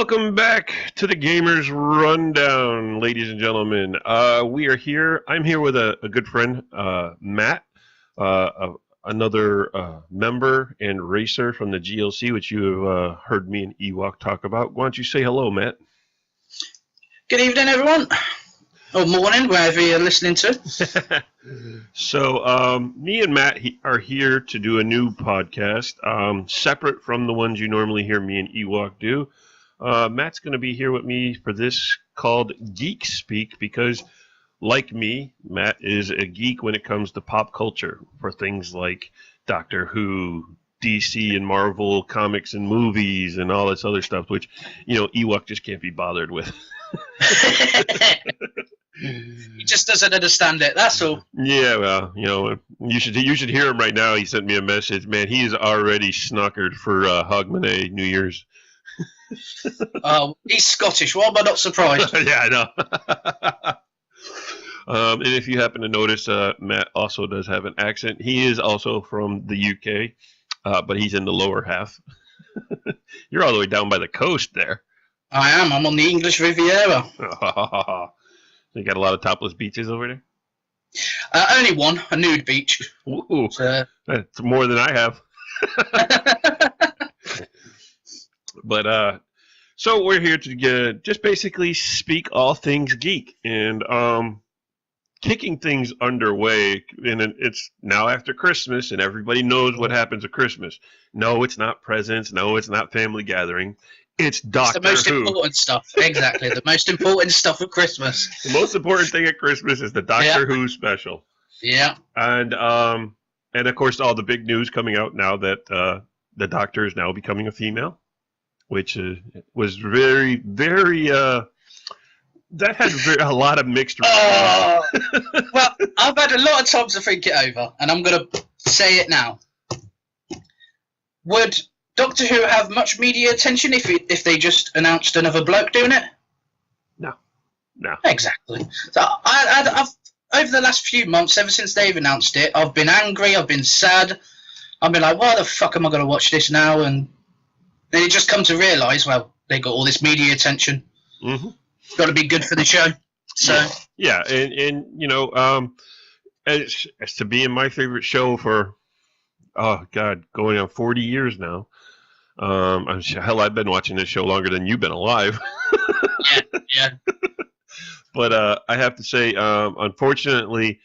Welcome back to the Gamers Rundown, ladies and gentlemen. We are here. I'm here with a good friend, Matt, another member and racer from the GLC, which you have heard me and Ewok talk about. Why don't you say hello, Matt? Good evening, everyone. Or morning, wherever you're listening to. So, me and Matt are here to do a new podcast, separate from the ones you normally hear me and Ewok do. Matt's going to be here with me for this called Geek Speek because, like me, Matt is a geek when it comes to pop culture for things like Doctor Who, DC and Marvel comics and movies and all this other stuff, which, Ewok just can't be bothered with. He just doesn't understand it, that's all. Yeah, well, you should hear him right now. He sent me a message. Man, he is already snookered for Hogmanay New Year's. He's Scottish. Why am I not surprised? Yeah, I know. And if you happen to notice, Matt also does have an accent. He is also from the UK, but he's in the lower half. You're all the way down by the coast there. I am. I'm on the English Riviera. You got a lot of topless beaches over there? Only one, a nude beach. Ooh, that's more than I have. But so we're here to just basically speak all things geek and kicking things underway. And it's now after Christmas, and everybody knows what happens at Christmas. No, it's not presents. No, it's not family gathering. It's Doctor Who. It's the most important stuff. Exactly, the most important stuff at Christmas. The most important thing at Christmas is the Doctor Who special. Yeah. And of course all the big news coming out now that the Doctor is now becoming a female. Which was very, very, that had a lot of mixed reactions. Well, I've had a lot of time to think it over, and I'm going to say it now. Would Doctor Who have much media attention if they just announced another bloke doing it? No. Exactly. So I've over the last few months, ever since they've announced it, I've been angry, I've been sad. I've been like, why the fuck am I going to watch this now? And then you just come to realise, well, they got all this media attention. Mm-hmm. It's got to be good for the show. So yeah, and as to being my favorite show for, oh God, going on 40 years now. Hell, I've been watching this show longer than you've been alive. Yeah. But I have to say, unfortunately,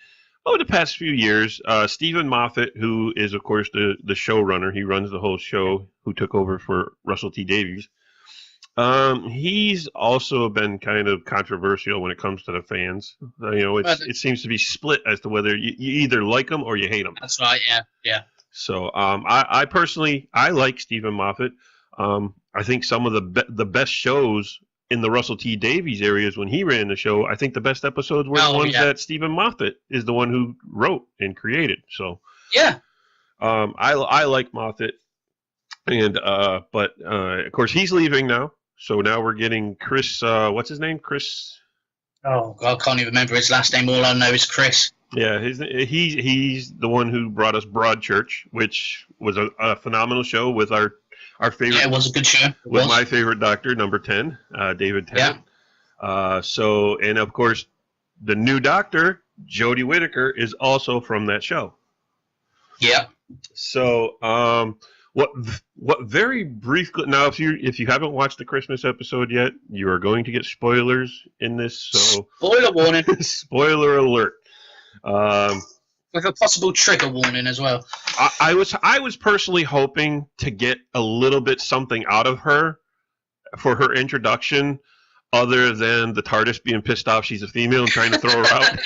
over the past few years, Stephen Moffat, who is, of course, the showrunner, he runs the whole show, who took over for Russell T Davies, he's also been kind of controversial when it comes to the fans. It seems to be split as to whether you either like him or you hate him. That's right, yeah. So I personally, I like Stephen Moffat. I think some of the best shows in the Russell T Davies areas when he ran the show, I think the best episodes were the ones that Stephen Moffat is the one who wrote and created. So yeah, I like Moffat, and but of course he's leaving now. So now we're getting Chris. What's his name? Chris. Oh God, I can't even remember his last name. All I know is Chris. Yeah, he's the one who brought us Broadchurch, which was a phenomenal show with our favorite. Yeah, it was a good show. My favorite Doctor, number 10, David Tennant. Yeah. And of course, the new Doctor, Jodie Whittaker, is also from that show. Yeah. So, what very briefly now, if you haven't watched the Christmas episode yet, you are going to get spoilers in this. So spoiler warning. Spoiler alert. With a possible trigger warning as well. I was personally hoping to get a little bit something out of her for her introduction, other than the TARDIS being pissed off she's a female and trying to throw her out.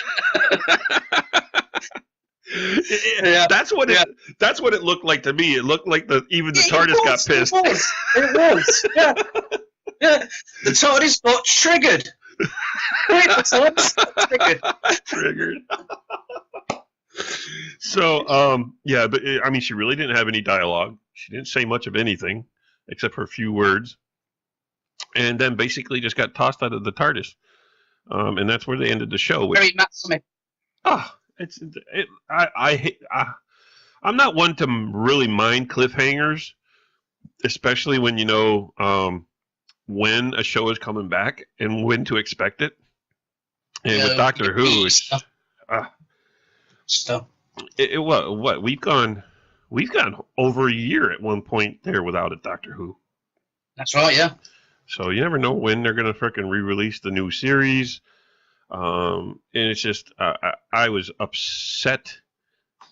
Yeah. That's what it looked like to me. It looked like even the TARDIS got pissed. It was. Yeah. The TARDIS got triggered. Triggered. So, yeah, but I mean, she really didn't have any dialogue. She didn't say much of anything except for a few words, and then basically just got tossed out of the TARDIS. And that's where they ended the show. Very Matt Smith. I'm not one to really mind cliffhangers, especially when when a show is coming back and when to expect it. And with Doctor Who, it's stuff. What we've gone over a year at one point there without a Doctor Who. That's right, yeah. So you never know when they're gonna freaking re-release the new series. And it's just I was upset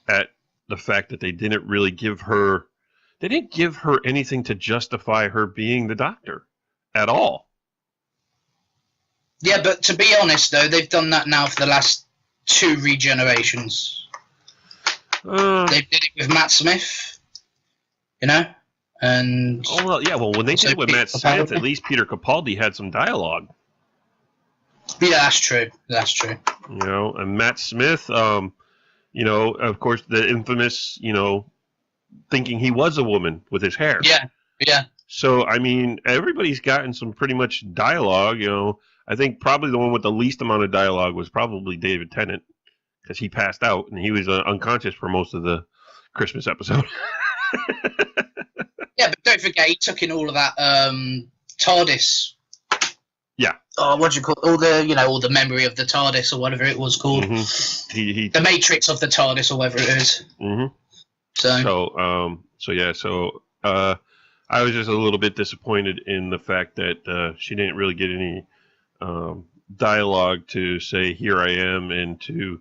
at the fact that they didn't really give her anything to justify her being the Doctor at all. Yeah, but to be honest, though, they've done that now for the last 2 regenerations. They did it with Matt Smith, and... Well, when they did it with Matt Smith, at least Peter Capaldi had some dialogue. Yeah, that's true. And Matt Smith, of course, the infamous, thinking he was a woman with his hair. Yeah. So, I mean, everybody's gotten some pretty much dialogue, I think probably the one with the least amount of dialogue was probably David Tennant, because he passed out and he was unconscious for most of the Christmas episode. Yeah, but don't forget, he took in all of that TARDIS. Yeah. Oh, what do you call it? All the memory of the TARDIS or whatever it was called. Mm-hmm. The Matrix of the TARDIS or whatever it is. Mm-hmm. So I was just a little bit disappointed in the fact that she didn't really get any dialogue to say "here I am" and to,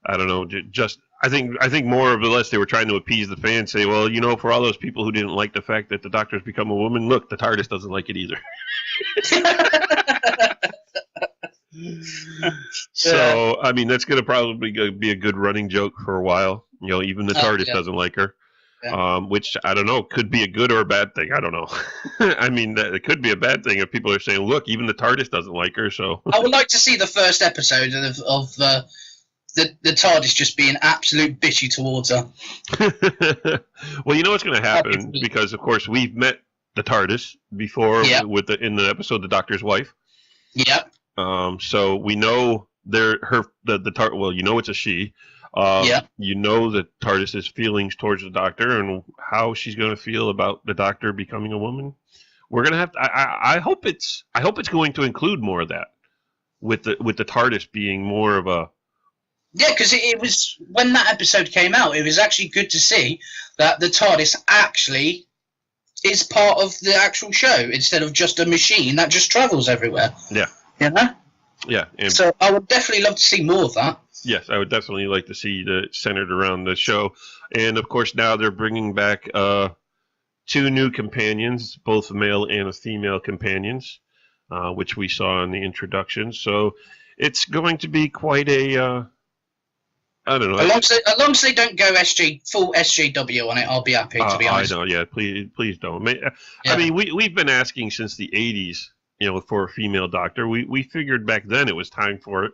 I don't know, just I think more or less they were trying to appease the fans, say, well, for all those people who didn't like the fact that the Doctor's become a woman, look, the TARDIS doesn't like it either. So, I mean, that's going to probably be a good running joke for a while. Even the TARDIS doesn't like her. Yeah. Which, I don't know, could be a good or a bad thing. I don't know. I mean, it could be a bad thing if people are saying, look, even the TARDIS doesn't like her. So I would like to see the first episode of the TARDIS just being absolute bitchy towards her. Well, you know what's going to happen, because, of course, we've met the TARDIS before in the episode The Doctor's Wife. Yeah. So we know the well, it's a she. You know the TARDIS's feelings towards the Doctor and how she's going to feel about the Doctor becoming a woman. We're gonna have to. I hope it's going to include more of that, with the TARDIS being more of a. Yeah, because it was when that episode came out, it was actually good to see that the TARDIS actually is part of the actual show instead of just a machine that just travels everywhere. Yeah. Yeah. So I would definitely love to see more of that. Yes, I would definitely like to see that centered around the show. And, of course, now they're bringing back 2 new companions, both male and a female companions, which we saw in the introduction. So it's going to be quite a, I don't know. As long as they don't go full SJW on it, I'll be happy, to be honest. I know, yeah, please don't. I mean, we've been asking since the 80s, for a female Doctor. We figured back then it was time for it.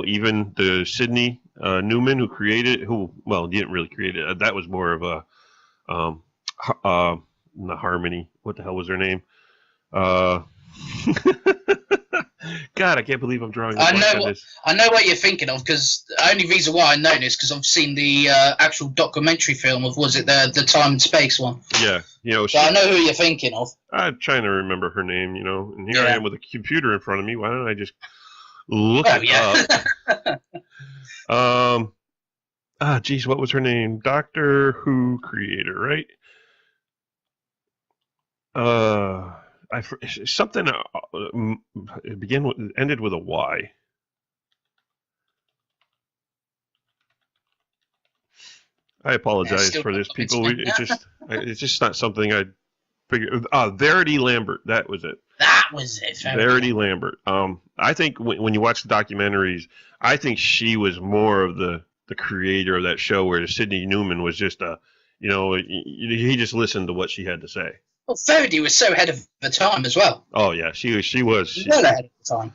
Even the Sidney Newman who didn't really create it. That was more of a not Harmony. What the hell was her name? God, I can't believe I'm drawing. I know what you're thinking of, because the only reason why I know this because I've seen the actual documentary film of, was it the Time and Space one? Yeah, so I know who you're thinking of. I'm trying to remember her name, and here I am with a computer in front of me. Why don't I just look it up? Geez, what was her name? Doctor Who creator, right? Something ended with a Y. I apologize for this, people. It's just not something I figured. Verity Lambert, that was it. That was it. Verity Lambert. I think when you watch the documentaries, I think she was more of the creator of that show, where Sidney Newman was just he just listened to what she had to say. Well, Verity was so ahead of the time as well. Oh yeah, she was. Well ahead of the time.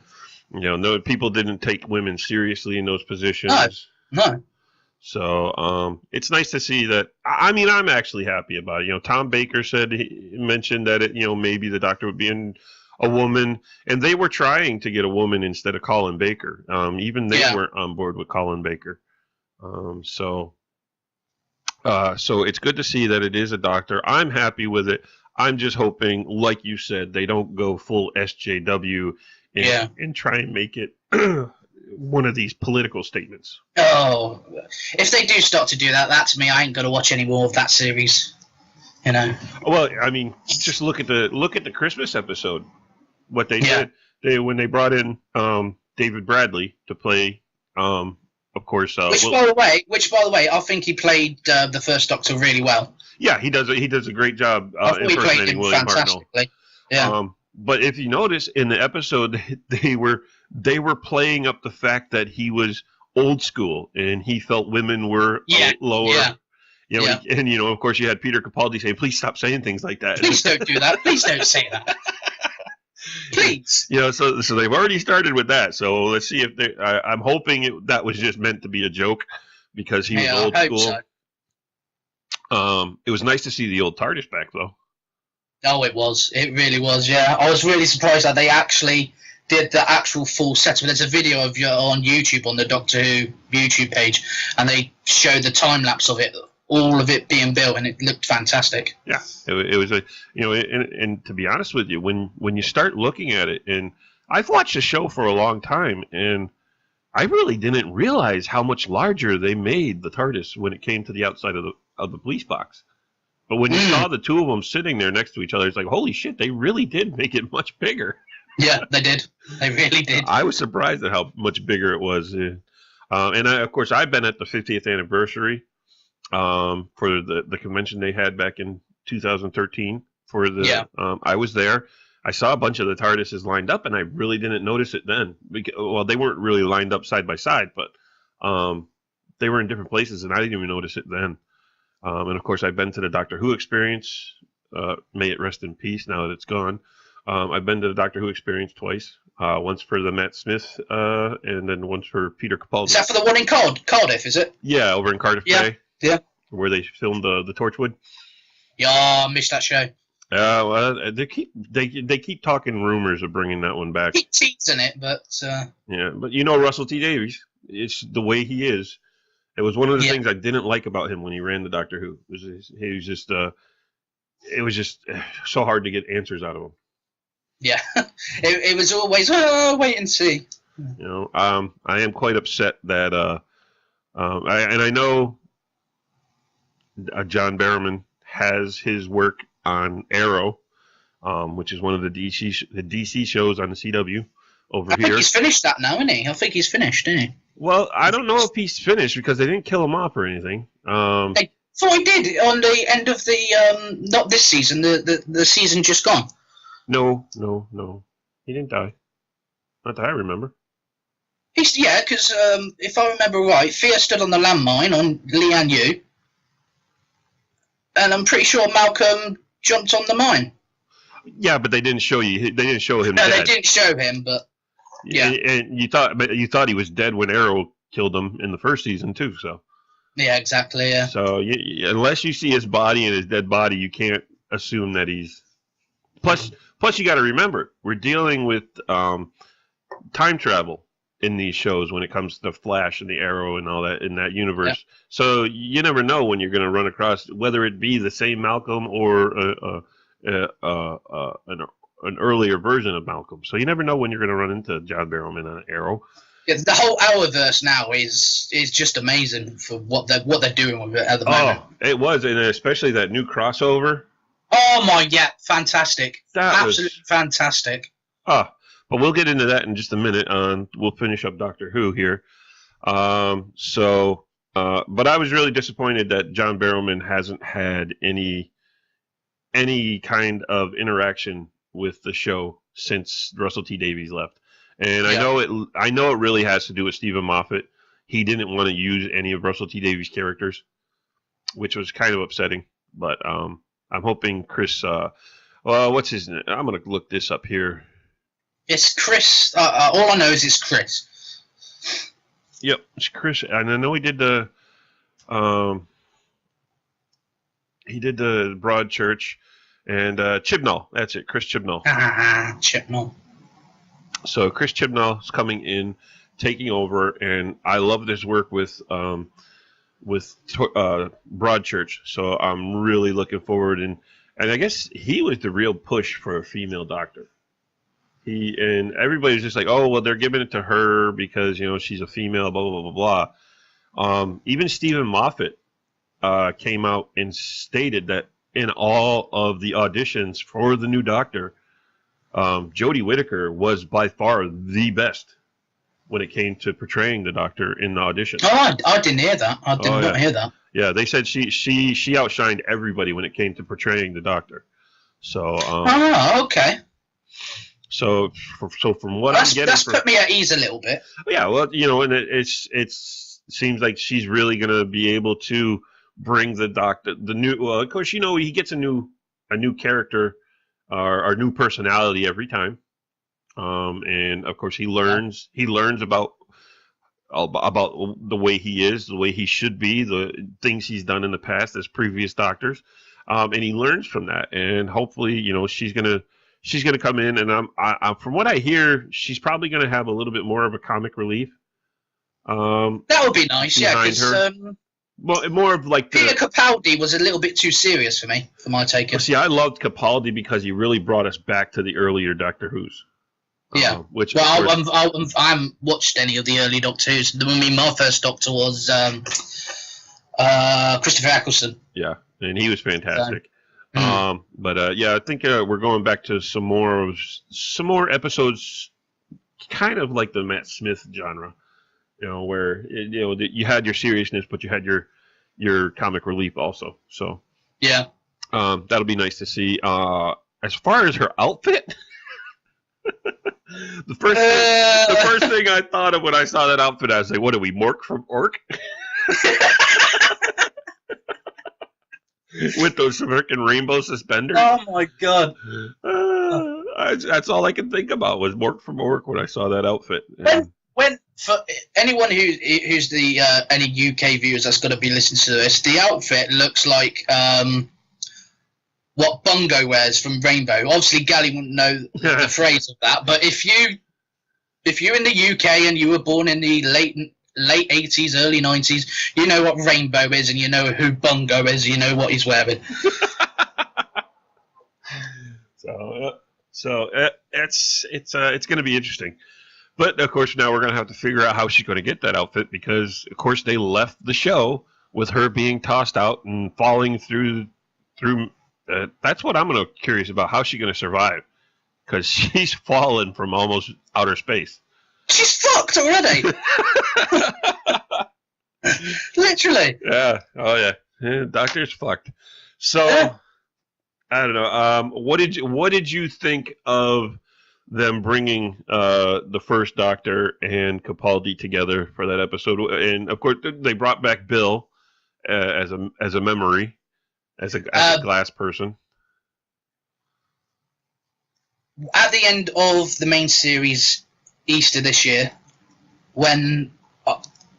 No people didn't take women seriously in those positions. No. So it's nice to see that. I mean, I'm actually happy about it. Tom Baker mentioned that maybe the Doctor would be a woman, and they were trying to get a woman instead of Colin Baker. Even they weren't on board with Colin Baker. So So it's good to see that it is a doctor. I'm happy with it. I'm just hoping, like you said, they don't go full SJW and try and make it one of these political statements. Oh, if they do start to do that, to me, I ain't gonna watch any more of that series. You know. Well, I mean, just look at the Christmas episode. What they did, when they brought in David Bradley to play, of course. Which, by the way, I think he played the first Doctor really well. Yeah, he does a great job impersonating William Hartnell. Yeah. But if you notice in the episode, they were playing up the fact that he was old school and he felt women were lower. Yeah. You know, and of course, you had Peter Capaldi saying, "Please stop saying things like that. Please don't do that. Please don't say that. Please." So they've already started with that. So let's see if I'm hoping that was just meant to be a joke because he was old school. So. It was nice to see the old TARDIS back, though. Oh, it was. It really was. Yeah, I was really surprised that they actually did the actual full setup. There's a video of on YouTube on the Doctor Who YouTube page, and they showed the time lapse of it. All of it being built, and it looked fantastic. Yeah, it was and to be honest with you, when you start looking at it, and I've watched the show for a long time, and I really didn't realize how much larger they made the TARDIS when it came to the outside of the police box. But when you saw the two of them sitting there next to each other, it's like, holy shit, they really did make it much bigger. Yeah, they did. They really did. I was surprised at how much bigger it was, and of course, I've been at the 50th anniversary. For the convention they had back in 2013 I was there. I saw a bunch of the TARDISes lined up, and I really didn't notice it then. Well, they weren't really lined up side by side, but they were in different places, and I didn't even notice it then. And of course, I've been to the Doctor Who experience. May it rest in peace now that it's gone. I've been to the Doctor Who experience twice. Once for the Matt Smith, and then once for Peter Capaldi. Is that for the one in Cardiff? Is it? Yeah, over in Cardiff Bay. Yeah. Where they filmed the Torchwood. Yeah, I missed that show. Well, they keep talking rumors of bringing that one back. Keep teasing it, but yeah, but Russell T Davies, it's the way he is. It was one of the things I didn't like about him when he ran the Doctor Who. It was just so hard to get answers out of him. Yeah, it was always wait and see. I am quite upset that I know. John Barrowman has his work on Arrow, which is one of the DC shows on the CW over here. I think he's finished that now, isn't he? I think he's finished, isn't he? Well, I don't know if he's finished because they didn't kill him off or anything. They thought he did on the end of the not this season, the season just gone. No, he didn't die. Not that I remember. Because if I remember right, Thea stood on the landmine on Lian Yu. And I'm pretty sure Malcolm jumped on the mine. Yeah, but they didn't show you. They didn't show him. No, dead. they didn't show him, but yeah. And you thought he was dead when Arrow killed him in the first season too. So. Yeah, exactly. Yeah. So unless you see his body and his dead body, you can't assume that he's. Plus, you got to remember, we're dealing with time travel in these shows when it comes to Flash and the Arrow and all that in that universe. Yeah. So you never know when you're going to run across whether it be the same Malcolm or an earlier version of Malcolm. So you never know when you're going to run into John Barrowman on Arrow. Yeah, the whole Arrowverse now is just amazing for what they're doing with it at the moment. Oh, it was, and especially that new crossover. Oh my, yeah, fantastic! Absolutely fantastic. But we'll get into that in just a minute. We'll finish up Doctor Who here. But I was really disappointed that John Barrowman hasn't had any kind of interaction with the show since Russell T Davies left. And yeah. I know it really has to do with Stephen Moffat. He didn't want to use any of Russell T Davies' characters, which was kind of upsetting. But I'm hoping Chris. What's his name? I'm gonna look this up here. It's Chris. All I know is it's Chris. Yep, it's Chris, and I know he did the Broadchurch and Chibnall. That's it, Chris Chibnall. Chibnall. So Chris Chibnall is coming in, taking over, and I love this work with Broadchurch. So I'm really looking forward, and I guess he was the real push for a female doctor. He and everybody's just like, oh well, they're giving it to her because she's a female, blah blah blah blah blah. Even Stephen Moffat came out and stated that in all of the auditions for the new Doctor, Jodie Whittaker was by far the best when it came to portraying the Doctor in the audition. Oh, I didn't hear that. I did not hear that. Yeah, they said she outshined everybody when it came to portraying the Doctor. So. Okay. So from what I'm getting, that's put me at ease a little bit. Yeah, well, and it seems like she's really gonna be able to bring the Doctor the new. Well, of course, he gets a new character or new personality every time, and of course he learns about the way he is, the way he should be, the things he's done in the past as previous Doctors, and he learns from that, and hopefully, she's gonna come in, and I'm from what I hear, she's probably gonna have a little bit more of a comic relief. That would be nice, yeah. Because well, more of like Peter Capaldi was a little bit too serious for me, for my taking. See, I loved Capaldi because he really brought us back to the earlier Doctor Who's. Yeah. I haven't watched any of the early Doctor Who's. My first Doctor was Christopher Eccleston. Yeah, and he was fantastic. But yeah, I think we're going back to some more episodes, kind of like the Matt Smith genre, where you had your seriousness, but you had your comic relief also. So yeah, that'll be nice to see. As far as her outfit, the first thing I thought of when I saw that outfit, I was like, "What are we, Mork from Ork?" With those freaking rainbow suspenders. Oh my god! That's all I could think about was Mork from Ork when I saw that outfit. When for anyone who's the any UK viewers that's going to be listening to this, the outfit looks like what Bungo wears from Rainbow. Obviously, Gally wouldn't know the phrase of that, but if you're in the UK and you were born in the late 80s, early 90s, you know what Rainbow is, and you know who Bungo is, you know what he's wearing. So it's going to be interesting. But of course, now we're going to have to figure out how she's going to get that outfit, because of course they left the show with her being tossed out and falling through. That's what I'm curious about. How's she going to survive? Because she's fallen from almost outer space. She's fucked already. Literally. Yeah. Oh yeah. Doctor's fucked. So I don't know. What did you think of them bringing the first Doctor and Capaldi together for that episode? And of course, they brought back Bill as a memory, as a glass person. At the end of the main series, Easter this year, when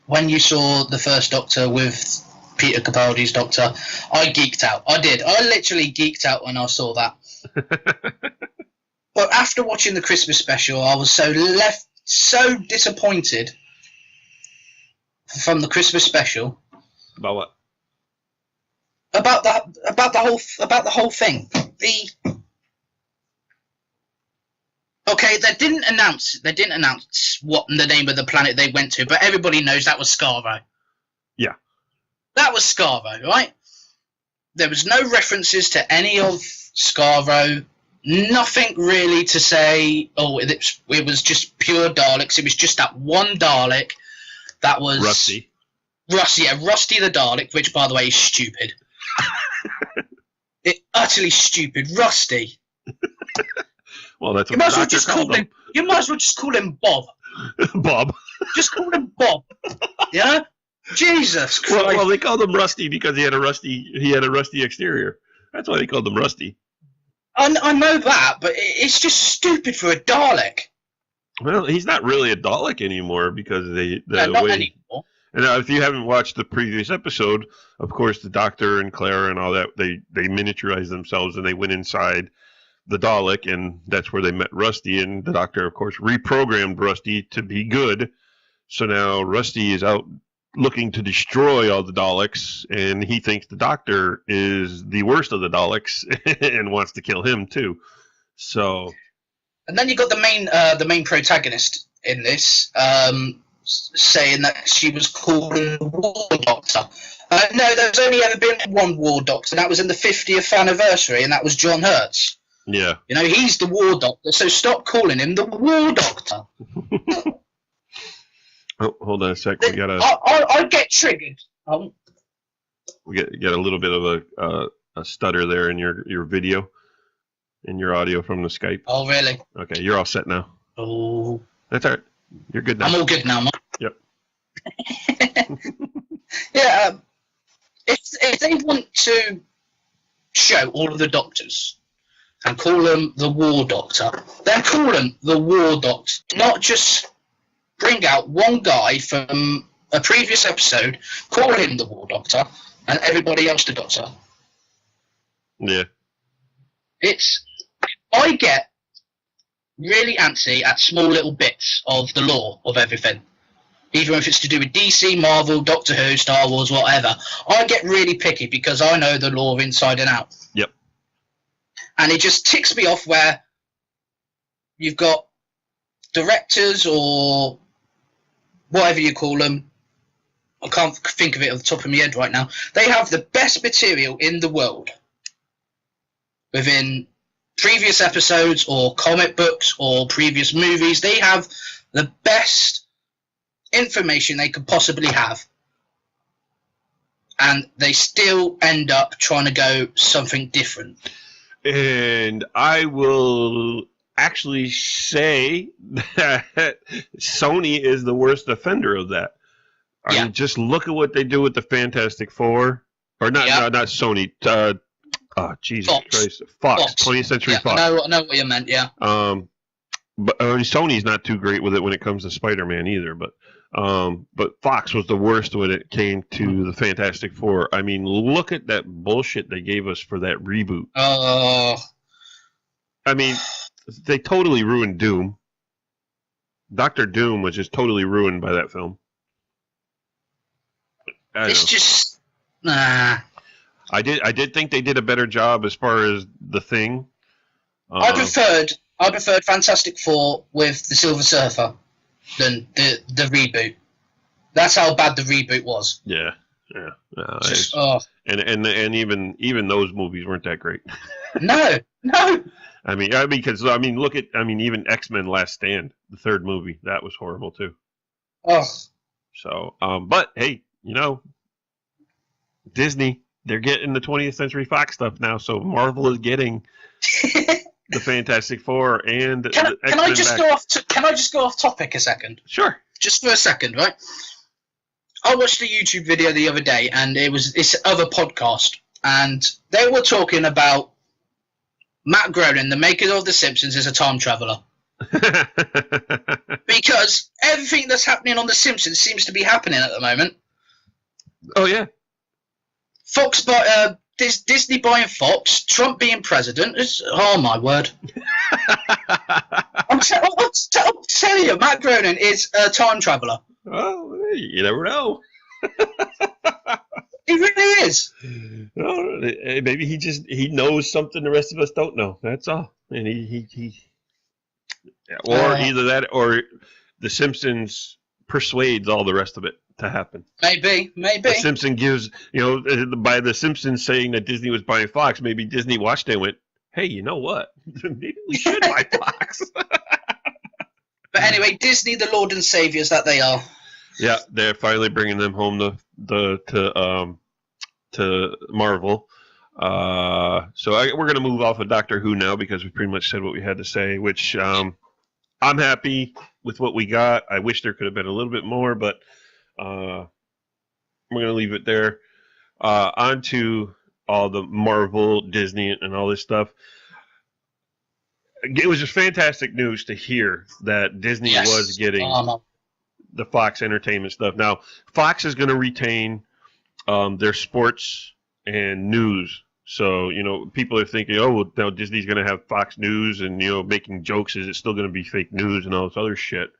you saw the first Doctor with Peter Capaldi's Doctor, I geeked out. I did. I literally geeked out when I saw that. But after watching the Christmas special, I was so disappointed from the Christmas special. About what? About the whole thing. Okay, they didn't announce what the name of the planet they went to, but everybody knows that was Skaro. Yeah. That was Skaro, right? There was no references to any of Skaro. Nothing really to say, it was just pure Daleks. It was just that one Dalek that was... Rusty, Rusty the Dalek, which, by the way, is stupid. Utterly stupid. Rusty. Well, that's what the doctor called him. You might as well just call him Bob. Bob. Just call him Bob. Yeah? Jesus Christ. Well, they called him Rusty because he had a rusty exterior. That's why they called him Rusty. I know that, but it's just stupid for a Dalek. Well, he's not really a Dalek anymore because not anymore. And if you haven't watched the previous episode, of course, the Doctor and Clara and all that, they miniaturized themselves and they went inside the Dalek, and that's where they met Rusty. And the Doctor, of course, reprogrammed Rusty to be good. So now Rusty is out looking to destroy all the Daleks, and he thinks the Doctor is the worst of the Daleks and wants to kill him too. So, and then you got the main protagonist in this saying that she was called the War Doctor. No, there's only ever been one War Doctor, and that was in the 50th anniversary, and that was John Hurts. Yeah. You know, he's the War Doctor, so stop calling him the War Doctor. Oh, hold on a sec. We gotta. I get triggered. We get a little bit of a stutter there in your video, in your audio from the Skype. Oh, really? Okay, you're all set now. Oh, that's all right. You're good now. I'm all good now, Mike. Yep. Yeah. If they want to show all of the Doctors and call them the War Doctor, then call them the War Doctor, not just bring out one guy from a previous episode, call him the War Doctor, and everybody else the Doctor. Yeah. I get really antsy at small little bits of the lore of everything. Even if it's to do with DC, Marvel, Doctor Who, Star Wars, whatever. I get really picky because I know the lore inside and out. Yep. And it just ticks me off where you've got directors or whatever you call them. I can't think of it off the top of my head right now. They have the best material in the world within previous episodes or comic books or previous movies. They have the best information they could possibly have. And they still end up trying to go something different. And I will actually say that Sony is the worst offender of that. I mean, just look at what they do with the Fantastic Four. Or not Sony. Jesus Christ. Fox. 20th Century Fox. I know what you meant, yeah. But Sony's not too great with it when it comes to Spider-Man either. But Fox was the worst when it came to the Fantastic Four. I mean, look at that bullshit they gave us for that reboot. I mean, they totally ruined Doom. Doctor Doom was just totally ruined by that film. Just nah. I did think they did a better job as far as the Thing. I preferred Fantastic Four with the Silver Surfer than the reboot. That's how bad the reboot was. Yeah. And even those movies weren't that great. No. I mean, look at even X-Men: Last Stand, the third movie, that was horrible too. Oh. So, but hey, Disney, they're getting the 20th Century Fox stuff now, so Marvel is getting the Fantastic Four and the X-Men. Can I just go off topic a second? Sure. Just for a second, right? I watched a YouTube video the other day, and it's other podcast, and they were talking about Matt Groening, the maker of The Simpsons, is a time traveler. Because everything that's happening on The Simpsons seems to be happening at the moment. Oh yeah. Fox, Disney buying Fox, Trump being president. Oh my word! I'm telling you, Matt Groening is a time traveler. Oh, you never know. He really is. No, maybe he knows something the rest of us don't know. That's all. And either that or The Simpsons persuades all the rest of it to happen. Maybe. The Simpsons gives, by The Simpsons saying that Disney was buying Fox, maybe Disney watched it and went, hey, you know what? Maybe we should buy Fox. But anyway, Disney, the Lord and Saviors that they are. Yeah, they're finally bringing them home to Marvel. So we're going to move off of Doctor Who now because we pretty much said what we had to say, which I'm happy with what we got. I wish there could have been a little bit more, but we're going to leave it there. On to all the Marvel, Disney, and all this stuff. It was just fantastic news to hear that Disney was getting the Fox Entertainment stuff. Now, Fox is going to retain their sports and news. So, people are thinking, oh, well, now Disney's going to have Fox News and, making jokes. Is it still going to be fake news and all this other shit?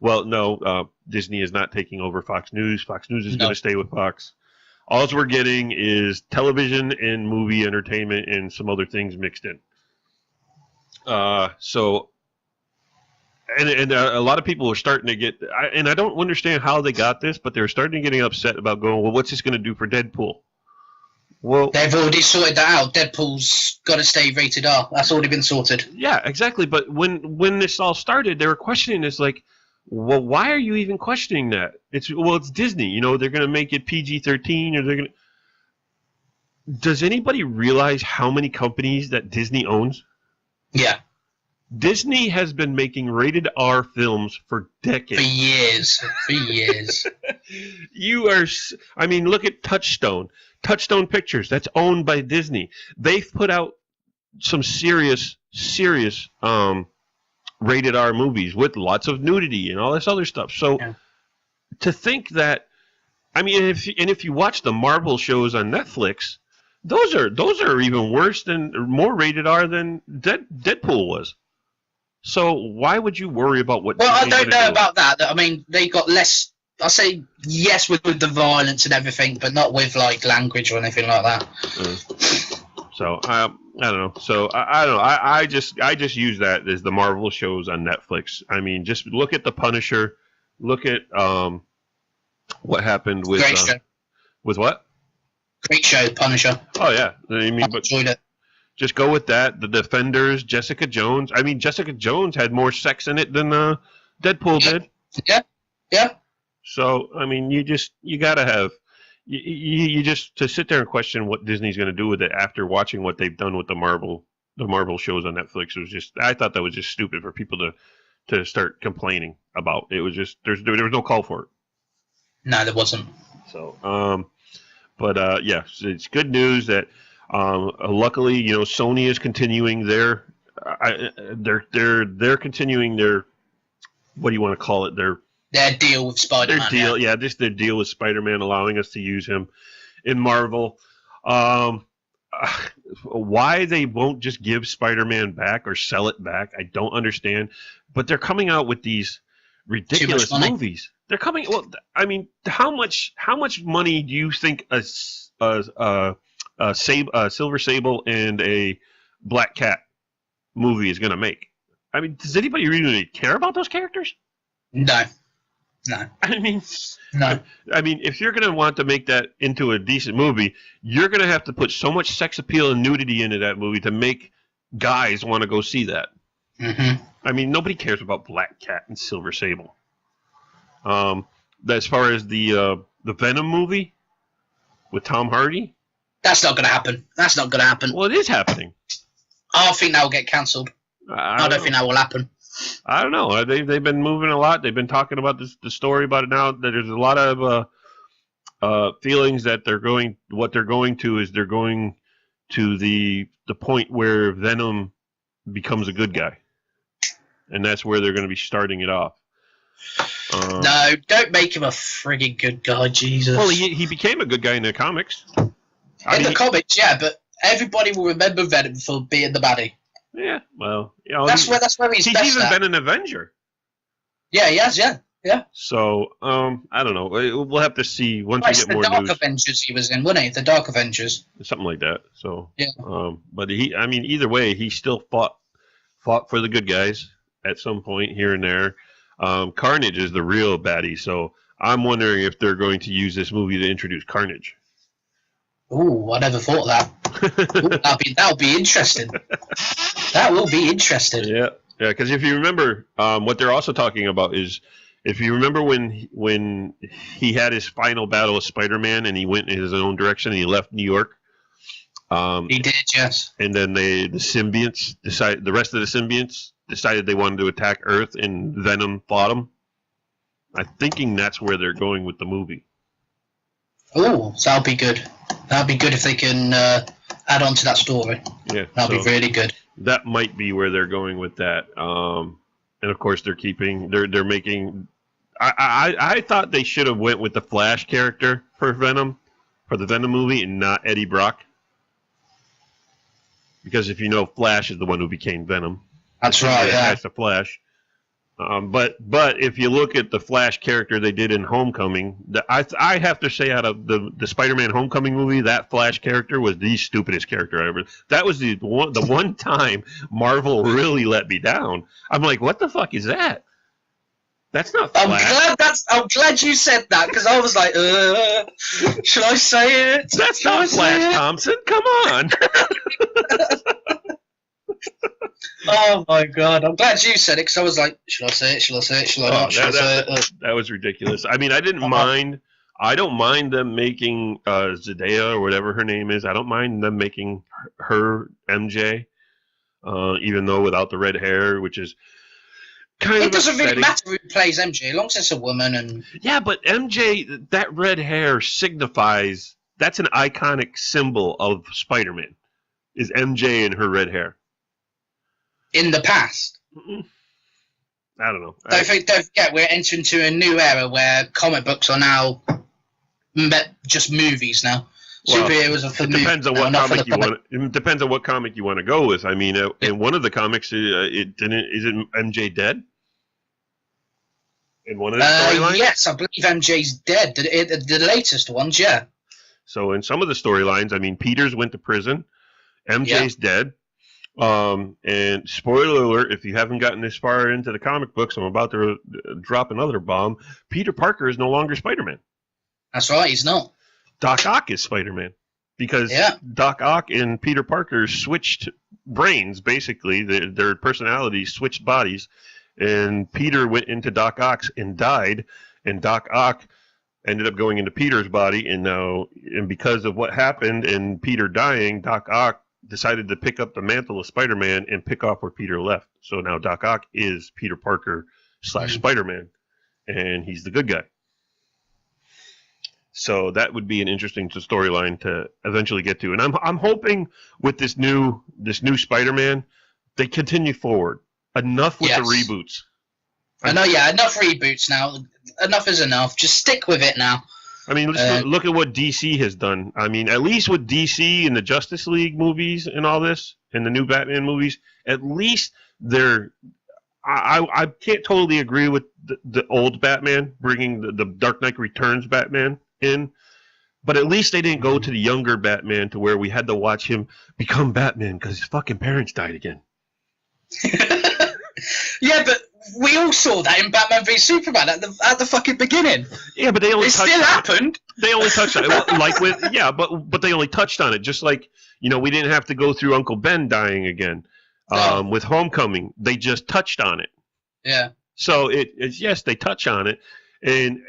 Well, no, Disney is not taking over Fox News. Fox News is No. going to stay with Fox. All we're getting is television and movie entertainment and some other things mixed in. So, and a lot of people are starting to get, and I don't understand how they got this, but they're starting to getting upset about going, well, what's this going to do for Deadpool? Well, they've already sorted that out. Deadpool's got to stay rated R. That's already been sorted. Yeah, exactly. But when this all started, they were questioning this, like, well, why are you even questioning that? It's Disney. You know, they're going to make it PG-13, or they're going to. Does anybody realize how many companies that Disney owns? Yeah. Disney has been making rated R films for decades. For years. I mean, look at Touchstone. Touchstone Pictures, that's owned by Disney. They've put out some serious rated R movies with lots of nudity and all this other stuff. So to think that, I mean, if you watch the Marvel shows on Netflix, those are even worse than, more rated R than Deadpool was. So why would you worry about what? Well, I don't know about that. I mean, they got less. I say yes with the violence and everything, but not with like language or anything like that. So I don't know. So I don't know. I just use that as the Marvel shows on Netflix. I mean, just look at The Punisher. Look at what happened with Great show. With what? Great show, Punisher. Oh yeah, I mean, but enjoyed it. Just go with that. The Defenders, Jessica Jones. I mean, Jessica Jones had more sex in it than Deadpool did. Yeah. So I mean, you gotta have. You just to sit there and question what Disney's going to do with it after watching what they've done with the Marvel shows on Netflix. It was just, I thought that was just stupid for people to start complaining about. It was just there was no call for it. No, there wasn't. So but yeah, it's good news that luckily, you know, Sony is continuing they're continuing their, what do you want to call it, their deal with Spider-Man. Their deal with Spider-Man, allowing us to use him in Marvel. Why they won't just give Spider-Man back or sell it back, I don't understand. But they're coming out with these ridiculous movies. They're coming. Well, I mean, how much money do you think a Silver Sable and a Black Cat movie is going to make? I mean, does anybody really care about those characters? No. I mean, no. I mean, if you're going to want to make that into a decent movie, you're going to have to put so much sex appeal and nudity into that movie to make guys want to go see that. Mm-hmm. I mean, nobody cares about Black Cat and Silver Sable. As far as the Venom movie with Tom Hardy, that's not going to happen. Well, it is happening. I think that will get cancelled. I don't think that will happen. I don't know. They've been moving a lot. They've been talking about the story about it now. That there's a lot of feelings that they're going to the point where Venom becomes a good guy, and that's where they're going to be starting it off. No, don't make him a frigging good guy, Jesus. Well, he became a good guy in the comics. In the comics, yeah, but everybody will remember Venom for being the baddie. Yeah, well, you know, that's where he's best even at. been an Avenger. Yeah, he has, yeah. So, I don't know. We'll have to see once we get more news. The Dark Avengers he was in, wasn't he? The Dark Avengers. Something like that. So, yeah. But either way, he still fought for the good guys at some point here and there. Carnage is the real baddie, so I'm wondering if they're going to use this movie to introduce Carnage. Ooh, I never thought of that. That'll be interesting. That will be interesting. Yeah, because if you remember, what they're also talking about is, if you remember when he had his final battle with Spider-Man and he went in his own direction and he left New York. He did, yes. And then the symbionts the rest of the symbionts decided they wanted to attack Earth, and Venom fought them. I'm thinking that's where they're going with the movie. Oh, so that'll be good. That'll be good if they can add on to that story. Yeah, that'll be really good. That might be where they're going with that. And of course, they're making. I thought they should have went with the Flash character for the Venom movie, and not Eddie Brock. Because if you know, Flash is the one who became Venom. That's right. Yeah. That's the Flash. But if you look at the Flash character they did in Homecoming, I have to say out of the Spider-Man Homecoming movie, that Flash character was the stupidest character ever. That was the one time Marvel really let me down. I'm like, what the fuck is that? That's not Flash. I'm glad you said that, because I was like, should I say it? That's not Flash Thompson. Come on. Oh my god! I'm glad you said it, because I was like, should I say it? Should I say it? Should I not? Should I say it? That was ridiculous. I mean, I didn't mind. I don't mind them making Zendaya or whatever her name is. I don't mind them making her MJ, even though without the red hair, which is kind of. It doesn't really matter who plays MJ, as long as it's a woman. And yeah, but MJ, that red hair signifies, that's an iconic symbol of Spider-Man. Is MJ and her red hair. In the past. I don't know. Don't forget, we're entering into a new era where comic books are now just movies now. Well, superheroes are for movies. It depends on what comic you want to go with. I mean, in one of the comics, isn't MJ dead? In one of the storylines? Yes, I believe MJ's dead. The latest ones, yeah. So in some of the storylines, I mean, Peters went to prison. MJ's dead. And spoiler alert, if you haven't gotten this far into the comic books, I'm about to drop another bomb. Peter Parker is no longer Spider-Man. That's right, he's not. Doc Ock is Spider-Man. Because Doc Ock and Peter Parker switched brains, basically. Their personalities switched bodies. And Peter went into Doc Ock's and died. And Doc Ock ended up going into Peter's body. And because of what happened and Peter dying, Doc Ock decided to pick up the mantle of Spider-Man and pick off where Peter left. So now Doc Ock is Peter Parker / Spider-Man, and he's the good guy. So that would be an interesting storyline to eventually get to. And I'm hoping with this new Spider-Man, they continue forward. Enough with the reboots. I know, enough reboots now. Enough is enough. Just stick with it now. I mean, look at what DC has done. I mean, at least with DC and the Justice League movies and all this, and the new Batman movies, at least they're. I can't totally agree with the old Batman bringing the Dark Knight Returns Batman in, but at least they didn't go to the younger Batman to where we had to watch him become Batman because his fucking parents died again. Yeah, but we all saw that in Batman v Superman at the fucking beginning. Yeah, but they only it still happened. They only touched on it, but they only touched on it. Just like we didn't have to go through Uncle Ben dying again with Homecoming. They just touched on it. Yeah. So it's yes, they touch on it, and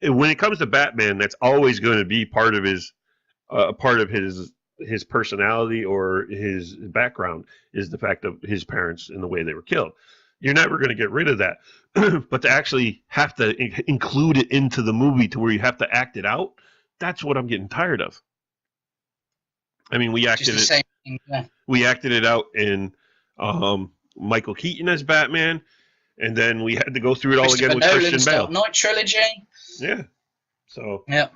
when it comes to Batman, that's always going to be part of his personality or his background is the fact of his parents and the way they were killed. You're never going to get rid of that. But to actually have to include it into the movie to where you have to act it out, that's what I'm getting tired of. I mean, we acted it out in Michael Keaton as Batman, and then we had to go through it all again with Christian Bale. Dark Knight trilogy. Yeah. So. Yeah.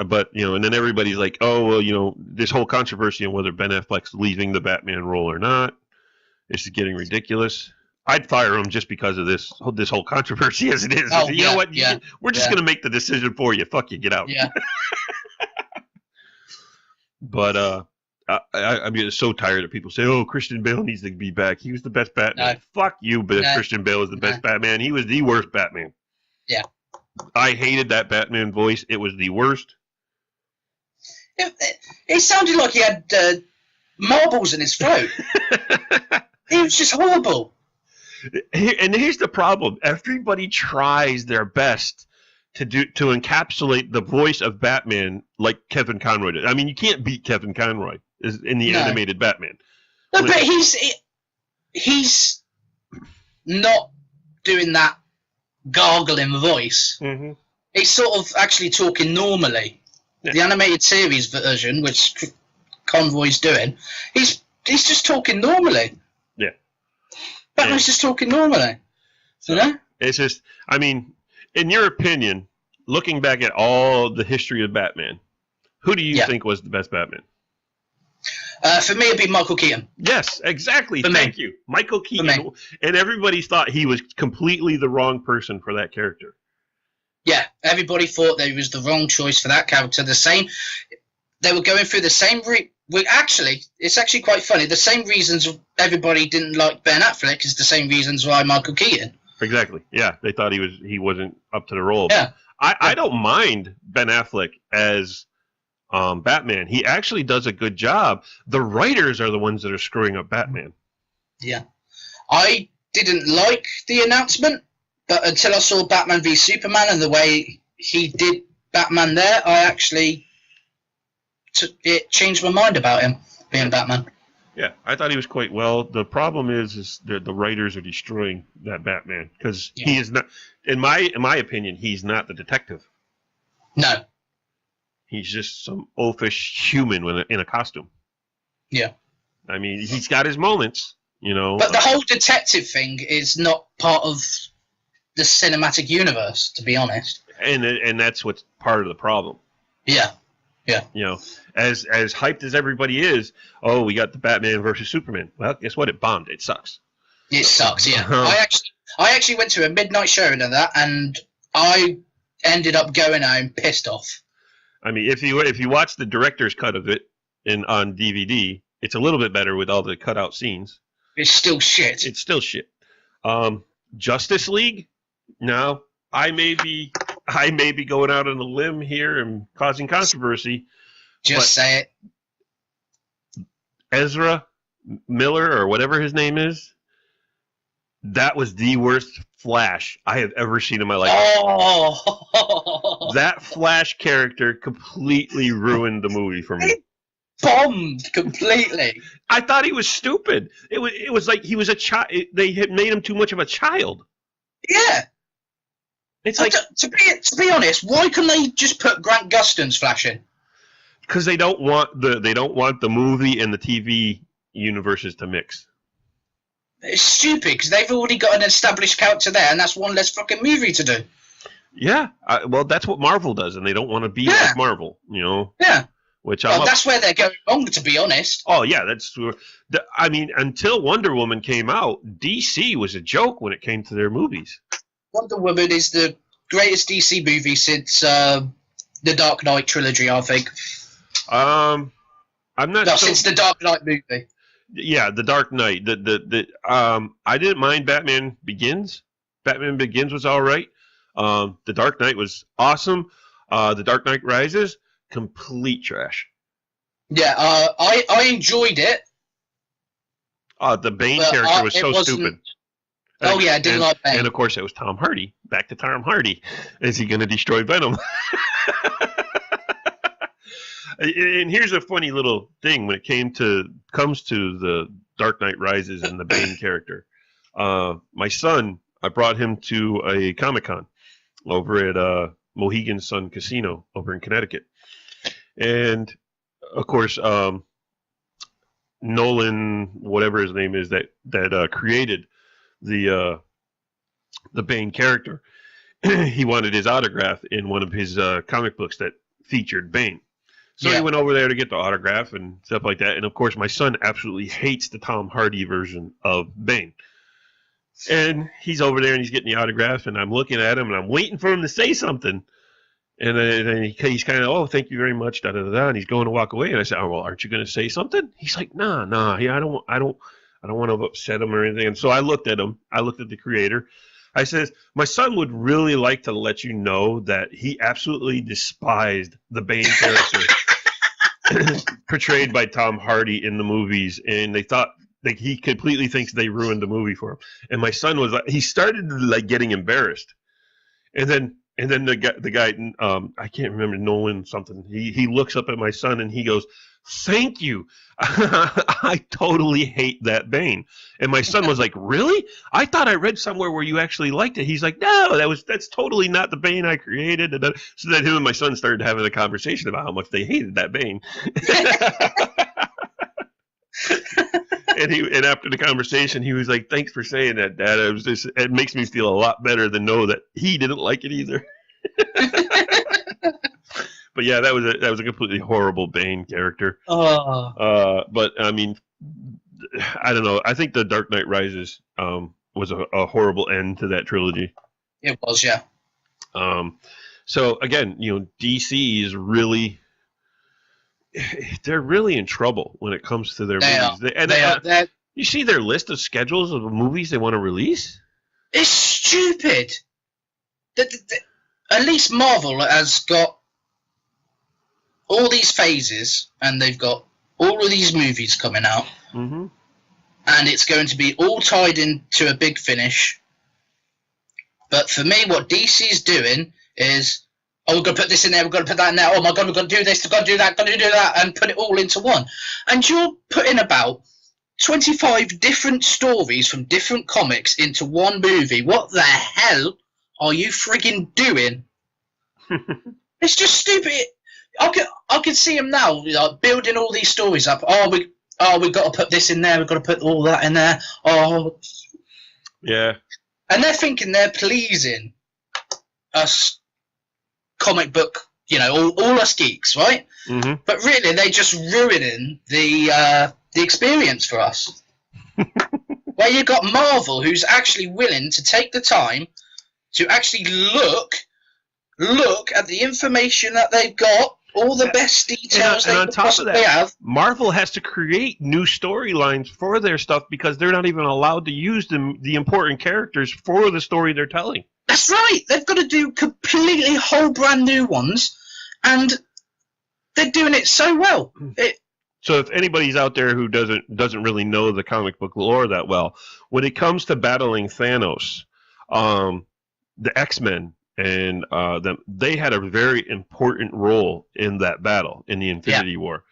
But and then everybody's like, oh well, this whole controversy on whether Ben Affleck's leaving the Batman role or not. It's getting ridiculous. I'd fire him just because of this whole controversy as it is. Oh, you know what? We're just going to make the decision for you. Fuck you. Get out. Yeah. But I'm so tired of people saying, oh, Christian Bale needs to be back. He was the best Batman. No. Fuck you, but Christian Bale is the best Batman. He was the worst Batman. Yeah. I hated that Batman voice. It was the worst. It sounded like he had marbles in his throat. It was just horrible. And here's the problem: everybody tries their best to encapsulate the voice of Batman like Kevin Conroy did. I mean, you can't beat Kevin Conroy in the animated Batman. No, but he's not doing that gargling voice. Mm-hmm. He's sort of actually talking normally. Yeah. The animated series version, which Conroy's doing, he's just talking normally. Yeah. Batman's just talking normally. So, It's just, I mean, in your opinion, looking back at all the history of Batman, who do you think was the best Batman? For me, it'd be Michael Keaton. Yes, exactly. For Thank me. you. Michael For Keaton. me. And everybody thought he was completely the wrong person for that character. Yeah, everybody thought that he was the wrong choice for that character. They were going through the same actually, it's actually quite funny. The same reasons everybody didn't like Ben Affleck is the same reasons why Michael Keaton. Exactly. Yeah, they thought he wasn't up to the role. Yeah. I don't mind Ben Affleck as Batman. He actually does a good job. The writers are the ones that are screwing up Batman. Yeah. I didn't like the announcement, but until I saw Batman v Superman and the way he did Batman there, it changed my mind about him being Batman. Yeah, I thought he was quite well. The problem is the writers are destroying that Batman because he is not, in my opinion, he's not the detective. No. He's just some oafish human in a costume. Yeah. I mean, he's got his moments, you know. But the whole detective thing is not part of the cinematic universe, to be honest. And that's what's part of the problem. Yeah. Yeah. You know, as hyped as everybody is, oh, we got the Batman versus Superman. Well, guess what? It bombed. It sucks. It sucks, yeah. I actually went to a midnight showing of that, and I ended up going home pissed off. I mean, if you watch the director's cut of it on DVD, it's a little bit better with all the cutout scenes. It's still shit. It's still shit. Justice League? Now, I may be going out on a limb here and causing controversy. Just say it. Ezra Miller, or whatever his name is, that was the worst Flash I have ever seen in my life. Oh! That Flash character completely ruined the movie for me. It bombed completely. I thought he was stupid. It was like he was a child. They had made him too much of a child. Yeah. It's like to be honest, why couldn't they just put Grant Gustin's Flash in? Because they don't want the movie and the TV universes to mix. It's stupid because they've already got an established character there, and that's one less fucking movie to do. Yeah, well, that's what Marvel does, and they don't want to be like Marvel, you know. Yeah. That's where they're going wrong, to be honest. Oh yeah, I mean, until Wonder Woman came out, DC was a joke when it came to their movies. Wonder Woman is the greatest DC movie since the Dark Knight trilogy, I think. I'm not. No, since the Dark Knight movie. Yeah, the Dark Knight. I didn't mind Batman Begins. Batman Begins was all right. The Dark Knight was awesome. The Dark Knight Rises, complete trash. Yeah, I enjoyed it. The Bane character was so stupid. Oh yeah, I didn't like Bane. And of course, it was Tom Hardy. Back to Tom Hardy. Is he going to destroy Venom? And here's a funny little thing when it comes to the Dark Knight Rises and the Bane character. My son, I brought him to a Comic-Con over at Mohegan Sun Casino over in Connecticut. And, of course, Nolan, whatever his name is, that created the Bane character, he wanted his autograph in one of his comic books that featured Bane. So he went over there to get the autograph and stuff like that. And, of course, my son absolutely hates the Tom Hardy version of Bane. And he's over there and he's getting the autograph, and I'm looking at him and I'm waiting for him to say something. And then he's kind of, oh, thank you very much, da-da-da-da. And he's going to walk away. And I said, oh, well, aren't you going to say something? He's like, nah, yeah, I don't want to upset him or anything. And so I looked at him. I looked at the creator. I said, my son would really like to let you know that he absolutely despised the Bane character portrayed by Tom Hardy in the movies, and they thought he completely thinks they ruined the movie for him. And my son was like, he started like getting embarrassed, and then the guy I can't remember, Nolan something. He looks up at my son and he goes, "Thank you. I totally hate that Bane." And my son was like, "Really? I thought I read somewhere where you actually liked it." He's like, "No, that's totally not the Bane I created." So then him and my son started having a conversation about how much they hated that Bane. And after the conversation, he was like, "Thanks for saying that, Dad. It makes me feel a lot better to know that he didn't like it either." But yeah, that was a completely horrible Bane character. But I mean, I don't know. I think the Dark Knight Rises was a horrible end to that trilogy. It was, yeah. So again, DC is really, they're really in trouble when it comes to their movies. You see their list of schedules of movies they want to release? It's stupid. At least Marvel has got all these phases, and they've got all of these movies coming out, and it's going to be all tied into a big finish. But for me, what DC's doing is, we're going to put this in there, we're going to put that in there, oh my god, we're going to do this, we're going to do that, going to do that, and put it all into one. And you're putting about 25 different stories from different comics into one movie. What the hell are you friggin' doing? It's just stupid. I can see them now, like, building all these stories up. We've got to put this in there, we've got to put all that in there. Yeah. And they're thinking they're pleasing us comic book, all us geeks, right? Mm-hmm. But really, they're just ruining the experience for us. Where you got Marvel, who's actually willing to take the time to actually look at the information that they've got, all the best details they could possibly have. Marvel has to create new storylines for their stuff because they're not even allowed to use the important characters for the story they're telling. That's right. They've got to do completely whole brand new ones, and they're doing it so well. So if anybody's out there who doesn't really know the comic book lore that well, when it comes to battling Thanos, the X-Men and they had a very important role in that battle in the Infinity War.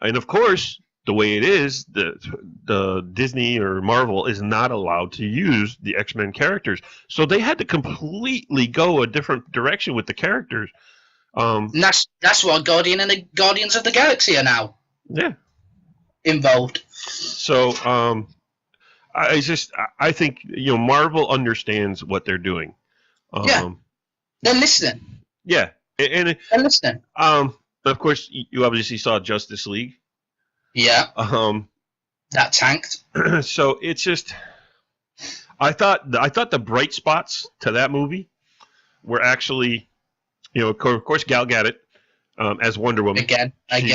And of course, the way it is, the Disney or Marvel is not allowed to use the X-Men characters. So they had to completely go a different direction with the characters. And that's why Guardians of the Galaxy are now involved. So I think Marvel understands what they're doing. They're listening. Yeah, and they're listening. Of course, you obviously saw Justice League. Yeah. That tanked. So it's just, I thought the bright spots to that movie were actually, of course, Gal Gadot as Wonder Woman. Again. And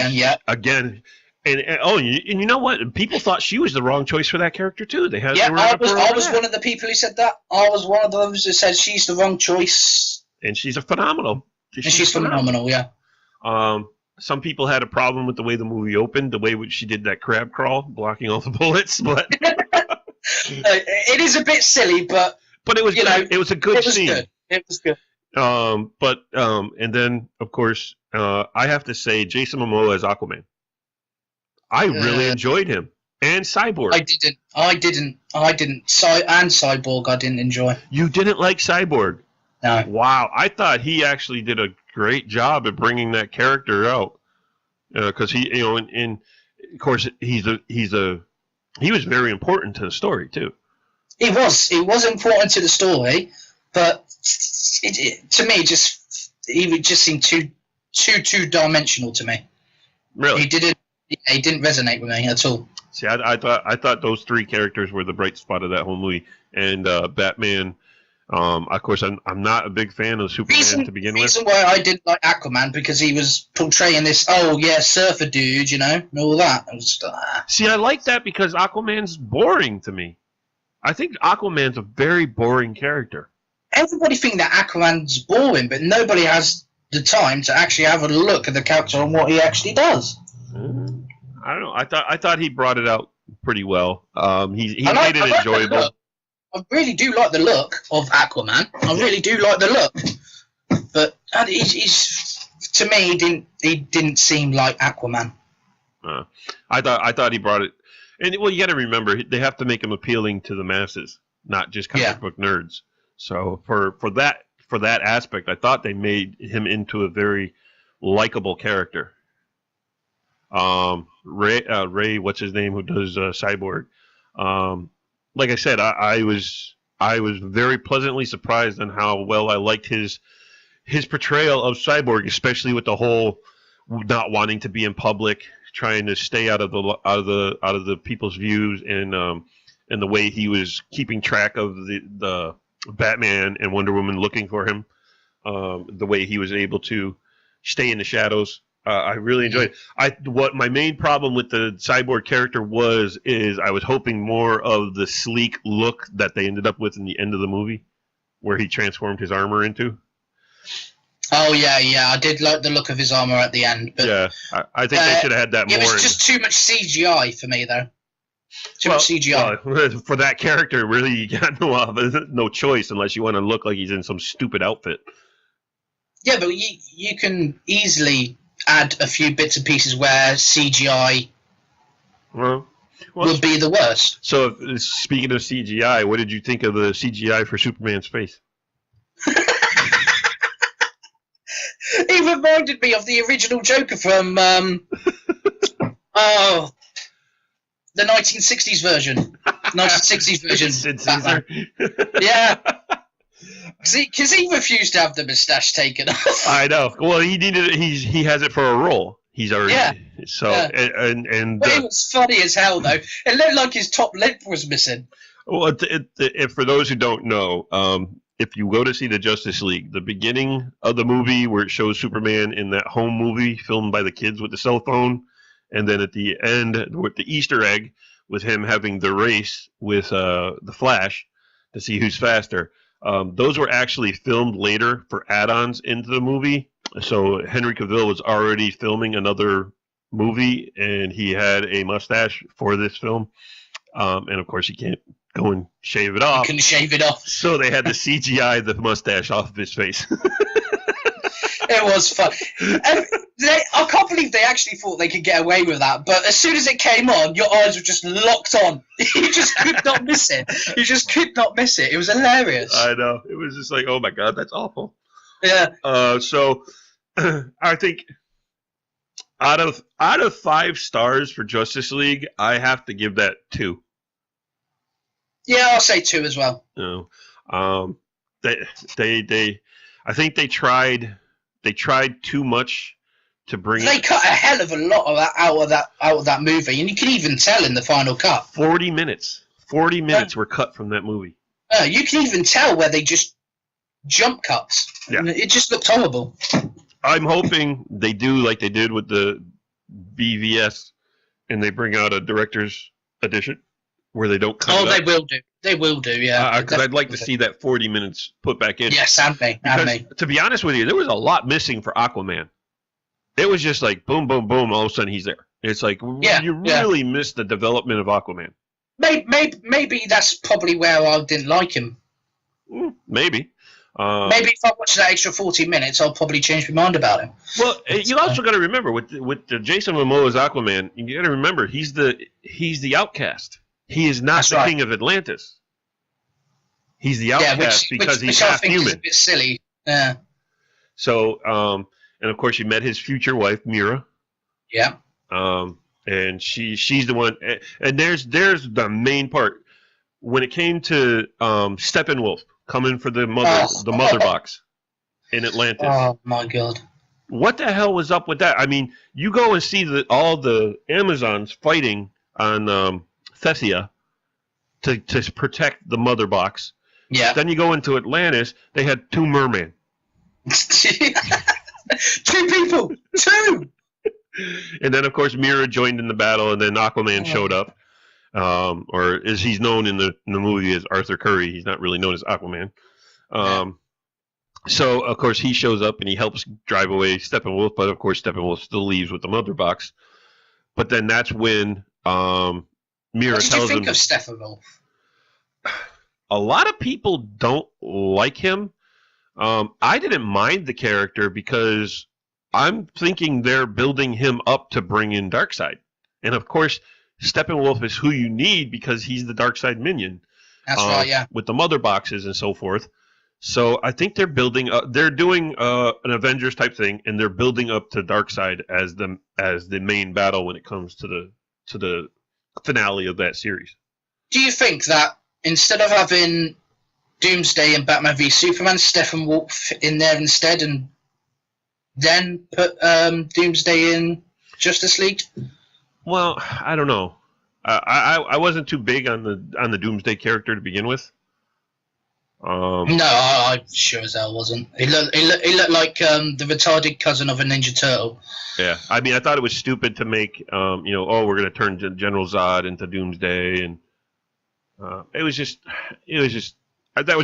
you know what? People thought she was the wrong choice for that character too. I was one of the people who said that. I was one of those who said she's the wrong choice. And she's phenomenal. She's phenomenal, yeah. Some people had a problem with the way the movie opened, the way she did that crab crawl, blocking all the bullets. But it is a bit silly, but it was it was a good scene. Good. It was good. And then of course I have to say Jason Momoa as Aquaman. I really enjoyed him. And Cyborg. I didn't. And Cyborg I didn't enjoy. You didn't like Cyborg? No. Wow. I thought he actually did a great job at bringing that character out. Because he, and of course, he was very important to the story, too. He was important to the story, but to me, he just seemed too two-dimensional to me. Really? He didn't resonate with me at all. See, I thought those three characters were the bright spot of that whole movie, and Batman. Of course, I'm not a big fan of Superman to begin with. The reason why I didn't like Aquaman because he was portraying this, surfer dude, and all that. See, I like that because Aquaman's boring to me. I think Aquaman's a very boring character. Everybody thinks that Aquaman's boring, but nobody has the time to actually have a look at the character and what he actually does. I don't know. I thought he brought it out pretty well. He made it enjoyable. I really do like the look of Aquaman. I really do like the look, but he's to me he didn't seem like Aquaman. I thought he brought it, and you got to remember they have to make him appealing to the masses, not just comic book nerds. So for that aspect, I thought they made him into a very likable character. Ray, what's his name, who does Cyborg? Like I said, I was very pleasantly surprised on how well I liked his his portrayal of Cyborg, especially with the whole not wanting to be in public, trying to stay out of the people's views, and the way he was keeping track of the Batman and Wonder Woman looking for him, the way he was able to stay in the shadows. I really enjoyed it. What my main problem with the Cyborg character is I was hoping more of the sleek look that they ended up with in the end of the movie, where he transformed his armor into. Oh yeah, I did like the look of his armor at the end, but yeah, I think they should have had that more. It was just too much CGI for me, though. Too much CGI. Well, for that character, really, you got no choice unless you want to look like he's in some stupid outfit. Yeah, but you can easily add a few bits and pieces where CGI would be the worst. So, speaking of CGI, what did you think of the CGI for Superman's face? He reminded me of the original Joker from the 1960s version. 1960s version. Yeah. Because he refused to have the moustache taken off. I know. Well, he needed. He has it for a role. He's already. Yeah. So and. But it was funny as hell, though. It looked like his top lip was missing. Well, for those who don't know, if you go to see the Justice League, the beginning of the movie where it shows Superman in that home movie filmed by the kids with the cell phone, and then at the end with the Easter egg with him having the race with the Flash to see who's faster. Those were actually filmed later for add-ons into the movie. So Henry Cavill was already filming another movie, and he had a mustache for this film. And of course, he can't go and shave it off. He couldn't shave it off. So they had to CGI the mustache off of his face. It was fun. I can't believe they actually thought they could get away with that. But as soon as it came on, your eyes were just locked on. You just could not miss it. You just could not miss it. It was hilarious. I know. It was just like, oh my God, that's awful. Yeah. So I think out of 5 stars for Justice League, I have to give that 2. Yeah, I'll say 2 as well. No. I think they tried too much to bring. They cut a hell of a lot of that out of that movie, and you can even tell in the final cut. 40 minutes were cut from that movie. You can even tell where they just jump cuts. Yeah. It just looked horrible. I'm hoping they do like they did with the BVS, and they bring out a director's edition where they don't cut. Oh, they will do. They will do, yeah. Because I'd like to see that 40 minutes put back in. Yes, and me. To be honest with you, there was a lot missing for Aquaman. It was just like boom, boom, boom. All of a sudden, he's there. It's like you really missed the development of Aquaman. Maybe that's probably where I didn't like him. Maybe. Maybe if I watch that extra 40 minutes, I'll probably change my mind about him. Well, you also got to remember with the Jason Momoa's Aquaman, you got to remember he's the outcast. He is not the king of Atlantis. He's the outcast because he's half human. Is a bit silly. Yeah. So, and of course, you met his future wife, Mira. Yeah. And she's the one. And there's the main part when it came to Steppenwolf coming for the mother box in Atlantis. Oh my God. What the hell was up with that? I mean, you go and see all the Amazons fighting on Thessia to protect the mother box. Yeah. Then you go into Atlantis, they had 2 mermen. 2 people! 2! And then, of course, Mira joined in the battle, and then Aquaman showed up. Or as he's known in the movie as Arthur Curry. He's not really known as Aquaman. So, of course, he shows up and he helps drive away Steppenwolf, but, of course, Steppenwolf still leaves with the mother box. But then that's when Mira tells him... What did you think of Steppenwolf? A lot of people don't like him. I didn't mind the character because I'm thinking they're building him up to bring in Darkseid. And, of course, Steppenwolf is who you need because he's the Darkseid minion. That's right, yeah. With the mother boxes and so forth. So I think they're building they're doing an Avengers type thing, and they're building up to Darkseid as the main battle when it comes to the finale of that series. Do you think that instead of having Doomsday and Batman v Superman, Steppenwolf in there instead, and then put Doomsday in Justice League? Well, I don't know. I wasn't too big on the Doomsday character to begin with. No, I sure as hell wasn't. He looked like the retarded cousin of a Ninja Turtle. Yeah, I mean, I thought it was stupid to make, we're going to turn General Zod into Doomsday, and that was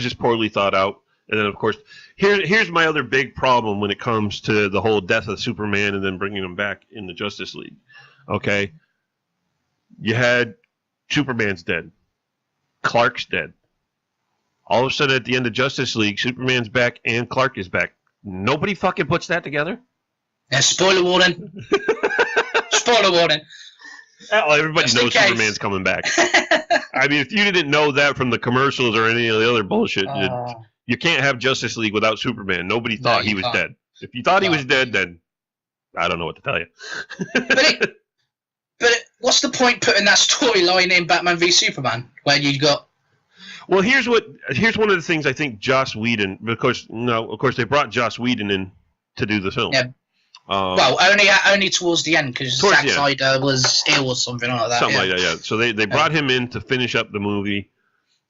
just poorly thought out. And then, of course, here's my other big problem when it comes to the whole death of Superman and then bringing him back in the Justice League. Okay, you had Superman's dead, Clark's dead. All of a sudden, at the end of Justice League, Superman's back and Clark is back. Nobody fucking puts that together. Yeah, spoiler warning. Spoiler warning. Well, everybody knows Superman's coming back. I mean, if you didn't know that from the commercials or any of the other bullshit, you can't have Justice League without Superman. Nobody thought he was dead. If you thought he was dead, then I don't know what to tell you. But what's the point putting that storyline in Batman v Superman where you got? Well, here's one of the things I think Joss Whedon, of course they brought Joss Whedon in to do the film. Yeah. Well, only towards the end because Zack Snyder was ill or something like that. Something like that, yeah. So they brought him in to finish up the movie,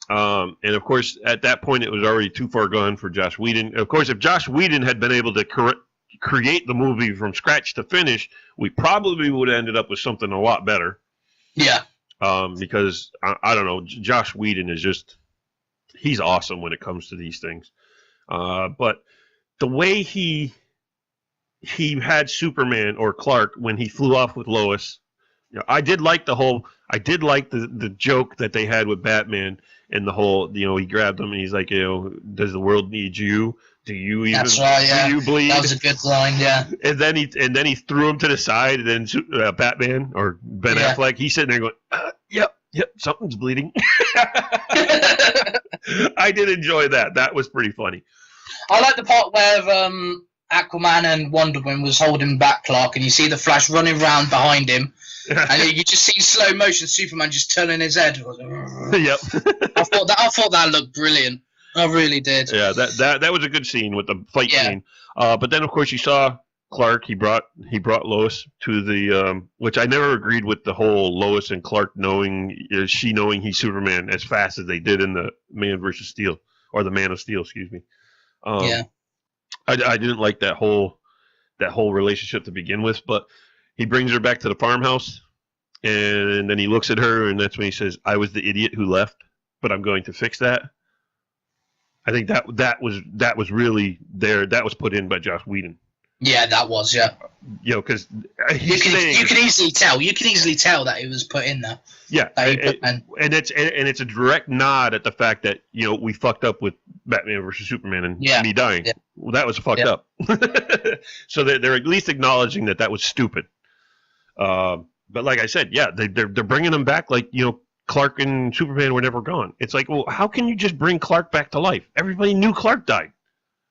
and of course at that point it was already too far gone for Joss Whedon. Of course, if Joss Whedon had been able to create the movie from scratch to finish, we probably would have ended up with something a lot better. Yeah. Because I don't know, Joss Whedon is just. He's awesome when it comes to these things. But the way he had Superman or Clark when he flew off with Lois, I did like the joke that they had with Batman and the whole, he grabbed him and he's like, does the world need you? Do you even? That's right, yeah. Do you bleed? That was a good line, yeah. And then he threw him to the side, and then Batman or Ben Affleck, he's sitting there going, Yep, something's bleeding. I did enjoy that. That was pretty funny. I like the part where Aquaman and Wonder Woman was holding back Clark, and you see the Flash running around behind him, and you just see slow motion Superman just turning his head. Yep. I thought that looked brilliant. I really did. Yeah, that was a good scene with the fight scene. But then of course you saw Clark. He brought Lois to the which I never agreed with the whole Lois and Clark knowing he's Superman as fast as they did in the Man vs. Steel or the Man of Steel, excuse me. I didn't like that whole relationship to begin with, but he brings her back to the farmhouse, and then he looks at her, and that's when he says, "I was the idiot who left, but I'm going to fix that." I think that was really there. That was put in by Joss Whedon. Yeah, that was, yeah. Because you can easily tell. You can easily tell that it was put in there. Yeah, and it's a direct nod at the fact that we fucked up with Batman versus Superman and me dying. Yeah. Well, that was fucked up. So they're at least acknowledging that was stupid. But like I said, they're bringing them back like Clark and Superman were never gone. It's like, well, how can you just bring Clark back to life? Everybody knew Clark died.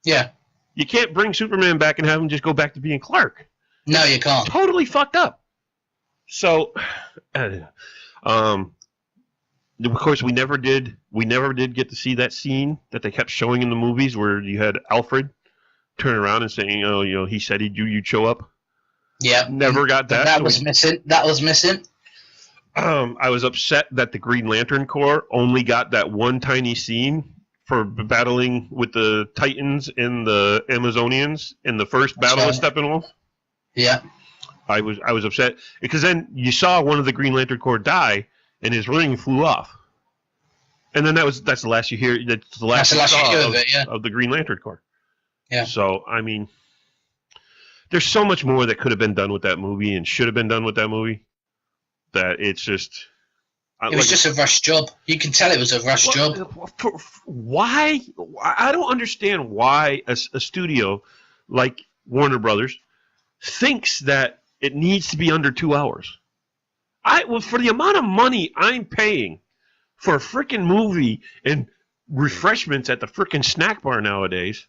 Yeah. You can't bring Superman back and have him just go back to being Clark. No, you can't. Totally fucked up. So, of course, we never did get to see that scene that they kept showing in the movies where you had Alfred turn around and saying, "Oh, he said you'd show up." Yeah. Never got that. That was missing. That was missing. I was upset that the Green Lantern Corps only got that one tiny scene for battling with the Titans and the Amazonians in the first battle with Steppenwolf. Yeah. I was upset because then you saw one of the Green Lantern Corps die and his ring flew off. And then that's the last you hear. That's the last you saw of the Green Lantern Corps. Yeah. So, I mean, there's so much more that could have been done with that movie and should have been done with that movie that it's just... It was just a rush job. You can tell it was a rush job. Why? I don't understand why a studio like Warner Brothers thinks that it needs to be under 2 hours. For the amount of money I'm paying for a freaking movie and refreshments at the freaking snack bar nowadays,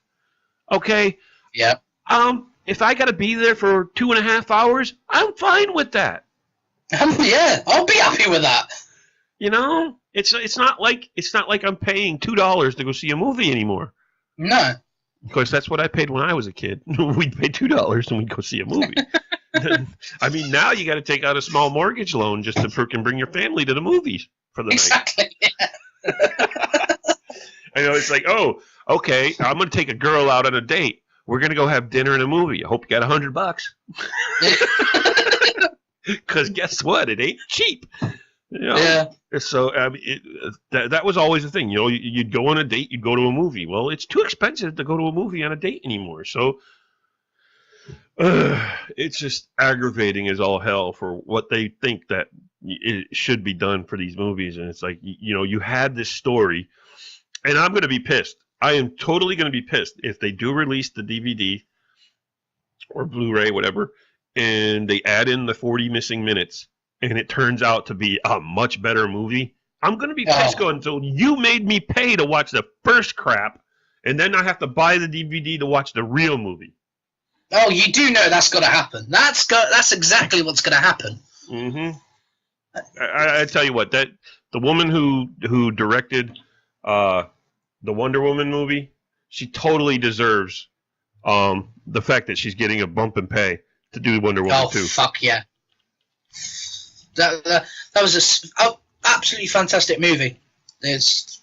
okay? Yeah. If I got to be there for 2.5 hours, I'm fine with that. Yeah, I'll be happy with that. It's not like I'm paying $2 to go see a movie anymore. No. Of course, that's what I paid when I was a kid. We'd pay $2 and we'd go see a movie. I mean, now you got to take out a small mortgage loan just to freaking bring your family to the movies for the Exactly. night. I know, it's like, oh, okay, I'm going to take a girl out on a date. We're going to go have dinner and a movie. I hope you got $100. Because guess what? It ain't cheap. You know? Yeah. So that was always the thing. You know, you'd go on a date, you'd go to a movie. Well, it's too expensive to go to a movie on a date anymore. So it's just aggravating as all hell for what they think that it should be done for these movies. And it's like, you know, you had this story, and I'm going to be pissed. I am totally going to be pissed if they do release the DVD or Blu-ray, whatever, and they add in the 40 missing minutes, and it turns out to be a much better movie. I'm going to be pissed going, so you made me pay to watch the first crap, and then I have to buy the DVD to watch the real movie. Oh, you do know that's got to happen. That's exactly what's going to happen. Mm-hmm. I tell you what, that the woman who directed the Wonder Woman movie, she totally deserves the fact that she's getting a bump in pay to do Wonder Woman 2. Oh, fuck yeah. That was a absolutely fantastic movie. It's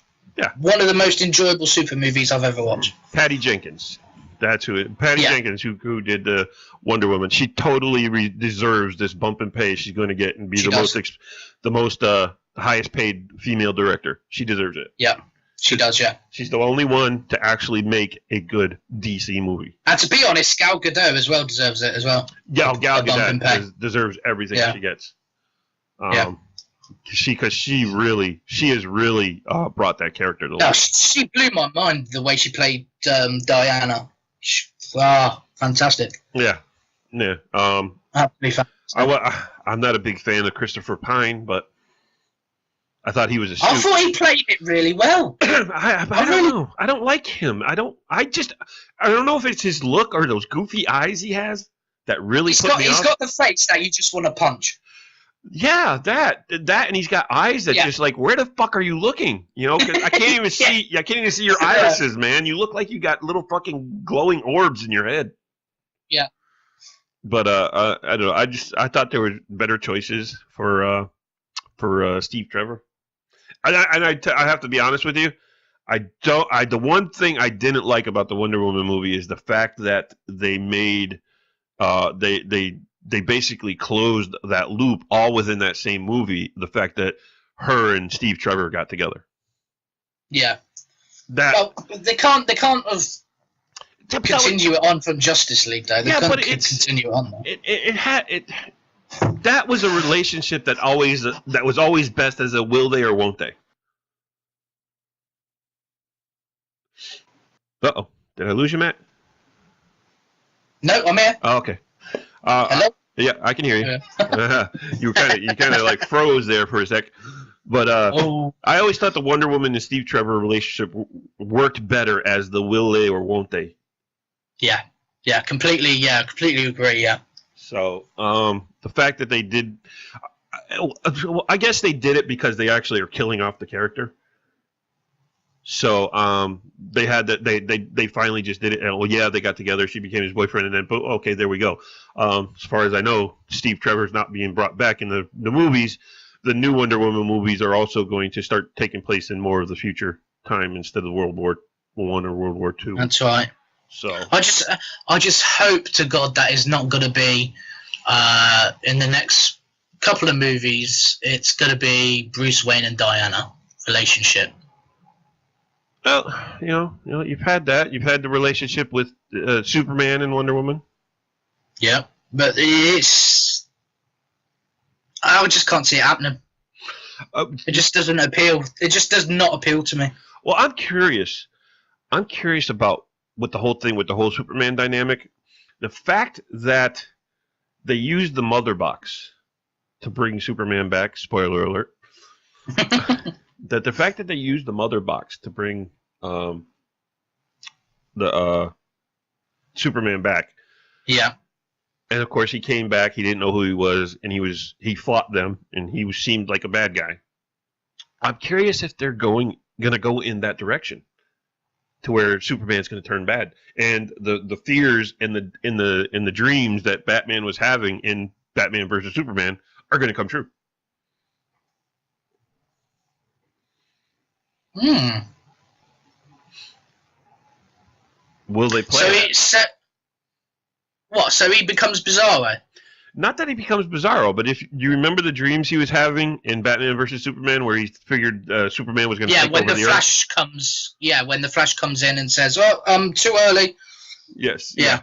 one of the most enjoyable super movies I've ever watched. Patty Jenkins. That's who it. Patty Jenkins, who did the Wonder Woman. She totally deserves this bump in pay she's going to get and be the most highest paid female director. She deserves it. Yeah, she does. Yeah, she's the only one to actually make a good DC movie. And to be honest, Gal Gadot as well deserves it as well. Yeah, Gal Gadot deserves everything she gets. Because she has really brought that character to life. She blew my mind the way she played Diana. Fantastic. Yeah. Absolutely fantastic. I'm not a big fan of Christopher Pine, but I thought he was a I thought he played it really well. I don't know. I don't like him. I don't know if it's his look or those goofy eyes he has that really put me off. He's got the face that you just want to punch. Yeah, that, and he's got eyes that just like, where the fuck are you looking? You know, 'cause I can't even see. I can't even see your irises, man. You look like you got little fucking glowing orbs in your head. Yeah. But I don't know. I thought there were better choices for Steve Trevor. I have to be honest with you. The one thing I didn't like about the Wonder Woman movie is the fact that they made they basically closed that loop all within that same movie. The fact that her and Steve Trevor got together. Yeah. They can't have continue it on from Justice League though. They can't continue it on though. That was a relationship that was always best as a will they or won't they. Uh-oh. Did I lose you, Matt? No, I'm here. Oh, okay. Hello? Yeah, I can hear you. Yeah. you kind of like froze there for a sec. But I always thought the Wonder Woman and Steve Trevor relationship worked better as the will they or won't they. Yeah, completely agree. Yeah. So the fact that they did, I guess they did it because they actually are killing off the character. So they had that they finally just did it. And, they got together. She became his boyfriend, and then okay, there we go. As far as I know, Steve Trevor's not being brought back in the movies. The new Wonder Woman movies are also going to start taking place in more of the future time instead of World War I or World War II. That's right. So I just hope to God that is not going to be in the next couple of movies. It's going to be Bruce Wayne and Diana relationship. Well, you know, you've had that. You've had the relationship with Superman and Wonder Woman. Yeah, but I just can't see it happening. It just doesn't appeal. It just does not appeal to me. Well, I'm curious. I'm curious about with the whole Superman dynamic. The fact that they used the mother box to bring Superman back. Spoiler alert. That the fact that they used the mother box to bring the Superman back. Yeah. And of course he came back, he didn't know who he was, and he fought them, and he seemed like a bad guy. I'm curious if they're gonna go in that direction, to where Superman's going to turn bad, and the fears and the dreams that Batman was having in Batman versus Superman are going to come true. Will they play? So he becomes Bizarro? Not that he becomes Bizarro, but if you remember the dreams he was having in Batman versus Superman, where he figured Superman was going to take over the Earth. When the Flash comes in and says, "Oh, too early." Yes. Yeah.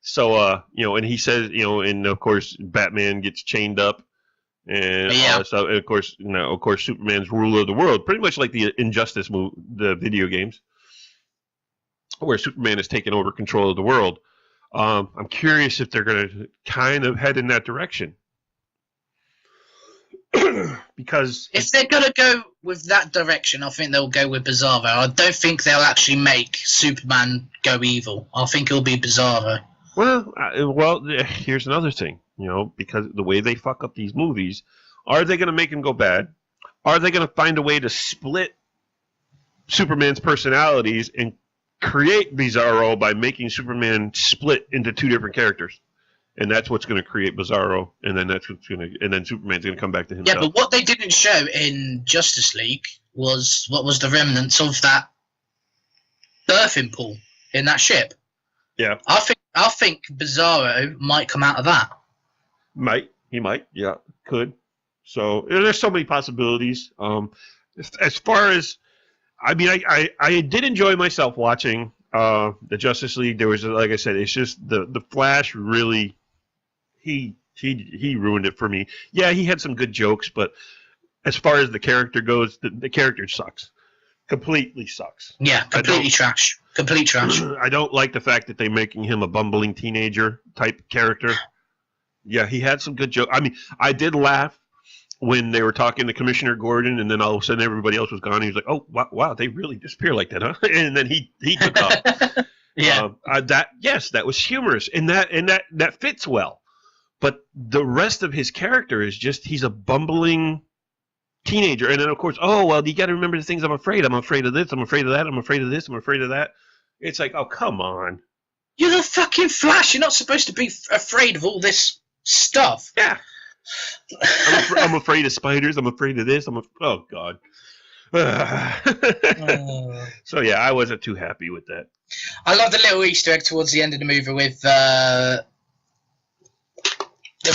So and he says, and of course Batman gets chained up, and so of course, Superman's ruler of the world, pretty much like the Injustice the video games, where Superman has taken over control of the world. I'm curious if they're going to kind of head in that direction. Because if they're going to go with that direction, I think they'll go with Bizarro. I don't think they'll actually make Superman go evil. I think it'll be Bizarro. Well, here's another thing. Because the way they fuck up these movies, are they going to make him go bad? Are they going to find a way to split Superman's personalities and create Bizarro by making Superman split into two different characters, and that's what's going to create Bizarro, and then Superman's going to come back to himself. Yeah, but what they didn't show in Justice League was what was the remnants of that birthing pool in that ship. Yeah, I think Bizarro might come out of that. He might, yeah, could. So there's so many possibilities. As far as I mean, I did enjoy myself watching the Justice League. There was, like I said, it's just the Flash really, he ruined it for me. Yeah, he had some good jokes, but as far as the character goes, the character sucks. Completely sucks. Yeah, completely trash. Complete trash. I don't like the fact that they're making him a bumbling teenager type character. Yeah, he had some good jokes. I mean, I did laugh when they were talking to Commissioner Gordon, and then all of a sudden everybody else was gone. He was like, "Oh, wow, they really disappear like that, huh?" And then he took off. Yeah. That was humorous, and that fits well. But the rest of his character is just he's a bumbling teenager, and then of course, you got to remember the things I'm afraid. I'm afraid of this. I'm afraid of that. I'm afraid of this. I'm afraid of that. It's like, oh, come on. You're the fucking Flash. You're not supposed to be afraid of all this stuff. Yeah. I'm afraid of spiders. I'm afraid of this. Oh God. So yeah, I wasn't too happy with that. I love the little Easter egg towards the end of the movie with the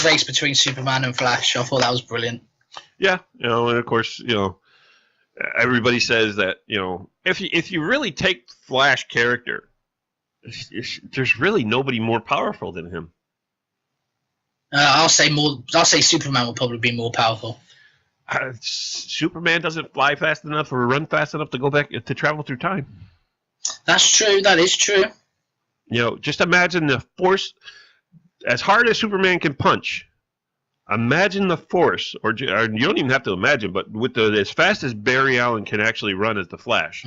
race between Superman and Flash. I thought that was brilliant. Yeah, and of course, everybody says that if you really take Flash character, there's really nobody more powerful than him. I'll say Superman will probably be more powerful. Superman doesn't fly fast enough or run fast enough to go back to travel through time. That's true. That is true. Just imagine the force. As hard as Superman can punch, imagine the force, or you don't even have to imagine, but with as fast as Barry Allen can actually run as the Flash,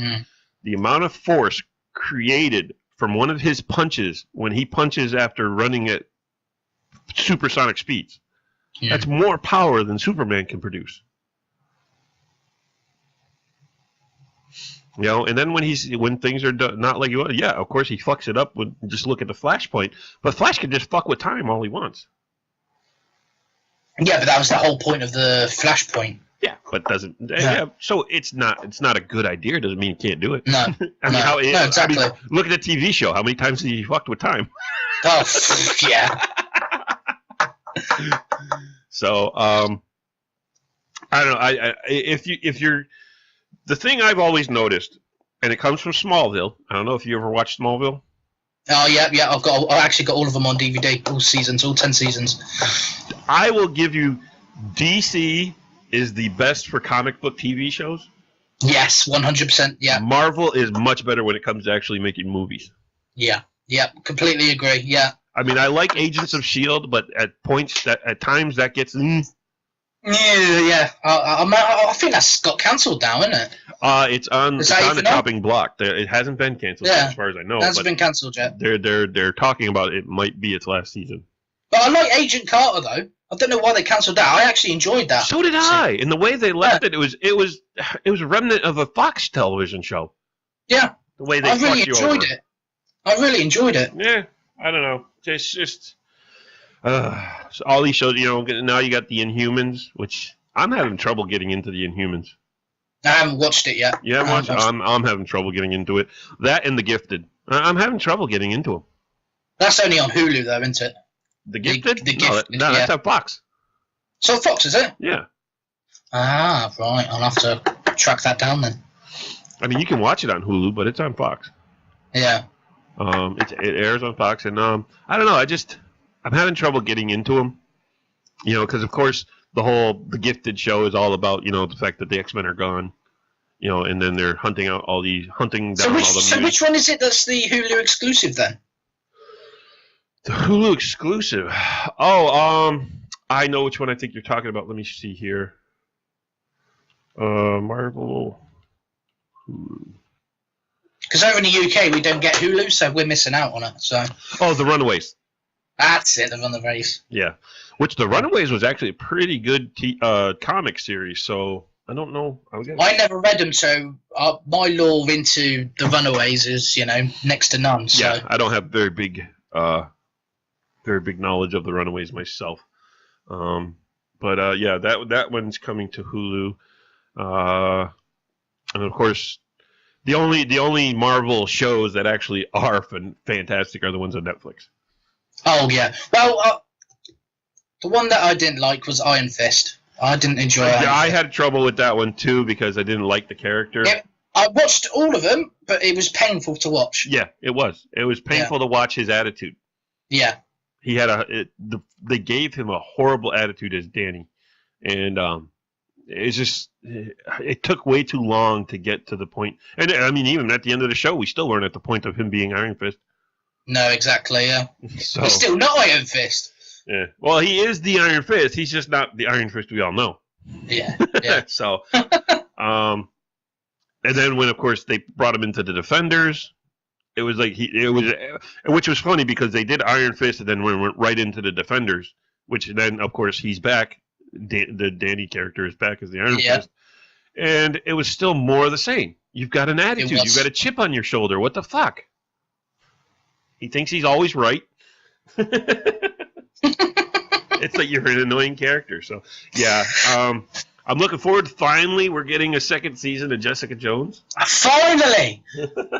the amount of force created from one of his punches when he punches after running at supersonic speeds. Yeah. That's more power than Superman can produce. And then when things are not like you want, of course he fucks it up with just look at the Flashpoint. But Flash can just fuck with time all he wants. Yeah, but that was the whole point of the Flashpoint. Yeah, but doesn't. Yeah, so it's not a good idea. Doesn't mean you can't do it. No, exactly. I mean, look at the TV show. How many times have you fucked with time? Oh, yeah. So, I don't know. If you're the thing I've always noticed, and it comes from Smallville. I don't know if you ever watched Smallville. Oh yeah. I've actually got all of them on DVD, all seasons, all 10 seasons. I will give you DC is the best for comic book TV shows. Yes, 100%. Yeah. Marvel is much better when it comes to actually making movies. Yeah. Completely agree. Yeah. I mean, I like Agents of S.H.I.E.L.D., but at times that gets. Yeah. I think that's got cancelled now, isn't it? It's on the chopping block. It hasn't been canceled as far as I know. It hasn't been cancelled yet. They're talking about it might be its last season. But I like Agent Carter though. I don't know why they cancelled that. I actually enjoyed that. So did I. And the way they left it was a remnant of a Fox television show. Yeah. The way they I really enjoyed it. I really enjoyed it. Yeah, I don't know. It's just so all these shows, now you got the Inhumans, which I'm having trouble getting into the Inhumans. I haven't watched it yet. You haven't watched it? I'm having trouble getting into it. That and The Gifted. I'm having trouble getting into them. That's only on Hulu though, isn't it? The Gifted? The Gifted, no, that's on Fox. So Fox, is it? Yeah. Ah, right. I'll have to track that down then. I mean, you can watch it on Hulu, but it's on Fox. Yeah. It airs on Fox, and I don't know. I'm having trouble getting into them. Because of course the Gifted show is all about the fact that the X-Men are gone. And then they're hunting down all the. So which one is it that's the Hulu exclusive then? The Hulu exclusive. Oh, I know which one I think you're talking about. Let me see here. Marvel. Hulu. Because over in the UK we don't get Hulu, so we're missing out on it. So. Oh, The Runaways. That's it, The Runaways. Yeah, which The Runaways was actually a pretty good comic series. So I don't know. I never read them, so my lore into The Runaways is next to none. So. Yeah, I don't have very big knowledge of The Runaways myself. But yeah, that one's coming to Hulu, and of course, the only Marvel shows that actually are fantastic are the ones on Netflix. Oh yeah, well, the one that I didn't like was Iron Fist. I didn't enjoy it. Yeah, I had trouble with that one too because I didn't like the character. I watched all of them, but it was painful to watch. Yeah, it was. It was painful to watch his attitude. Yeah. He had they gave him a horrible attitude as Danny, and it's just it took way too long to get to the point. And I mean, even at the end of the show, we still weren't at the point of him being Iron Fist. No, exactly. Yeah, so, he's still not Iron Fist. Yeah, well, he is the Iron Fist. He's just not the Iron Fist we all know. Yeah. So, and then when, of course, they brought him into the Defenders. It was like which was funny because they did Iron Fist and then went right into the Defenders, which then of course he's back. The Danny character is back as the Iron Fist, and it was still more of the same. You've got an attitude. You've got a chip on your shoulder. What the fuck? He thinks he's always right. It's like you're an annoying character. So yeah, I'm looking forward. Finally, we're getting a second season of Jessica Jones. Finally!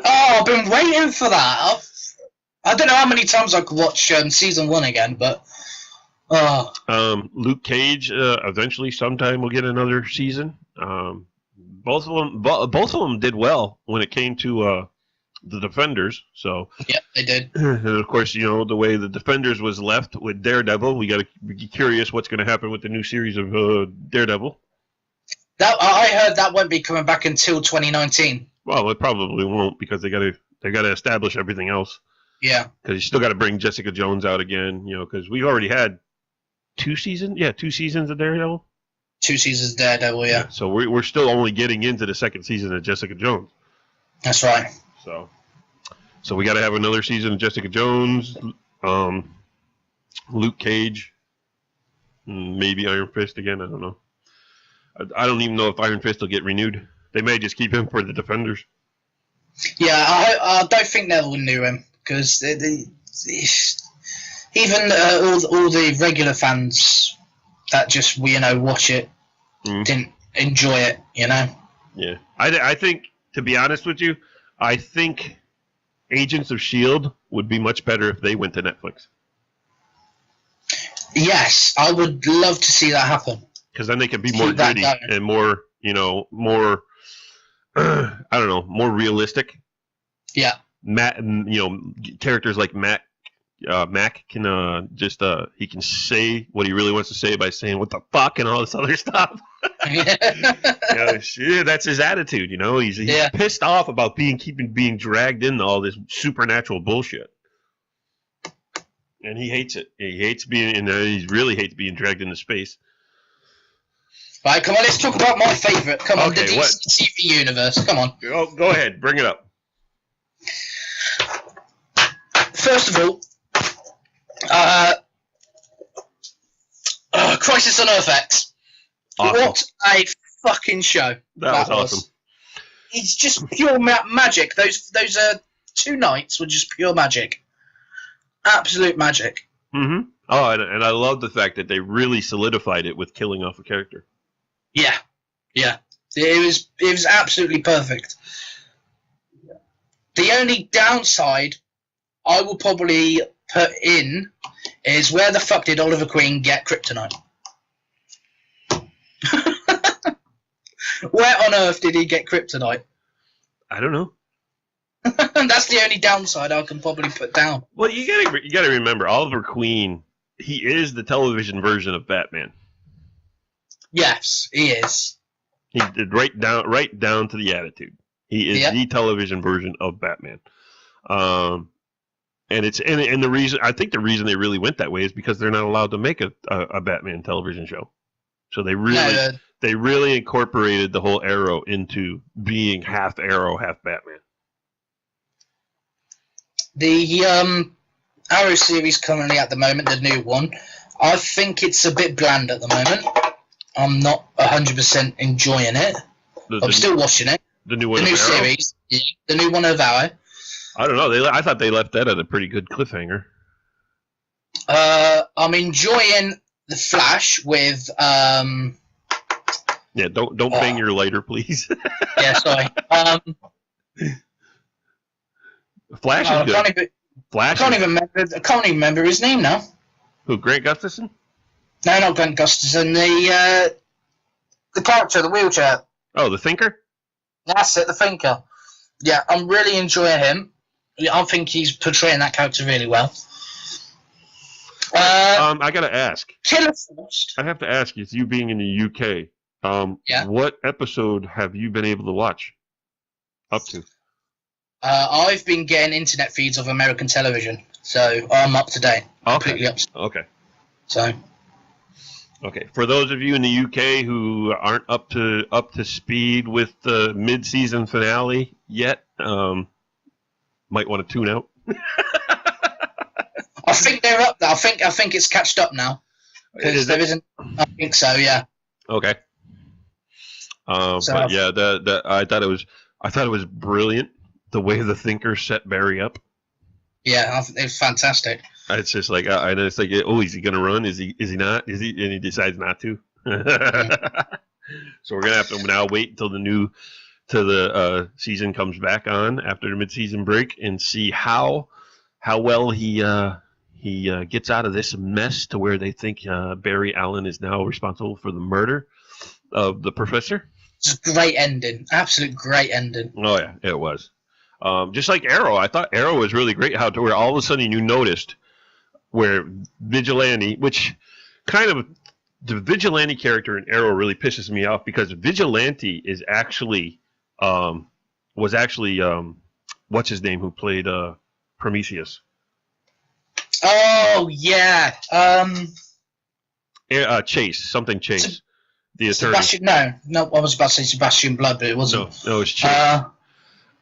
I've been waiting for that. I don't know how many times I could watch season 1 again, but. Luke Cage eventually sometime will get another season. Both of them did well when it came to the Defenders. So yeah, they did. And of course, the way the Defenders was left with Daredevil, we got to be curious what's going to happen with the new series of Daredevil. That I heard that won't be coming back until 2019. Well, it probably won't because they got to establish everything else. Yeah. Because you still got to bring Jessica Jones out again. Because we already had 2 seasons. Yeah, 2 seasons of Daredevil. 2 seasons of Daredevil. Yeah. So we're still only getting into the second season of Jessica Jones. That's right. So we got to have another season of Jessica Jones, Luke Cage, maybe Iron Fist again. I don't know. I don't even know if Iron Fist will get renewed. They may just keep him for the Defenders. Yeah, I don't think they'll renew him because even all the regular fans that just watch it didn't enjoy it. Yeah, I think, to be honest with you, I think Agents of S.H.I.E.L.D. would be much better if they went to Netflix. Yes, I would love to see that happen. Because then they could be more gritty and more, more, I don't know, more realistic. Yeah. Matt, characters like Mac can he can say what he really wants to say by saying what the fuck and all this other stuff. That's his attitude. He's pissed off about being dragged into all this supernatural bullshit, and he hates it. He hates he really hates being dragged into space. Right, come on, let's talk about my favourite. Come on, the DC TV universe. Come on. Go ahead, bring it up. First of all, Crisis on Earth X. Awesome. What a fucking show That was awesome. It's just pure magic. Those 2 nights were just pure magic. Absolute magic. Mm-hmm. Oh, and I love the fact that they really solidified it with killing off a character. Yeah. It was absolutely perfect. The only downside I will probably put in is where the fuck did Oliver Queen get kryptonite? Where on earth did he get kryptonite? I don't know. That's the only downside I can probably put down. Well, you gotta remember, Oliver Queen, he is the television version of Batman. Yes, he is. He did right down to the attitude. He is the television version of Batman. And the reason the reason they really went that way is because they're not allowed to make a Batman television show. So they really incorporated the whole Arrow into being half Arrow, half Batman. The Arrow series currently at the moment, the new one, I think it's a bit bland at the moment. I'm not 100% enjoying it. I'm still watching it. The new one. The new series. Yeah, the new one of Arrow. I don't know. I thought they left that at a pretty good cliffhanger. I'm enjoying the Flash with. Yeah, don't bang your lighter, please. Yeah, sorry. Flash is good. I can't even remember his name now. Who? Grant Gustafson? No, not Grant Gustafson. The character, the wheelchair. Oh, the Thinker? That's it, the Thinker. Yeah, I'm really enjoying him. I think he's portraying that character really well. I gotta ask. Killer Frost. I have to ask you being in the UK, what episode have you been able to watch up to? I've been getting internet feeds of American television, so I'm up to date. Completely up to date. Okay. So. Okay. For those of you in the UK who aren't up to speed with the mid-season finale yet, might want to tune out. I think they're up there. I think it's catched up now. Because there isn't. I think so. Yeah. Okay. But yeah, I thought it was brilliant the way the Thinker set Barry up. Yeah, it was fantastic. It's just like it's like, oh, is he gonna run? Is he not? Is he? And he decides not to. So we're gonna have to now wait until the season comes back on after the mid-season break and see how well he gets out of this mess to where they think Barry Allen is now responsible for the murder of the professor. It's a great ending. Absolute great ending. Oh yeah, it was. Just like Arrow, I thought Arrow was really great. How to where all of a sudden you noticed where Vigilante, which kind of the Vigilante character in Arrow really pisses me off because Vigilante is actually what's his name who played Prometheus. Oh yeah. Chase. The attorney. No, I was about to say Sebastian Blood, but it wasn't. No, it was Chase.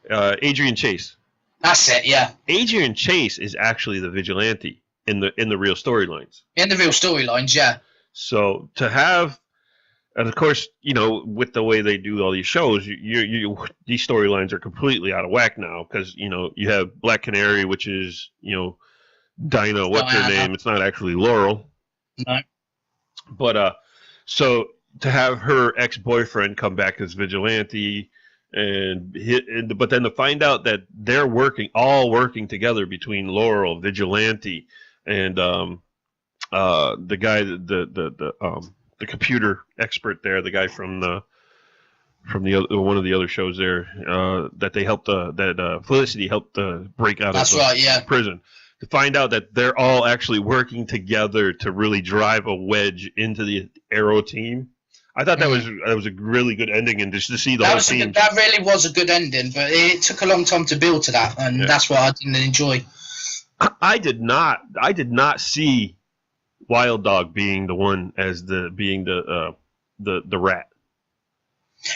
Adrian Chase. That's it, yeah. Adrian Chase is actually the Vigilante in the real storylines. In the real storylines, yeah. So to have, and of course, with the way they do all these shows, these storylines are completely out of whack now because you have Black Canary, which is Dinah, what's her name? It's not actually Laurel. No. But so to have her ex-boyfriend come back as Vigilante. But then to find out that they're all working together between Laurel, Vigilante, and the guy, the computer expert there, the guy from the one of the other shows there, that they helped that Felicity helped break out of prison. To find out that they're all actually working together to really drive a wedge into the Arrow team. I thought that was a really good ending, and just to see the whole team. That really was a good ending, but it took a long time to build to that, and that's what I didn't enjoy. I did not see Wild Dog being the one as the rat.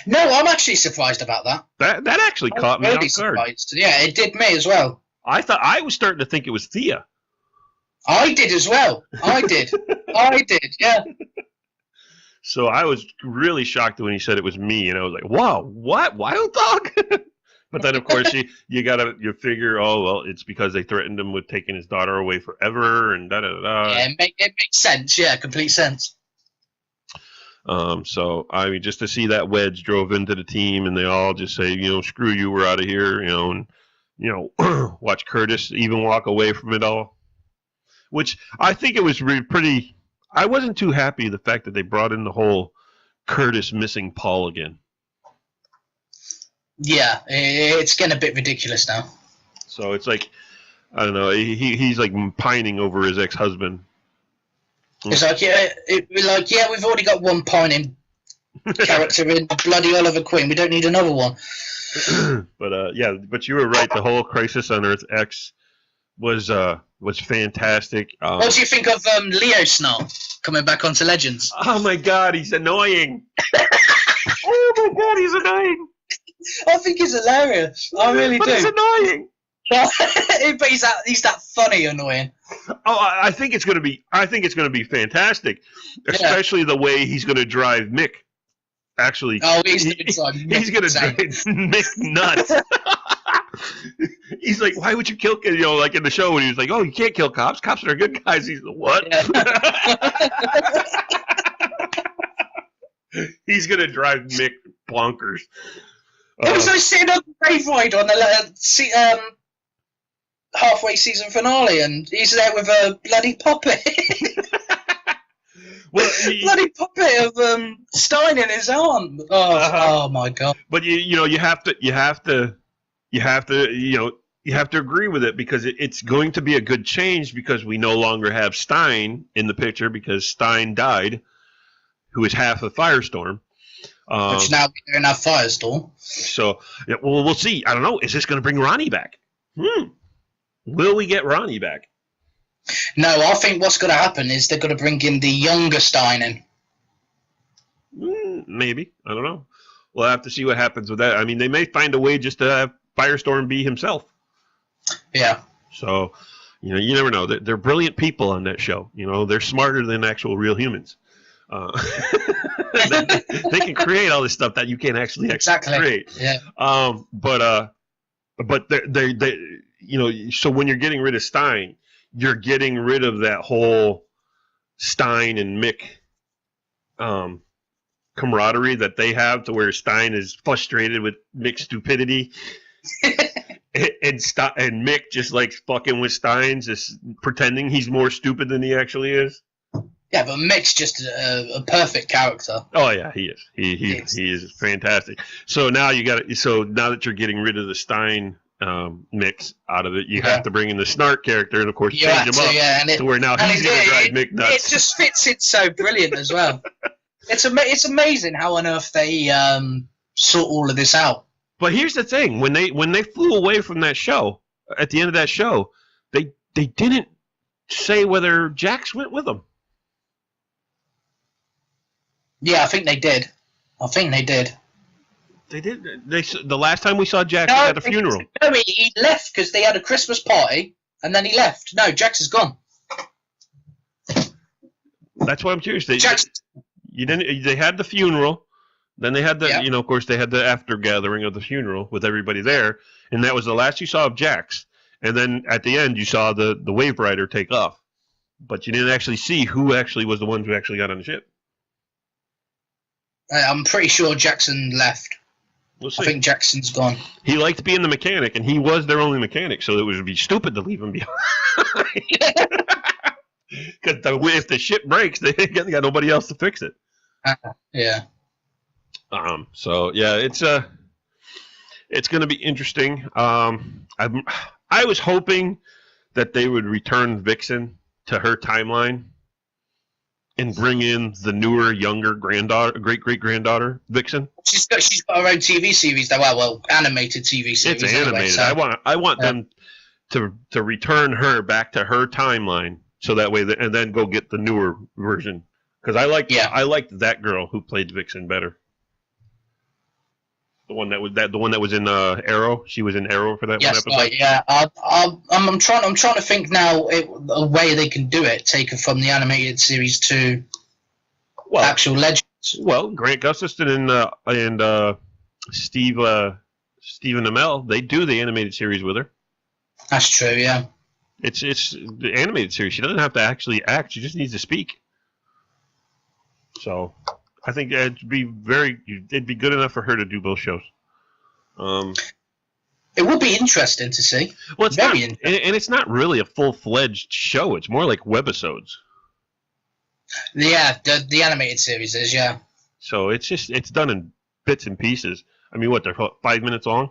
No, I'm actually surprised about that. That actually caught me off guard. Surprised. Yeah, it did me as well. I was starting to think it was Thea. I did as well. I did. I did, yeah. So I was really shocked when he said it was me, and I was like, "Wow, what Wild Dog?" But then, of course, you figure, oh well, it's because they threatened him with taking his daughter away forever, and da da da. Yeah, it makes sense. Yeah, complete sense. So I mean, just to see that Wedge drove into the team, and they all just say, screw you, we're out of here, and watch Curtis even walk away from it all, which I think it was pretty. I wasn't too happy the fact that they brought in the whole Curtis missing Paul again. Yeah, it's getting a bit ridiculous now. So it's like, I don't know, he's like pining over his ex-husband. It's like, we've already got one pining character in bloody Oliver Queen. We don't need another one. But you were right. The whole Crisis on Earth X was fantastic. What do you think of Leo Snarl coming back onto Legends? Oh my God, he's annoying. Oh my God, he's annoying. I think he's hilarious. I really do. He's annoying. But he's that funny annoying. Oh, I think it's gonna be fantastic, especially the way he's gonna drive Mick. Actually, he's gonna drive Mick nuts. He's like, why would you kill? Like in the show when he was like, oh, you can't kill cops. Cops are good guys. He's like, what? Yeah. He's gonna drive Mick bonkers. I was sitting on the Brave Ride on the halfway season finale, and he's there with a bloody puppet. Bloody puppet of Stein in his arm. Oh my God! But you have to agree with it, because it's going to be a good change, because we no longer have Stein in the picture, because Stein died, who is half of Firestorm. Which now we're going to have Firestorm. So, we'll see. I don't know. Is this going to bring Ronnie back? Will we get Ronnie back? No, I think what's going to happen is they're going to bring in the younger Stein in. Maybe. I don't know. We'll have to see what happens with that. I mean, they may find a way just to have Firestorm be himself. Yeah. So, you never know. They're brilliant people on that show. They're smarter than actual real humans. They can create all this stuff that you can't actually create. Yeah. But they so when you're getting rid of Stein, you're getting rid of that whole Stein and Mick camaraderie that they have, to where Stein is frustrated with Mick's stupidity. and Mick just likes fucking with Stein, just pretending he's more stupid than he actually is. Yeah, but Mick's just a perfect character. Oh yeah, he is. He is fantastic. So now now that you're getting rid of the Stein mix out of it, you have to bring in the Snart character, and of course change him up to where now he's going to drive Mick nuts. It just fits in so brilliant as well. It's amazing how on earth they sort all of this out. But here's the thing: when they flew away from that show, at the end of that show, they didn't say whether Jax went with them. Yeah, I think they did. They did. The last time we saw Jax at the funeral. No, he left because they had a Christmas party, and then he left. No, Jax is gone. That's why I'm curious. They had the funeral, then they had the of course they had the after gathering of the funeral with everybody there, and that was the last you saw of Jax. And then at the end you saw the Wave Rider take off, but you didn't actually see who actually was the ones who actually got on the ship. I'm pretty sure Jackson left. We'll see. I think Jackson's gone. He liked being the mechanic, and he was their only mechanic, so it would be stupid to leave him behind. Because if the ship breaks, they got nobody else to fix it. Yeah. So yeah, it's going to be interesting. I was hoping that they would return Vixen to her timeline and bring in the newer, younger great-great-granddaughter, Vixen. She's got her own TV series, though. Well, animated TV series. It's animated. So. I want them to return her back to her timeline, so that way, and then go get the newer version. Because I liked that girl who played Vixen better. The one that was in Arrow. She was in Arrow for that one Yes, episode. right, yeah. I'm trying to think now a way they can do it, taken from the animated series to actual Legends. Well, Grant Gustafson and Stephen Amell, they do the animated series with her. That's true, yeah. It's the animated series. She doesn't have to actually act. She just needs to speak. So, I think it'd be good enough for her to do both shows. It would be interesting to see. Well, it's not, and it's not really a full-fledged show. It's more like webisodes. Yeah, the animated series is, yeah. So it's done in bits and pieces. I mean, they're 5 minutes long?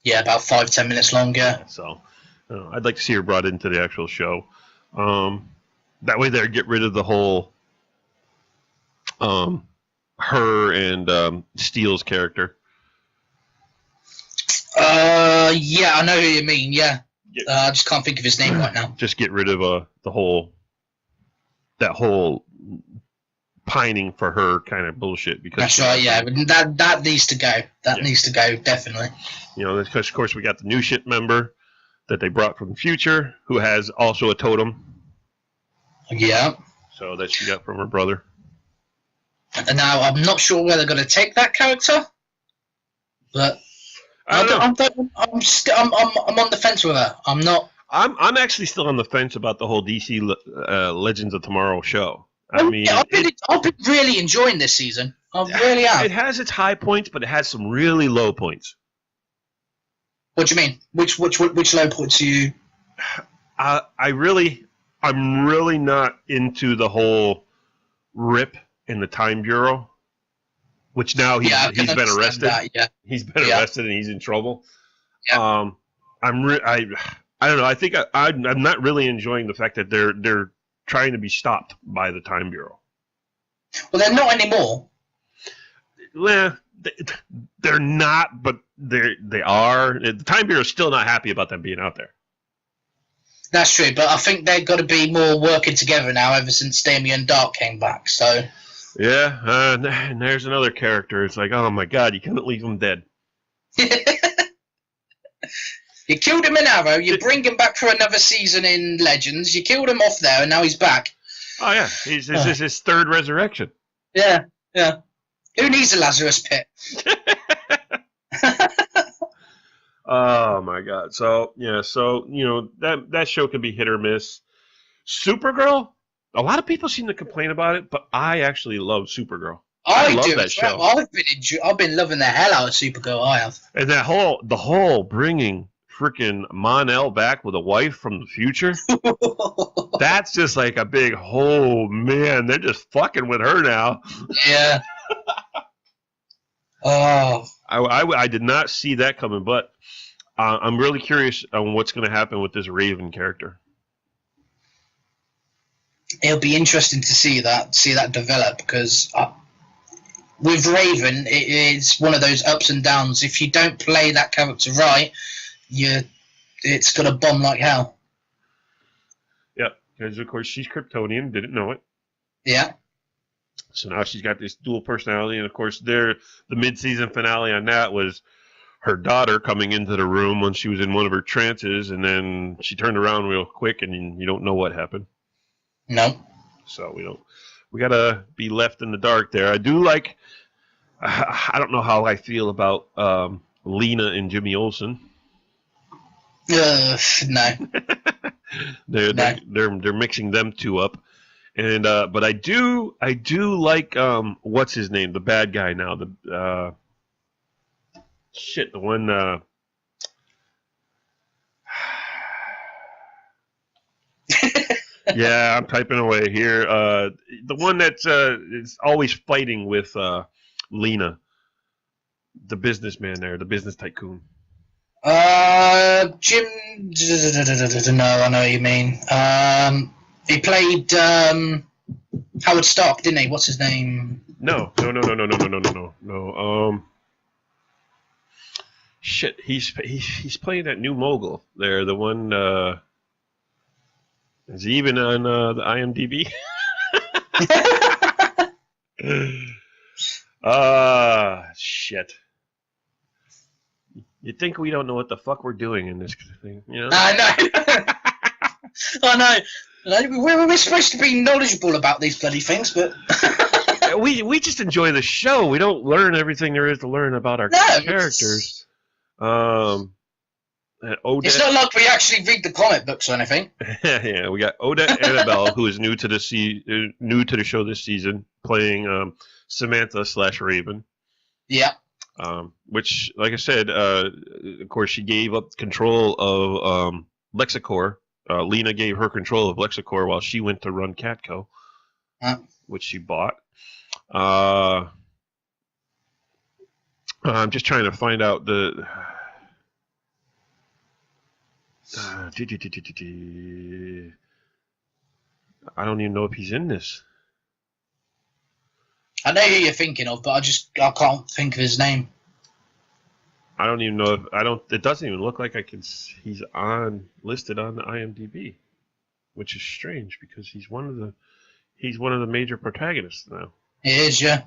Yeah, about 5-10 minutes long, yeah. So, I'd like to see her brought into the actual show. That way they'd get rid of the whole her and Steele's character. Yeah, I know who you mean, yeah. I just can't think of his name right now. Just get rid of that whole pining for her kind of bullshit. Because that's right, yeah. That needs to go. That needs to go, definitely. Because of course we got the new ship member that they brought from the future, who has also a totem. Yeah. So that she got from her brother. And now I'm not sure where they're going to take that character, but I'm on the fence with her. I'm not. I'm actually still on the fence about the whole DC Legends of Tomorrow show. I mean, I've been really enjoying this season. I really am. It has its high points, but it has some really low points. What do you mean? Which low points are you? I'm really not into the whole Rip in the Time Bureau, which now he's been arrested. That, yeah. He's been arrested and he's in trouble. Yeah. I don't know. I think I'm not really enjoying the fact that they're trying to be stopped by the Time Bureau. Well, they're not anymore. Well, they're not, but they are. The Time Bureau is still not happy about them being out there. That's true, but I think they've got to be more working together now ever since Damien Dark came back. So. Yeah, and there's another character. It's like, oh my god, you couldn't leave him dead. You killed him in Arrow, you bring him back for another season in Legends, you killed him off there, and now he's back. Oh yeah, this is his third resurrection. Yeah. Who needs a Lazarus pit? Oh my god. So that show could be hit or miss. Supergirl? A lot of people seem to complain about it, but I actually love Supergirl. I love that show. I've been loving the hell out of Supergirl. I have. And the whole bringing freaking Mon-El back with a wife from the future. That's just like a big, oh man, they're just fucking with her now. Yeah. Oh. I did not see that coming, but I'm really curious on what's going to happen with this Raven character. It'll be interesting to see that develop, because with Raven, it's one of those ups and downs. If you don't play that character right, it's gonna bomb like hell. Yeah, because of course she's Kryptonian, didn't know it. Yeah. So now she's got this dual personality, and of course, the mid-season finale on that was her daughter coming into the room when she was in one of her trances, and then she turned around real quick, and you don't know what happened. No. So we gotta be left in the dark there. I do like. I don't know how I feel about Lena and Jimmy Olsen. No. They're mixing them two up, and but I do like what's his name, the bad guy now, the one. Yeah, I'm typing away here. The one that is always fighting with Lena, the businessman there, the business tycoon. Jim. No, I know what you mean. He played Howard Stark, didn't he? What's his name? No. Shit, he's playing that new mogul there. The one. Is he even on the IMDb? Shit. You'd think we don't know what the fuck we're doing in this thing, you know? I know. I know. We're supposed to be knowledgeable about these bloody things, but we just enjoy the show. We don't learn everything there is to learn about our characters. Odette, it's not like we actually read the comic books or anything. Yeah, we got Odette Annabelle, who is new to the show this season, playing Samantha / Raven. Yeah. Which, like I said, of course, she gave up control of Lexicor. Lena gave her control of Lexicor while she went to run Catco, which she bought. I'm just trying to find out the. I don't even know if he's in this. I know who you're thinking of, but I can't think of his name. I don't even know if it doesn't even look like he's listed on the IMDb, which is strange because he's one of the major protagonists now. He is, yeah.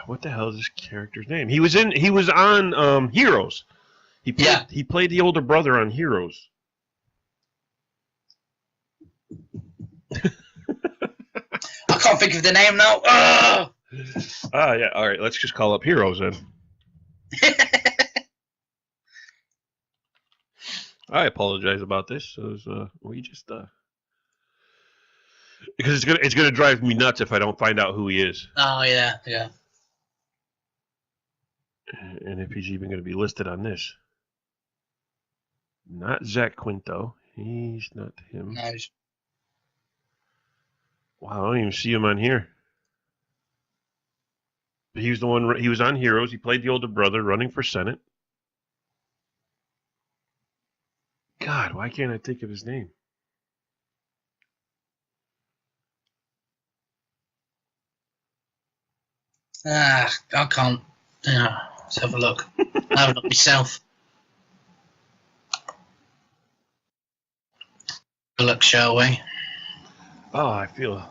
What the hell is this character's name? He was on Heroes. He played the older brother on Heroes. I can't think of the name now. Yeah. All right, let's just call up Heroes then. I apologize about this. So we just because it's gonna drive me nuts if I don't find out who he is. Oh yeah. And if he's even gonna be listed on this. Not Zach Quinto. He's not him. No. Wow, I don't even see him on here. But he was the one. He was on Heroes. He played the older brother running for Senate. God, why can't I think of his name? I can't. Let's have a look. I have a look myself. Look, shall we? Oh, I feel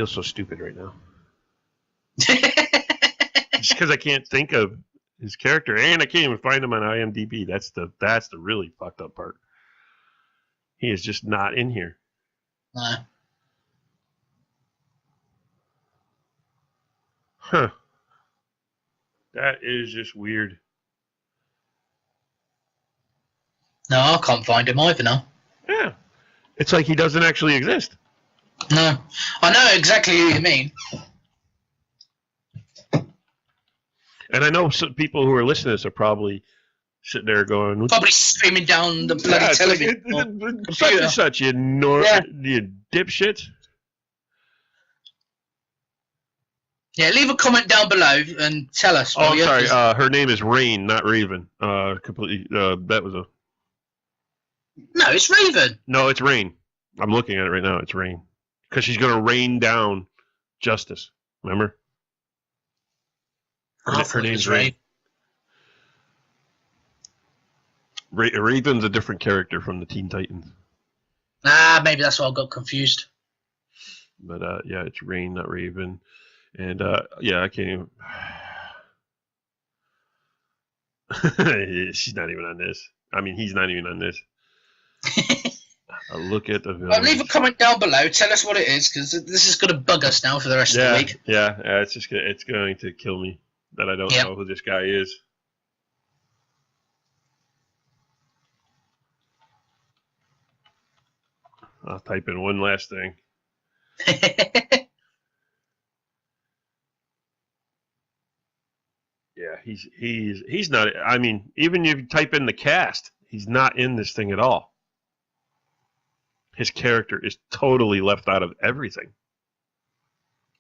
so stupid right now. Just because I can't think of his character, and I can't even find him on IMDb. That's the really fucked up part. He is just not in here. No. Huh. That is just weird. No, I can't find him either now. Yeah. It's like he doesn't actually exist. No. I know exactly who you mean. And I know some people who are listening to this are probably sitting there going... Probably screaming down the bloody television. Such and such, you dipshit. Yeah, leave a comment down below and tell us. Oh, I'm sorry. Her name is Rain, not Raven. Completely. That was a... No, it's Raven. No, it's Rain. I'm looking at it right now. It's Rain. Because she's going to rain down justice. Remember? Her name's Rain. Raven's a different character from the Teen Titans. Maybe that's why I got confused. But, yeah, it's Rain, not Raven. And, yeah, I can't even... She's not even on this. I mean, he's not even on this. Look at the Well, leave a comment down below. Tell us what it is, because this is going to bug us now for the rest of the week. Yeah, it's going to kill me that I don't know who this guy is. I'll type in one last thing. Yeah, he's not. I mean, even if you type in the cast, he's not in this thing at all. His character is totally left out of everything.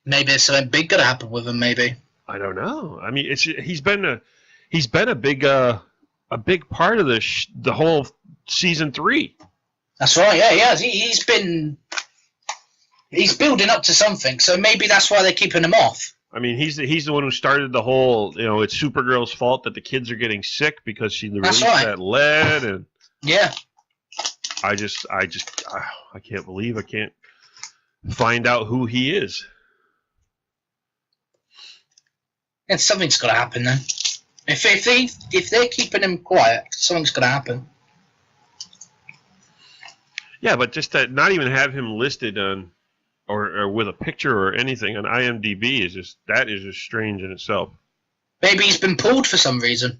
Maybe there's something big gonna happen with him. Maybe. I don't know. I mean, he's been a big part of the whole season 3. That's right. Yeah, he has. He's building up to something. So maybe that's why they're keeping him off. I mean, he's the one who started the whole. It's Supergirl's fault that the kids are getting sick because she released that lead, and yeah. I can't believe I can't find out who he is. And something's got to happen then. If they're keeping him quiet, something's got to happen. Yeah, but just to not even have him listed on or with a picture or anything on IMDb is just strange in itself. Maybe he's been pulled for some reason.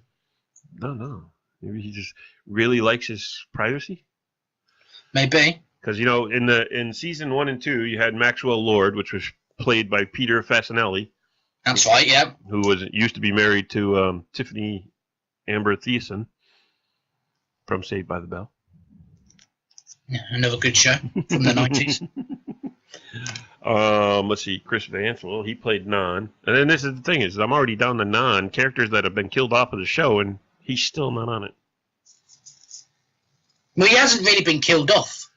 No. Maybe he just really likes his privacy. Maybe. Because in season 1 and 2, you had Maxwell Lord, which was played by Peter Fasinelli. That's right. Yeah. Who used to be married to Tiffany Amber Thiessen from Saved by the Bell. Yeah, another good show from the 90s. Let's see, Chris Vance. Well, he played Non. And then this is the thing is, I'm already down to Non characters that have been killed off of the show, and he's still not on it. Well, he hasn't really been killed off.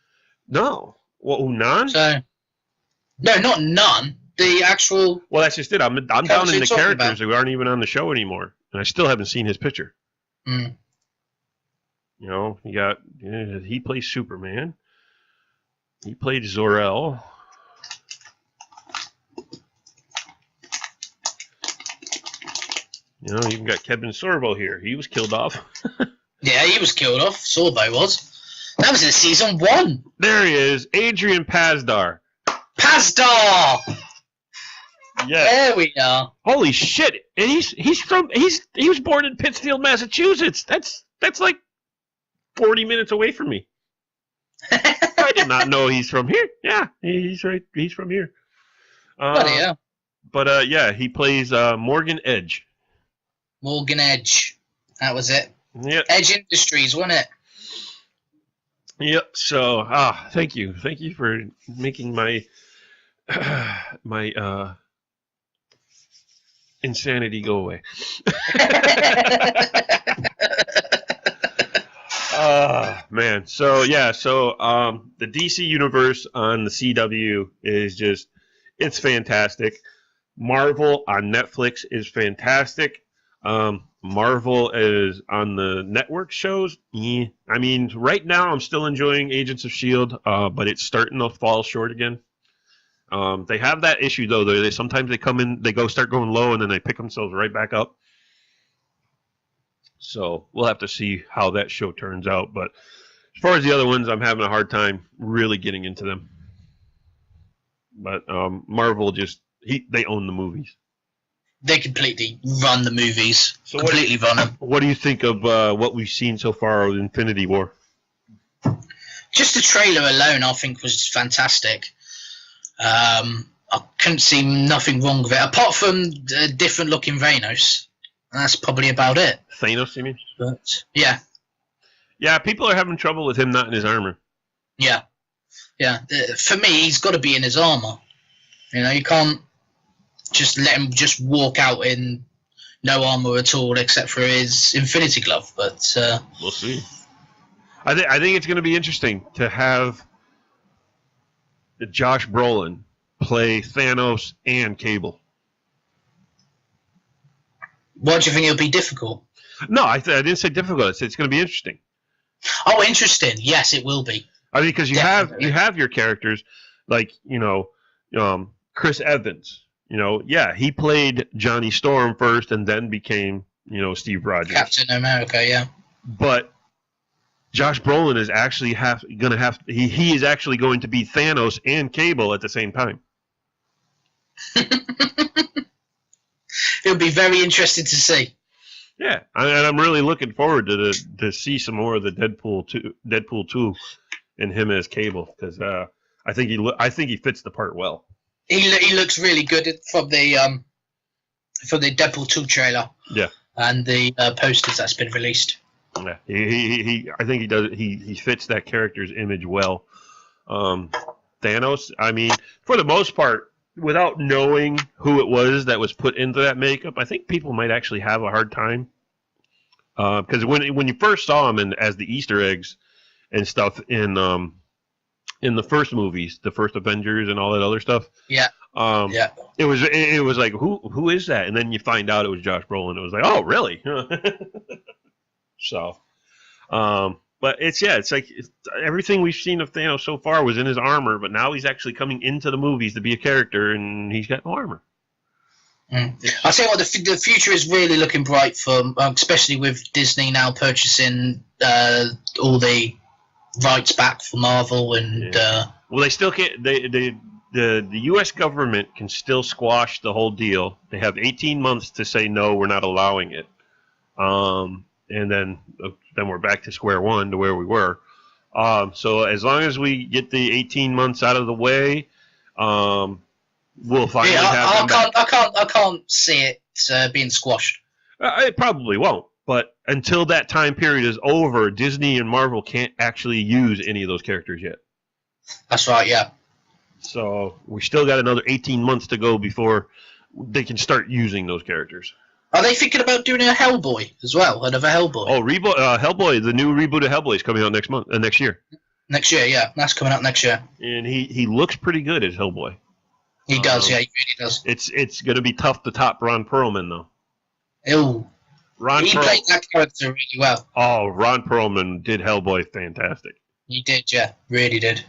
No. Well, Non? No, not none. The actual. Well, that's just it. I'm down in the characters about. who aren't even on the show anymore, and I still haven't seen his picture. Mm. He plays Superman. He played Zor-El. You even got Kevin Sorbo here. He was killed off. Yeah, he was killed off. Sorbo was. That was in season 1. There he is, Adrian Pasdar. Pasdar. Yeah. There we are. Holy shit! And he was born in Pittsfield, Massachusetts. That's like 40 minutes away from me. I did not know he's from here. Yeah, he's right. He's from here. Yeah. But yeah, he plays Morgan Edge. Morgan Edge. That was it. Yep. Edge Industries, wasn't it? Yep. So, thank you for making my insanity go away. Man. So yeah. So the DC universe on the CW is it's fantastic. Marvel on Netflix is fantastic. Marvel is on the network shows. Yeah. I mean, right now I'm still enjoying Agents of S.H.I.E.L.D., but it's starting to fall short again. They have that issue though. They sometimes they come in, they start going low, and then they pick themselves right back up. So we'll have to see how that show turns out. But as far as the other ones, I'm having a hard time really getting into them. But Marvel they own the movies. They completely run the movies. So run them. What do you think of what we've seen so far with Infinity War? Just the trailer alone, I think, was fantastic. I couldn't see nothing wrong with it, apart from the different-looking Thanos. That's probably about it. Thanos, you mean? But yeah. Yeah, people are having trouble with him not in his armor. Yeah. For me, he's got to be in his armor. You can't just let him just walk out in no armor at all, except for his Infinity Glove. But we'll see. I think it's going to be interesting to have Josh Brolin play Thanos and Cable. What do you think it'll be difficult? No, I didn't say difficult. It's going to be interesting. Oh, interesting. Yes, it will be. I mean, because you have your characters like Chris Evans. He played Johnny Storm first and then became Steve Rogers, Captain America. Yeah. But Josh Brolin is actually he is actually going to be Thanos and Cable at the same time. It'll be very interesting to see. Yeah, and I'm really looking forward to see some more of the Deadpool 2 and him as Cable, because I think he fits the part well. He looks really good from the Deadpool 2 trailer. Yeah. And the posters that's been released. Yeah, I think he does. He fits that character's image well. Thanos, I mean, for the most part, without knowing who it was that was put into that makeup, I think people might actually have a hard time. Because when you first saw him as the Easter eggs and stuff in the first movies, the first Avengers and all that other stuff. Yeah. It was like, who is that? And then you find out it was Josh Brolin. It was like, oh, really? So, but it's like everything we've seen of Thanos so far was in his armor, but now he's actually coming into the movies to be a character, and he's got no armor. I tell you what, the future is really looking bright for, especially with Disney now purchasing all the rights back for Marvel and. Well, they still can't. The U.S. government can still squash the whole deal. They have 18 months to say no, we're not allowing it, and then we're back to square one to where we were. So as long as we get the 18 months out of the way, we'll finally have them back. I can't see it being squashed. It probably won't. But until that time period is over, Disney and Marvel can't actually use any of those characters yet. That's right, yeah. So we still got another 18 months to go before they can start using those characters. Are they thinking about doing a Hellboy as well? Another Hellboy? Oh, Hellboy, the new reboot of Hellboy is coming out next year. Next year, yeah. That's coming out next year. And he looks pretty good as Hellboy. He does, yeah, he really does. It's going to be tough to top Ron Perlman, though. Ew. He played that character really well. Oh, Ron Perlman did Hellboy fantastic. He did, yeah. Really did.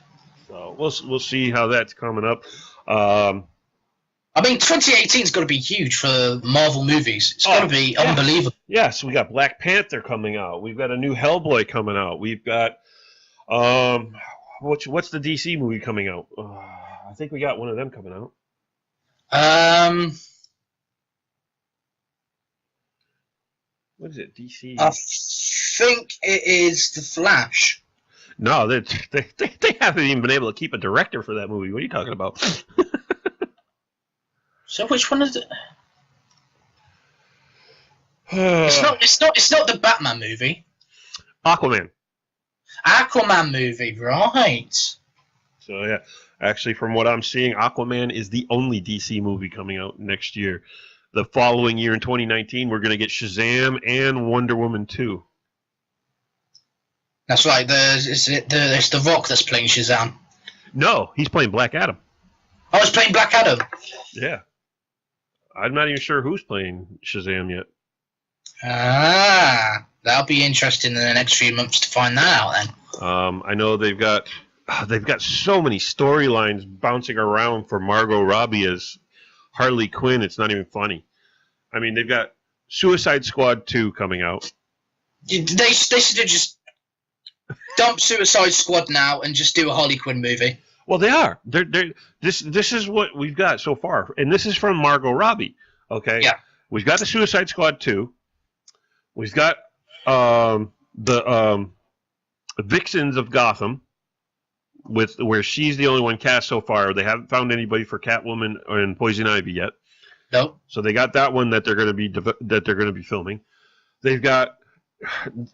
So we'll see how that's coming up. I mean, 2018 is going to be huge for Marvel movies. It's going to be unbelievable. Yes, we got Black Panther coming out. We've got a new Hellboy coming out. We've got what's the DC movie coming out? I think we got one of them coming out. What is it? DC? I think it is The Flash. No, they haven't even been able to keep a director for that movie. What are you talking about? So which one is it? It's not the Batman movie. Aquaman movie, right? So yeah, actually, from what I'm seeing, Aquaman is the only DC movie coming out next year. The following year in 2019, we're going to get Shazam and Wonder Woman 2. That's right. It's The Rock that's playing Shazam. No, he's playing Black Adam. I was playing Black Adam. Yeah. I'm not even sure who's playing Shazam yet. That'll be interesting in the next few months to find that out then. I know they've got so many storylines bouncing around for Margot Robbie as Harley Quinn. It's not even funny. I mean, they've got Suicide Squad 2 coming out. They should have just dump Suicide Squad now and just do a Harley Quinn movie. Well, they are. This is what we've got so far, and this is from Margot Robbie. Okay. Yeah. We've got the Suicide Squad 2. We've got the Vixens of Gotham, where she's the only one cast so far. They haven't found anybody for Catwoman and Poison Ivy yet. Nope. So they got that one that they're going to be filming. They've got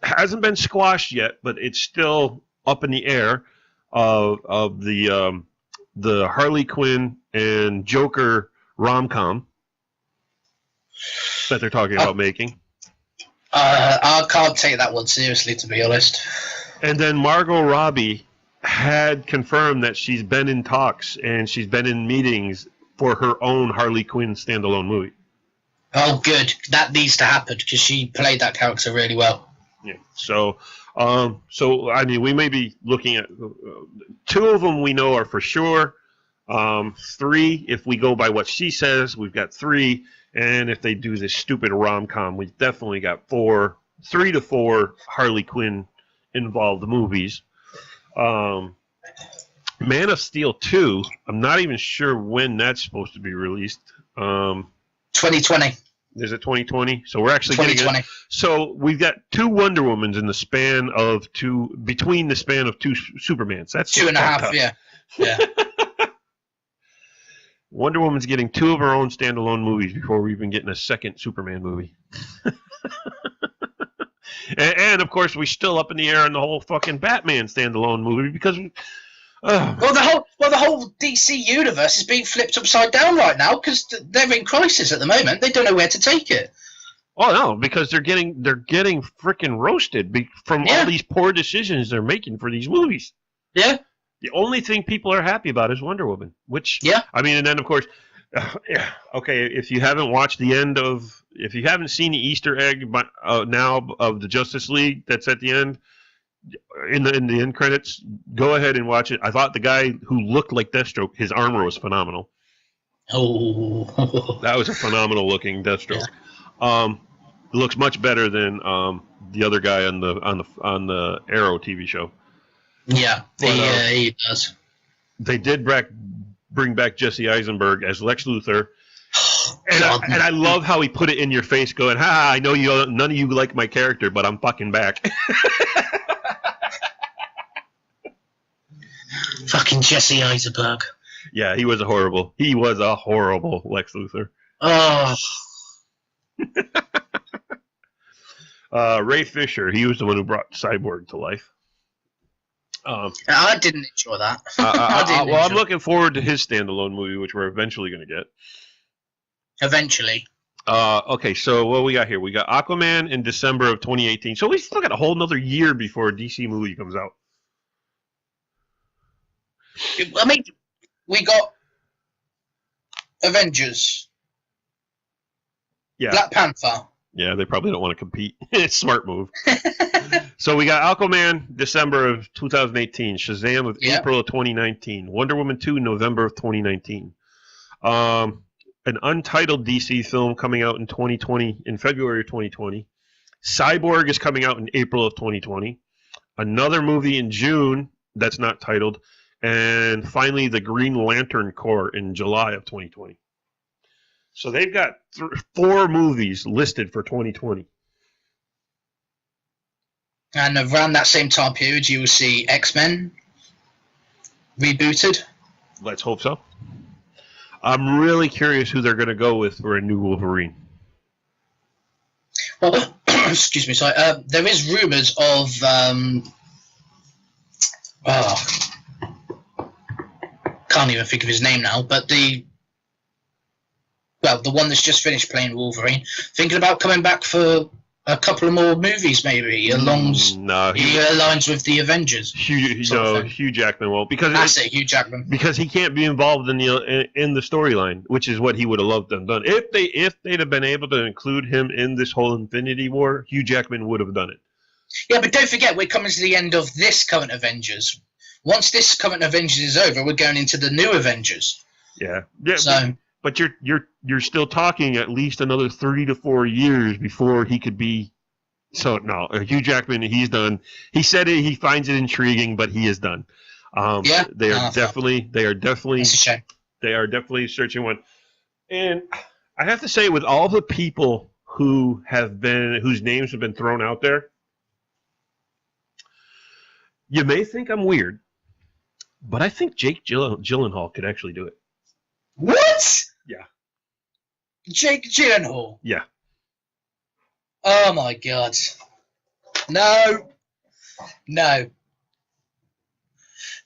hasn't been squashed yet, but it's still up in the air of the Harley Quinn and Joker rom-com that they're talking about making. I can't take that one seriously, to be honest. And then Margot Robbie had confirmed that she's been in talks and she's been in meetings for her own Harley Quinn standalone movie. Oh, good. That needs to happen because she played that character really well. Yeah. So I mean, we may be looking at 2 of them we know are for sure. 3, if we go by what she says, we've got 3. And if they do this stupid rom-com, we've definitely got 3 to 4 Harley Quinn involved movies. Man of Steel 2, I'm not even sure when that's supposed to be released. 2020. Is it 2020? So we're actually getting it. So we've got 2 Wonder Womans in the span of between the span of 2 Supermans. That's 2.5, yeah. Wonder Woman's getting 2 of her own standalone movies before we're even getting a second Superman movie. and of course, we're still up in the air on the whole fucking Batman standalone movie because. Well, the whole DC universe is being flipped upside down right now because they're in crisis at the moment. They don't know where to take it. Oh no, because they're getting freaking roasted from all these poor decisions they're making for these movies. Yeah. The only thing people are happy about is Wonder Woman, which I mean, and then of course, okay, if you haven't watched if you haven't seen the Easter egg now of the Justice League that's at the end. In the end credits, go ahead and watch it. I thought the guy who looked like Deathstroke, his armor was phenomenal. Oh. That was a phenomenal looking Deathstroke. Yeah. Looks much better than the other guy on the Arrow TV show. Yeah, he does. They did bring back Jesse Eisenberg as Lex Luthor. And I love how he put it in your face, going, "Ha! I know none of you like my character, but I'm fucking back." Fucking Jesse Eisenberg. Yeah, he was a horrible Lex Luthor. Oh. Ray Fisher, he was the one who brought Cyborg to life. I didn't enjoy that. I'm looking forward to his standalone movie, which we're eventually going to get. Eventually. Okay, so what we got here? We got Aquaman in December of 2018. So we still got a whole another year before a DC movie comes out. I mean, we got Avengers. Yeah. Black Panther. Yeah, they probably don't want to compete. It's a smart move. So we got Aquaman, December of 2018. Shazam of April of 2019. Wonder Woman 2, November of 2019. An untitled DC film coming out in February of 2020. Cyborg is coming out in April of 2020. Another movie in June that's not titled. And finally, the Green Lantern Corps in July of 2020. So they've got 4 movies listed for 2020. And around that same time period, you will see X-Men rebooted. Let's hope so. I'm really curious who they're going to go with for a new Wolverine. Well, excuse me, sorry. There is rumors of... can't even think of his name now, but the one that's just finished playing Wolverine, thinking about coming back for a couple of more movies, maybe. He aligns with the Avengers. Hugh Jackman won't, because Hugh Jackman. Because he can't be involved in the storyline, which is what he would have loved them done. If they'd have been able to include him in this whole Infinity War, Hugh Jackman would have done it. Yeah, but don't forget, we're coming to the end of this current Avengers. Once this current Avengers is over, we're going into the new Avengers. Yeah. So. But you're still talking at least another 3 to 4 years before he could be. So no, Hugh Jackman, he's done. He said he finds it intriguing, but he is done. They are definitely. That's a shame. They are definitely searching one. And I have to say, with all the people whose names have been thrown out there, you may think I'm weird, but I think Jake Gyllenhaal could actually do it. What? Yeah. Jake Gyllenhaal? Yeah. Oh my god. No.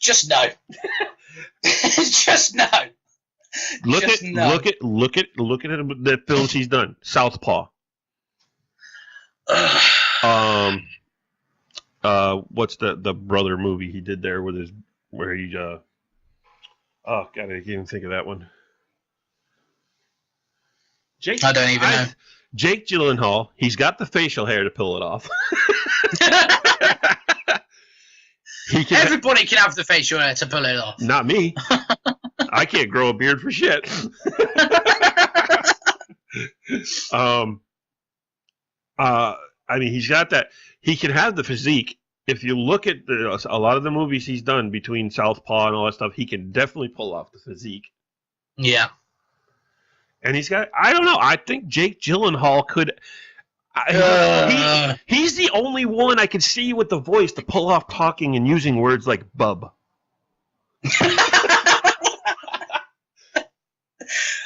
Just no. Just no. Look at the films he's done. Southpaw. What's the brother movie he did there where he oh god, I can't even think of that one. I don't even know. Jake Gyllenhaal, he's got the facial hair to pull it off. Everybody can have the facial hair to pull it off. Not me. I can't grow a beard for shit. I mean, he's got that. He can have the physique. If you look at a lot of the movies he's done between Southpaw and all that stuff, he can definitely pull off the physique. Yeah. And he's got, I don't know, I think Jake Gyllenhaal could, he's the only one I could see with the voice to pull off talking and using words like bub.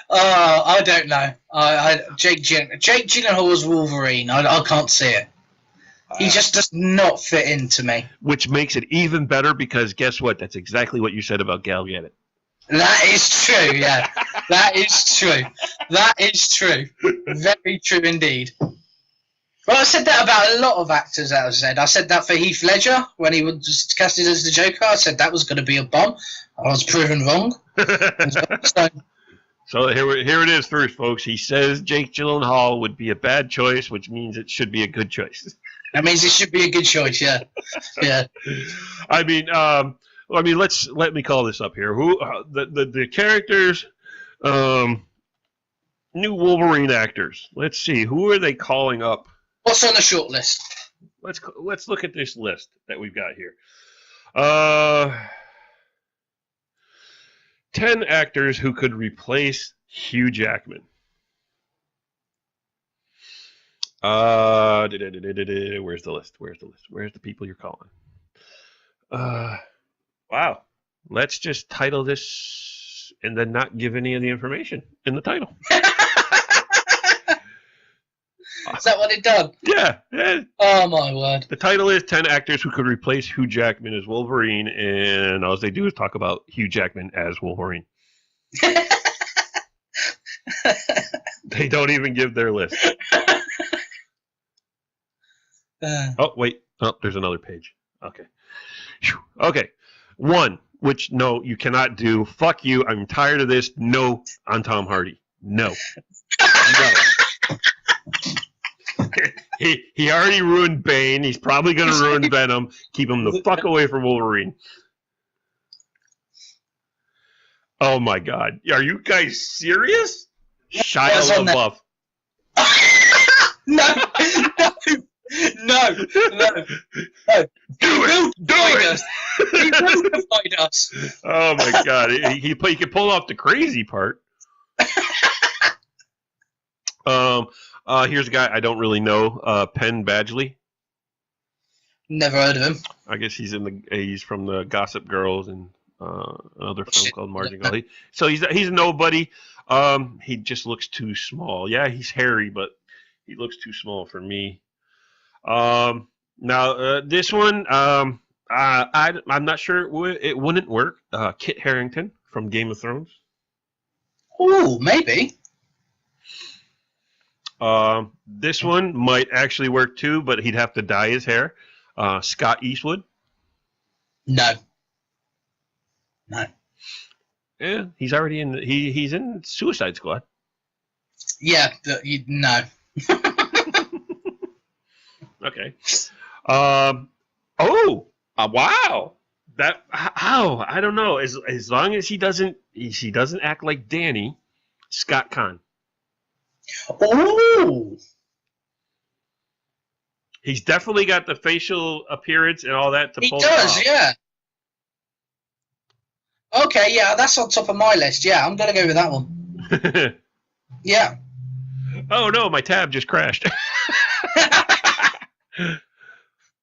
I don't know. Jake Gyllenhaal's Wolverine, I can't see it. He just does not fit into me. Which makes it even better because guess what? That's exactly what you said about Gal Gadot. That is true, yeah. That is true. That is true. Very true indeed. Well, I said that about a lot of actors that I've said. I said that for Heath Ledger when he was casted as the Joker. I said that was going to be a bomb. I was proven wrong. So here it is first, folks. He says Jake Gyllenhaal would be a bad choice, which means it should be a good choice. That means it should be a good choice, yeah. Yeah. I mean, let me call this up here. Who the characters New Wolverine actors. Let's see. Who are they calling up? What's on the short list? Let's look at this list that we've got here. 10 actors who could replace Hugh Jackman. Where's the list? Where's the people you're calling? Wow. Let's just title this and then not give any of the information in the title. Is that what it done? Yeah. Oh, my word. The title is 10 actors who could replace Hugh Jackman as Wolverine, and all they do is talk about Hugh Jackman as Wolverine. They don't even give their list. Oh, wait. Oh, there's another page. Okay. Okay. 1, which, no, you cannot do. Fuck you. I'm tired of this. No on Tom Hardy. No. No. He already ruined Bane. He's probably going to ruin Venom. Keep him the fuck away from Wolverine. Oh, my God. Are you guys serious? Shia LaBeouf. No. Do it. He will divide us. Oh, my God. He can pull off the crazy part. Here's a guy I don't really know, Penn Badgley. Never heard of him. I guess he's from the Gossip Girls and another film called Margin Gully. So he's a nobody. He just looks too small. Yeah, he's hairy, but he looks too small for me. Now this one, I'm not sure it wouldn't work. Kit Harington from Game of Thrones. Ooh, maybe. This one might actually work too, but he'd have to dye his hair. Scott Eastwood. No. Yeah, he's already in. He's in Suicide Squad. Yeah, no. Okay. Wow. That how I don't know. As long as he doesn't act like Danny, Scott Conn. Oh. He's definitely got the facial appearance and all that to pull. He does, yeah. Okay, yeah, that's on top of my list. Yeah, I'm gonna go with that one. Yeah. Oh no, my tab just crashed.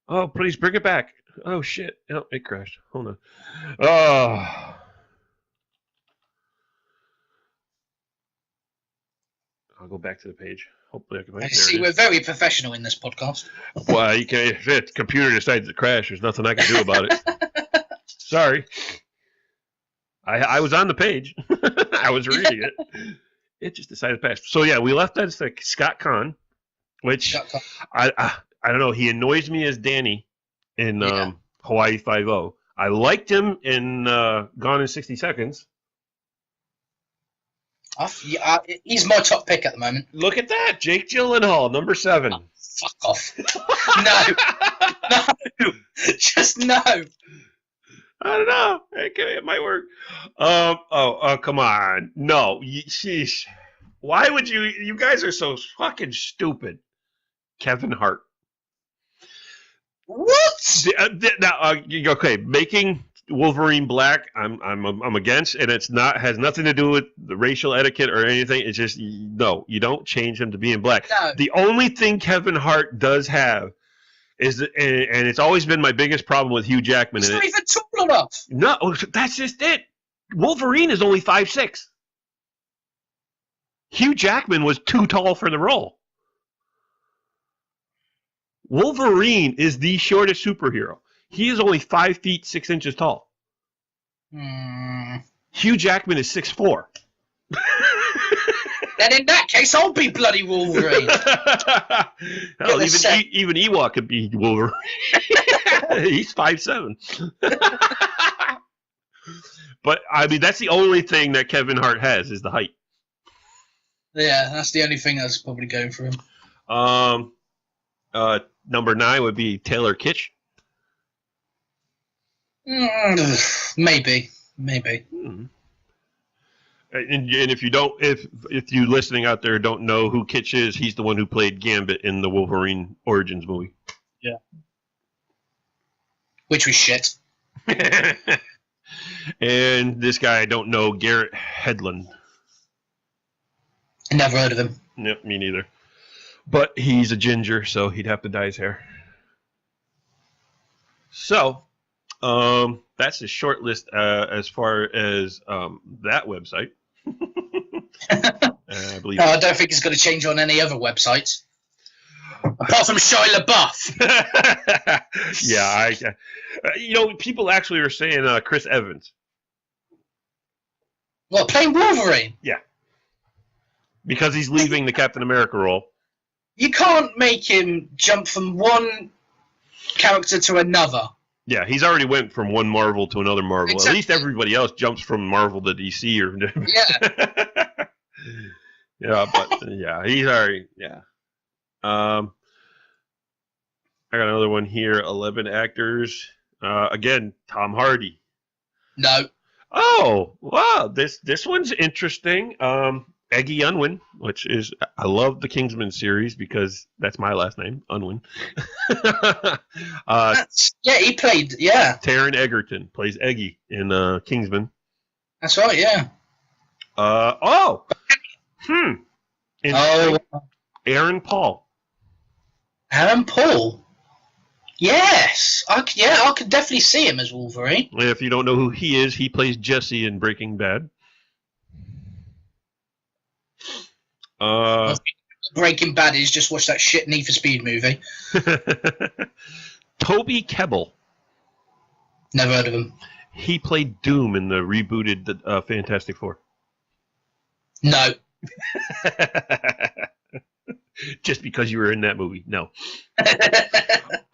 Oh, please bring it back. Oh shit. Oh, it crashed. Hold on. Oh. I'll go back to the page. Hopefully I can find it. See, we're very professional in this podcast. Well, you can't. If the computer decides to crash, there's nothing I can do about it. Sorry. I was on the page. I was reading it. It just decided to pass. So yeah, we left that as Scott Conn, which I don't know. He annoys me as Danny in Hawaii Five-0. I liked him in Gone in 60 Seconds. He's my top pick at the moment. Look at that, Jake Gyllenhaal, number 7. Oh, fuck off! No, just no. I don't know. It might work. Come on. No, sheesh. Why would you? You guys are so fucking stupid. Kevin Hart. What? Now, okay, making Wolverine black, I'm against, and has nothing to do with the racial etiquette or anything. It's just no, you don't change him to being black. No. The only thing Kevin Hart does have is, and it's always been my biggest problem with Hugh Jackman. He's not even tall enough. No, that's just it. Wolverine is only 5'6". Hugh Jackman was too tall for the role. Wolverine is the shortest superhero. He is only 5 feet 6 inches tall. Hugh Jackman is 6'4". Then in that case, I'll be bloody Wolverine. Hell, even Ewok could be Wolverine. He's 5'7". But I mean, that's the only thing that Kevin Hart has is the height. Yeah, that's the only thing that's probably going for him. Number 9 would be Taylor Kitsch. Maybe. And if you listening out there don't know who Kitsch is, he's the one who played Gambit in the Wolverine Origins movie. Yeah. Which was shit. And this guy I don't know, Garrett Hedlund. Never heard of him. Yep, me neither. But he's a ginger, so he'd have to dye his hair. So, that's a short list as far as that website. I believe. No, I don't think it's going to change on any other websites. Apart from Shia LaBeouf. Yeah, people actually are saying Chris Evans. What, playing Wolverine? Yeah. Because he's leaving the Captain America role. You can't make him jump from one character to another. Yeah, he's already went from one Marvel to another Marvel. Exactly. At least everybody else jumps from Marvel to DC or yeah. Yeah, but yeah, he's already I got another one here. 11 actors. Again, Tom Hardy. No. Oh, wow. This one's interesting. Eggy Unwin, which is, I love the Kingsman series because that's my last name, Unwin. He played, yeah. Taron Egerton plays Eggy in Kingsman. That's right, yeah. Aaron Paul. Aaron Paul? Yes. I could definitely see him as Wolverine. If you don't know who he is, he plays Jesse in Breaking Bad. Breaking Bad is just watch that shit Need for Speed movie. Toby Kebbell. Never heard of him. He played Doom in the rebooted Fantastic Four. No. Just because you were in that movie. No.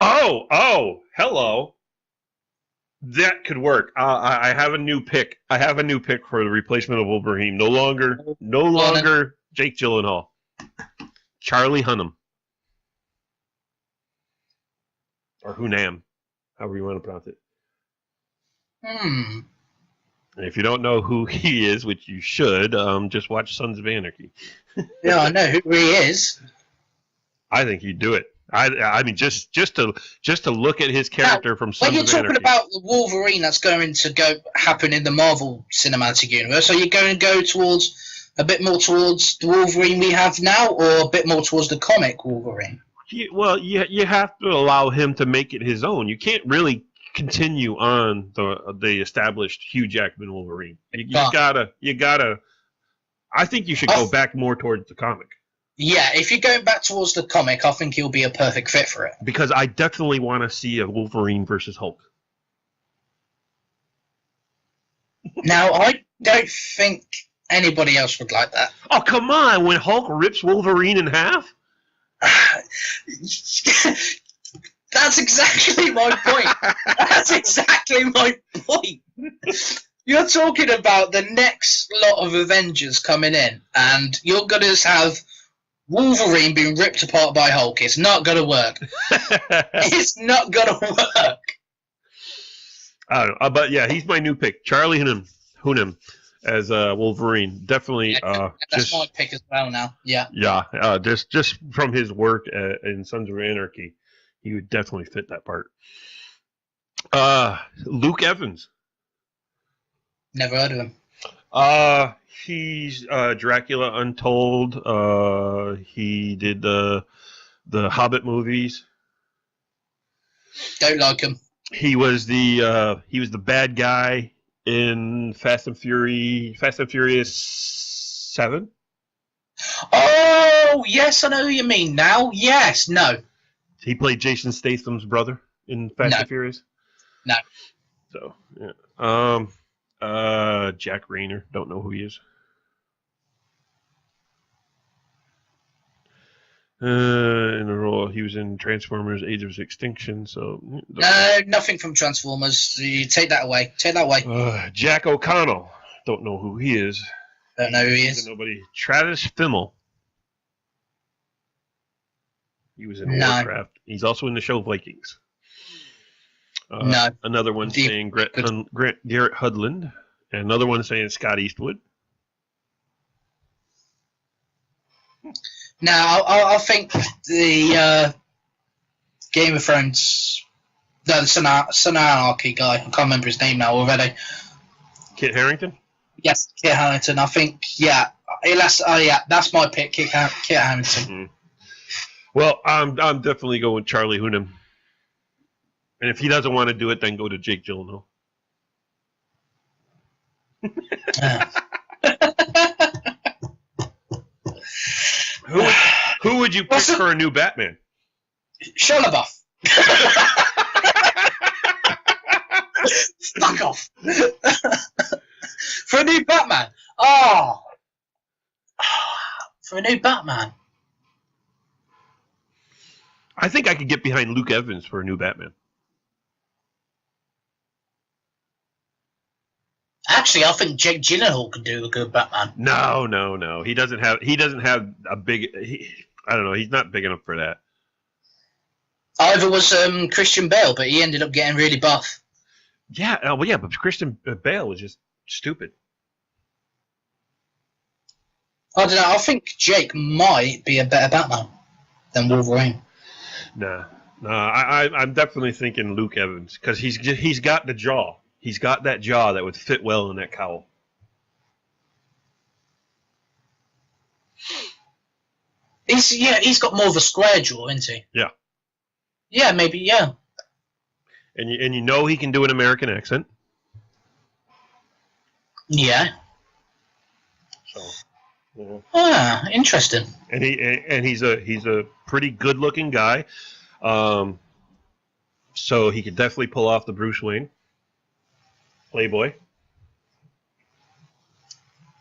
Oh, hello. That could work. I have a new pick. I have a new pick for the replacement of Wolverine. No longer Jake Gyllenhaal. Charlie Hunnam. Or Hunnam. However you want to pronounce it. And if you don't know who he is, which you should, just watch Sons of Anarchy. Yeah, I know who he is. I think you'd do it. I mean, just to look at his character from Sons of Anarchy. When you're talking about the Wolverine that's going to happen in the Marvel Cinematic Universe, are you going to go a bit more towards the Wolverine we have now, or a bit more towards the comic Wolverine? You have to allow him to make it his own. You can't really continue on the established Hugh Jackman Wolverine. You gotta. I think you should go back more towards the comic. Yeah, if you're going back towards the comic, I think he'll be a perfect fit for it. Because I definitely want to see a Wolverine versus Hulk. Now, I don't think anybody else would like that. Oh, come on. When Hulk rips Wolverine in half? That's exactly my point. That's exactly my point. You're talking about the next lot of Avengers coming in, and you're going to have Wolverine being ripped apart by Hulk. It's not going to work. It's not going to work. I don't know. But yeah, he's my new pick. Charlie Hunnam as Wolverine. Definitely. Yeah, that's my pick as well now. Yeah. Yeah. Just from his work in Sons of Anarchy, he would definitely fit that part. Luke Evans. Never heard of him. He's Dracula Untold. He did the Hobbit movies. Don't like him. He was the bad guy in Fast and Furious 7. Oh yes, I know who you mean now. Yes, no. He played Jason Statham's brother in Fast and Furious. No. So yeah. Jack Rayner. Don't know who he is. In the role, he was in Transformers: Age of Extinction. So no, nothing from Transformers. You take that away. Take that away. Jack O'Connell. Don't know who he is. Don't know who he is. Nobody. Travis Fimmel. He was in Warcraft. He's also in the show Vikings. No. Another one saying Garrett Hudland, and another one saying Scott Eastwood. Now, I think the Game of Thrones, no, the Son of Anarchy guy, I can't remember his name now already. Kit Harington? Yes, Kit Harington. I think, that's my pick, Kit Harington. Mm-hmm. Well, I'm definitely going Charlie Hunnam. And if he doesn't want to do it, then go to Jake Gyllenhaal. Who would you pick for a new Batman? Shia LaBeouf. Fuck off. For a new Batman. Oh. For a new Batman. I think I could get behind Luke Evans for a new Batman. Actually, I think Jake Gyllenhaal could do a good Batman. No. He doesn't have a big. I don't know. He's not big enough for that. Either was Christian Bale, but he ended up getting really buff. Yeah, but Christian Bale was just stupid. I don't know. I think Jake might be a better Batman than Wolverine. Nah. I'm definitely thinking Luke Evans because he's got the jaw. He's got that jaw that would fit well in that cowl. He's got more of a square jaw, isn't he? Yeah. Yeah, maybe, yeah. And you know he can do an American accent. Yeah. So. Yeah. Ah, interesting. And he's a pretty good looking guy. So he could definitely pull off the Bruce Wayne. Playboy.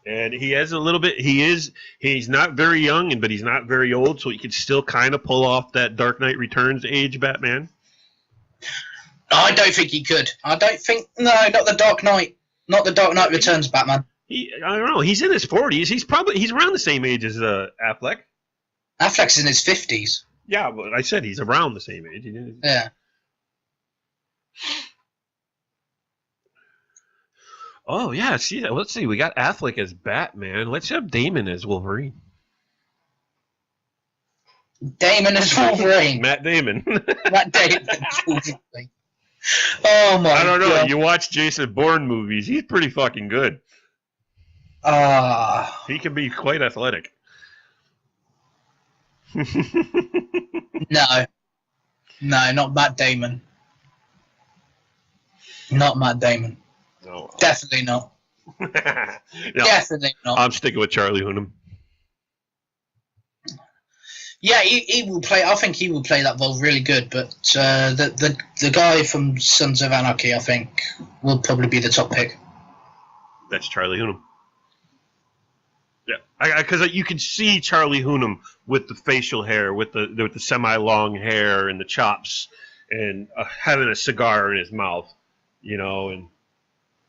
And he has a little bit. He's not very young, but he's not very old, so he could still kind of pull off that Dark Knight Returns age Batman. I don't think he could. Not the Dark Knight. Not the Dark Knight Returns Batman. I don't know. He's in his 40s. He's around the same age as Affleck. Affleck's in his 50s. Yeah, but I said he's around the same age. Yeah. Oh, yeah. See, let's see. We got Affleck as Batman. Let's have Damon as Wolverine. Damon as Wolverine. Matt Damon. Matt Damon as Wolverine. Oh, my God. I don't know. You watch Jason Bourne movies. He's pretty fucking good. He can be quite athletic. No, not Matt Damon. Not Matt Damon. No. Definitely not. No, Definitely not. I'm sticking with Charlie Hunnam. Yeah, he will play. I think he will play that role really good. But the guy from Sons of Anarchy, I think, will probably be the top pick. That's Charlie Hunnam. Yeah, because you can see Charlie Hunnam with the facial hair, with the semi-long hair and the chops, and having a cigar in his mouth, and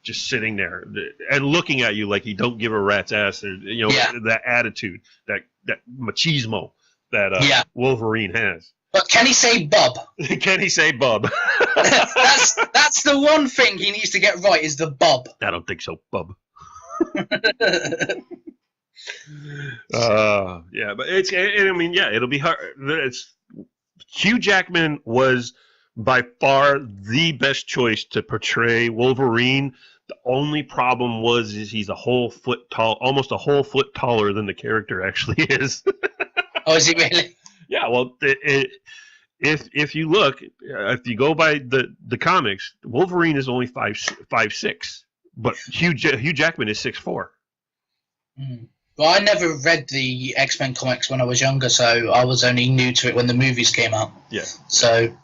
just sitting there and looking at you like he don't give a rat's ass, or that attitude, that machismo that Wolverine has. But can he say bub? Can he say bub? that's the one thing he needs to get right is the bub. I don't think so, bub. Yeah, but it'll be hard. Hugh Jackman was by far the best choice to portray Wolverine. The only problem is he's a whole foot tall, almost a whole foot taller than the character actually is. Oh, is he really? Yeah, well, if you look, if you go by the comics, Wolverine is only 5'6", but Hugh Jackman is 6'4". Mm. Well, I never read the X-Men comics when I was younger, so I was only new to it when the movies came out. Yeah. So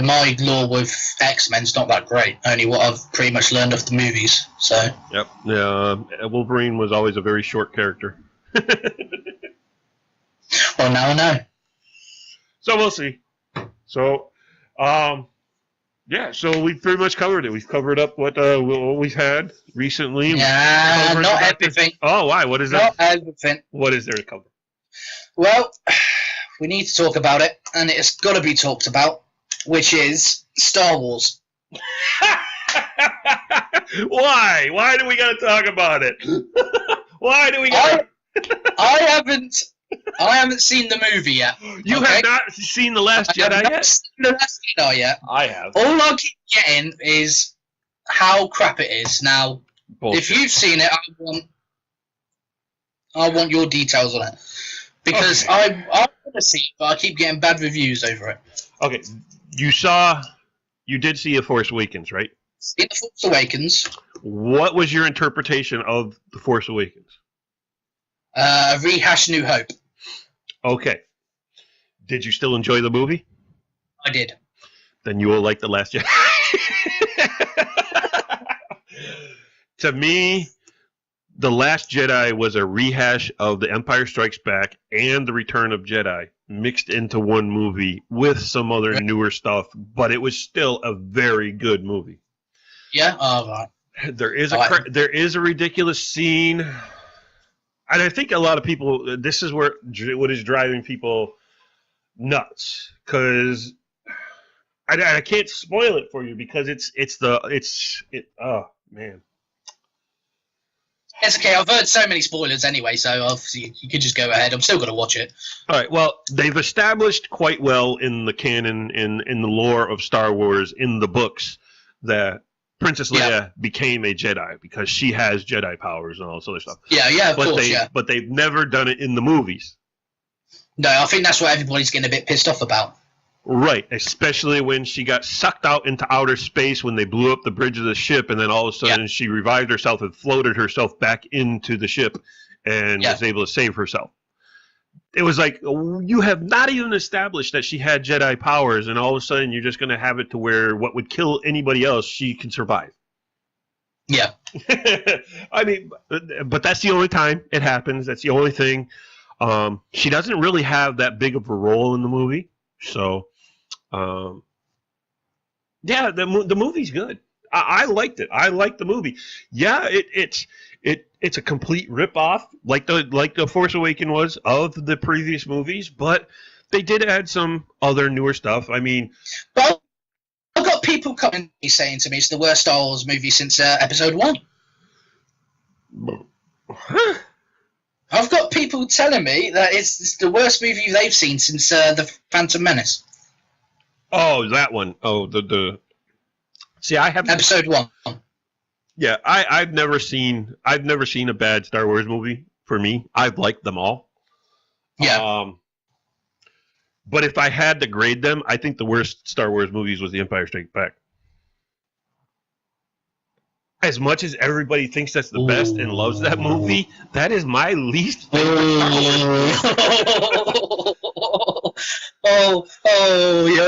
my lore with X-Men's not that great. Only what I've pretty much learned off the movies. So. Yep. Yeah. Wolverine was always a very short character. Well, now I know. So we'll see. So, so we've pretty much covered it. We've covered up what we've had recently. Yeah, not everything. Oh, why? What is that? Not everything. What is there to cover? Well, we need to talk about it, and it's got to be talked about, which is Star Wars. Why? Why do we got to talk about it? Why do we got? I haven't I haven't seen the movie yet. You have not seen The Last Jedi yet? Seen The Last Jedi yet. I have. All I keep getting is how crap it is. Now, Bullshit. if you've seen it, I want your details on it. Because Okay. I want to see it, but I keep getting bad reviews over it. Okay, you did see A Force Awakens, right? In The Force Awakens, What was your interpretation of The Force Awakens? rehash New Hope. Okay. Did you still enjoy the movie? I did. Then you will like The Last Jedi. To me, The Last Jedi was a rehash of The Empire Strikes Back and The Return of Jedi mixed into one movie with some other newer stuff, but it was still a very good movie. Yeah? Oh, right. There is a ridiculous scene, and I think a lot of people. This is what is driving people nuts, because I can't spoil it for you because oh man. It's okay. I've heard so many spoilers anyway, so obviously you could just go ahead. I'm still going to watch it. All right. Well, they've established quite well in the canon, in the lore of Star Wars, in the books, that Princess Leia became a Jedi because she has Jedi powers and all this other stuff. Yeah, of course, But they've never done it in the movies. No, I think that's what everybody's getting a bit pissed off about. Right, especially when she got sucked out into outer space when they blew up the bridge of the ship, and then all of a sudden she revived herself and floated herself back into the ship and was able to save herself. It was like, you have not even established that she had Jedi powers, and all of a sudden you're just going to have it to where what would kill anybody else, she can survive. Yeah. I mean, but that's the only time it happens. That's the only thing. She doesn't really have that big of a role in the movie, so... yeah, the movie's good. I liked it. I liked the movie. Yeah, it's a complete ripoff, like the Force Awakens was of the previous movies, but they did add some other newer stuff. I mean, well, I've got people coming saying to me it's the worst Star Wars movie since Episode 1. Huh? I've got people telling me that it's the worst movie they've seen since The Phantom Menace. Oh, that one. Oh, the. See, I have Episode 1. Yeah, I've never seen a bad Star Wars movie. For me, I've liked them all. Yeah. But if I had to grade them, I think the worst Star Wars movies was The Empire Strikes Back. As much as everybody thinks that's the best and loves that movie, that is my least favorite.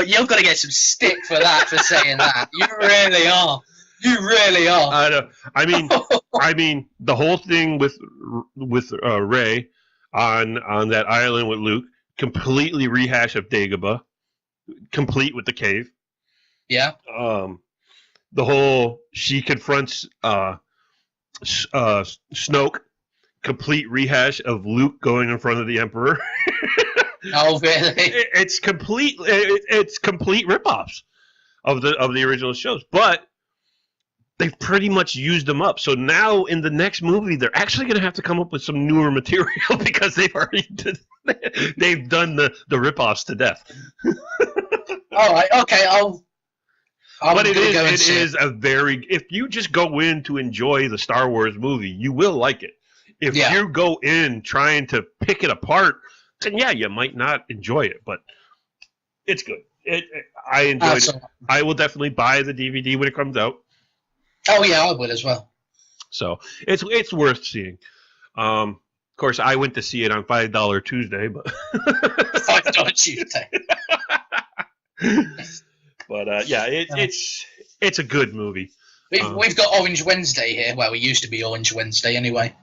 You're going to get some stick for that, for saying that. You really are. You really are. I know. I mean, the whole thing with Rey on that island with Luke, completely rehash of Dagobah, complete with the cave. Yeah. The whole she confronts Snoke, complete rehash of Luke going in front of the Emperor. Oh, really? It's complete ripoffs of the original shows, but they've pretty much used them up. So now in the next movie, they're actually going to have to come up with some newer material because they've already done the ripoffs to death. All right. Okay. But it is a very, if you just go in to enjoy the Star Wars movie, you will like it. If you go in trying to pick it apart, then yeah, you might not enjoy it, but it's good. I enjoyed it. I will definitely buy the DVD when it comes out. Oh yeah, I will as well. So it's worth seeing. Of course, I went to see it on $5 Tuesday, but $5 Tuesday. But yeah, it's a good movie. We've got Orange Wednesday here. Well, we used to be Orange Wednesday anyway.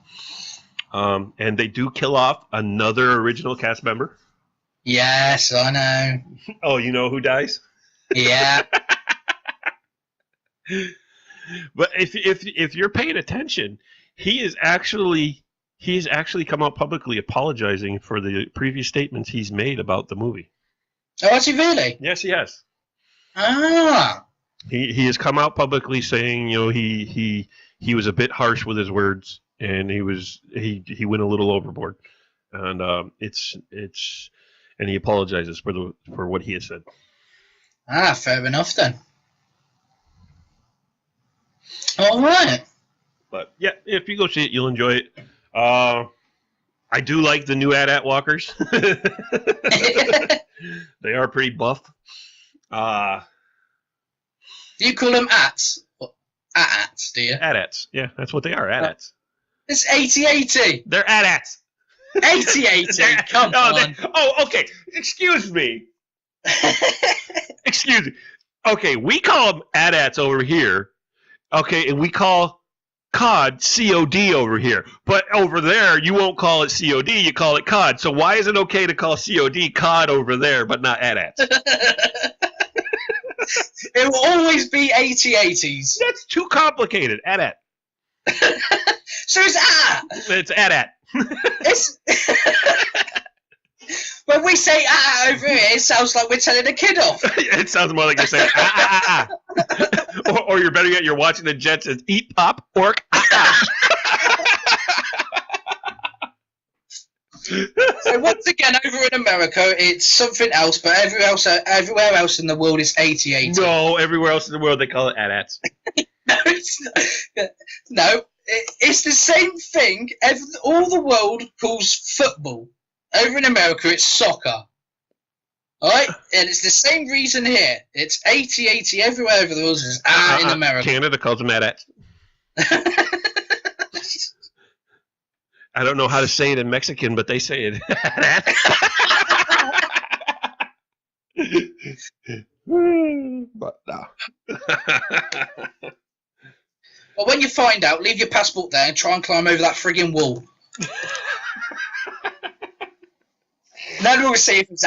And they do kill off another original cast member. Yes, I know. Oh, you know who dies? Yeah. But if you're paying attention, he's actually come out publicly apologizing for the previous statements he's made about the movie. Oh, has he really? Yes, he has. Ah. He has come out publicly saying, you know, he was a bit harsh with his words and he went a little overboard. and and he apologizes for what he has said. Fair enough then. All right. But yeah, if you go see it, you'll enjoy it. I do like the new AT-AT walkers. They are pretty buff. Do you call them ats? AT-ATs, do you? AT-ATs. Yeah, that's what they are, AT-ATs. It's 80-80. They're AT-ATs. 80-80, come on. Okay. Excuse me. Excuse me. Okay, we call them AT-ATs over here. Okay, and we call COD COD over here. But over there, you won't call it COD, you call it COD. So why is it okay to call COD COD over there, but not AT-ATs? It will always be 80-80s. That's too complicated. AT-AT. So it's AT. It's AT-AT. It's when we say over here, it sounds like we're telling a kid off. It sounds more like you're saying or you're better yet, you're watching the Jets as eat pop orc. So once again, over in America, it's something else, but everywhere else in the world, it's 80-80. No, everywhere else in the world they call it AT-ATs. No, it's the same thing. All the world calls football. Over in America, it's soccer. Alright? And it's the same reason here. It's 80-80 everywhere over the world. It's in America. Canada calls them AT-ATs. I don't know how to say it in Mexican, but they say it. But no. Well, when you find out, leave your passport there and try and climb over that frigging wall. Then we'll see if it's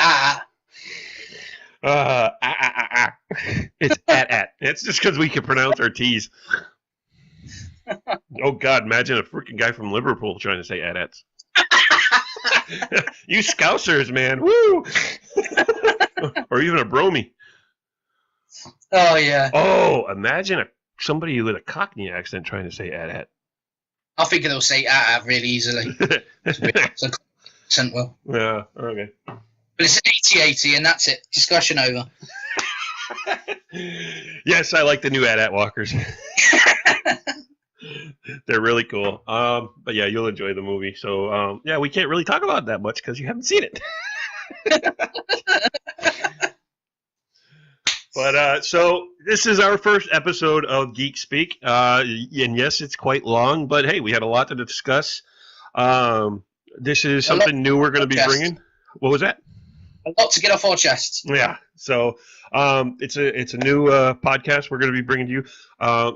It's AT-AT. It's just because we can pronounce our T's. Oh, God, imagine a freaking guy from Liverpool trying to say AT-ATs. You Scousers, man. Woo! Or even a Bromie. Oh, yeah. Oh, imagine somebody with a Cockney accent trying to say AT-AT. I think they'll say really easily. Well. Yeah, okay. But it's 80-80 and that's it. Discussion over. Yes, I like the new AT-AT walkers. They're really cool. But yeah, you'll enjoy the movie. So yeah, we can't really talk about it that much because you haven't seen it. But so this is our first episode of Geek Speek, and yes, it's quite long. But hey, we had a lot to discuss. This is something new we're going to be bringing. What was that? A lot to get off our chests. Yeah. So it's a new podcast we're going to be bringing to you.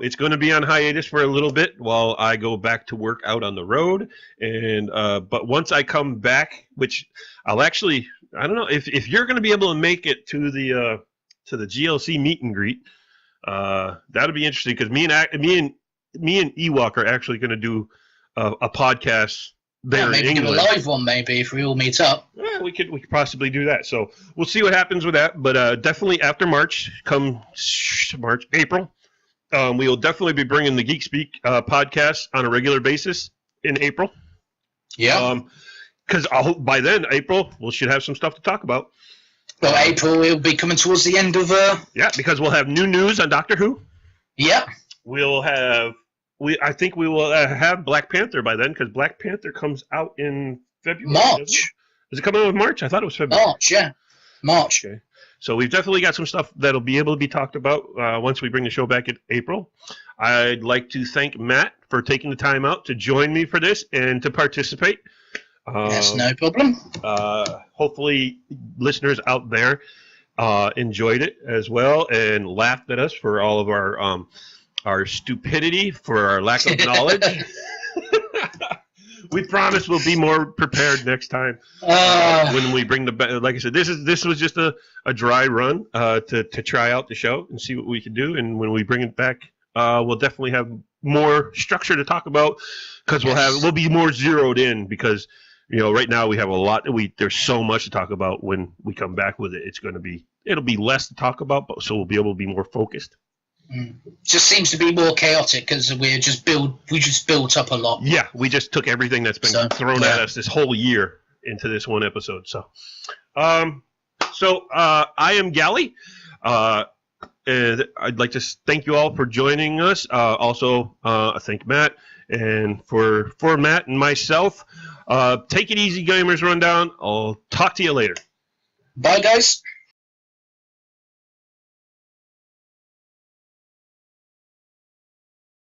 It's going to be on hiatus for a little bit while I go back to work out on the road. And but once I come back, which I'll actually, I don't know if you're going to be able to make it to the GLC meet and greet. That'll be interesting because me and Ewok are actually going to do a podcast. Yeah, maybe do a live one, maybe if we all meet up. Yeah, we could possibly do that. So we'll see what happens with that. But definitely after March, April, we will definitely be bringing the Geek Speek podcast on a regular basis in April. Yeah. Because by then, April, we should have some stuff to talk about. Well, April will be coming towards the end of. Yeah, because we'll have new news on Doctor Who. Yeah. We'll have. I think we will have Black Panther by then because Black Panther comes out in February. March. Does it come out in March? I thought it was February. March, yeah. March. Okay. So we've definitely got some stuff that'll be able to be talked about once we bring the show back in April. I'd like to thank Matt for taking the time out to join me for this and to participate. Yes, no problem. Hopefully listeners out there enjoyed it as well and laughed at us for all of our stupidity, for our lack of knowledge. We promise we'll be more prepared next time when we bring like I said, this was just a dry run to try out the show and see what we can do. And when we bring it back, we'll definitely have more structure to talk about because we'll be more zeroed in because right now we have a lot. There's so much to talk about. When we come back with it, it'll be less to talk about, but so we'll be able to be more focused. Just seems to be more chaotic because we just built up a lot. Yeah, we just took everything that's been thrown at us this whole year into this one episode. So, I am Gally. And I'd like to thank you all for joining us. Also, I thank Matt. And for Matt and myself, take it easy, Gamers Rundown. I'll talk to you later. Bye, guys.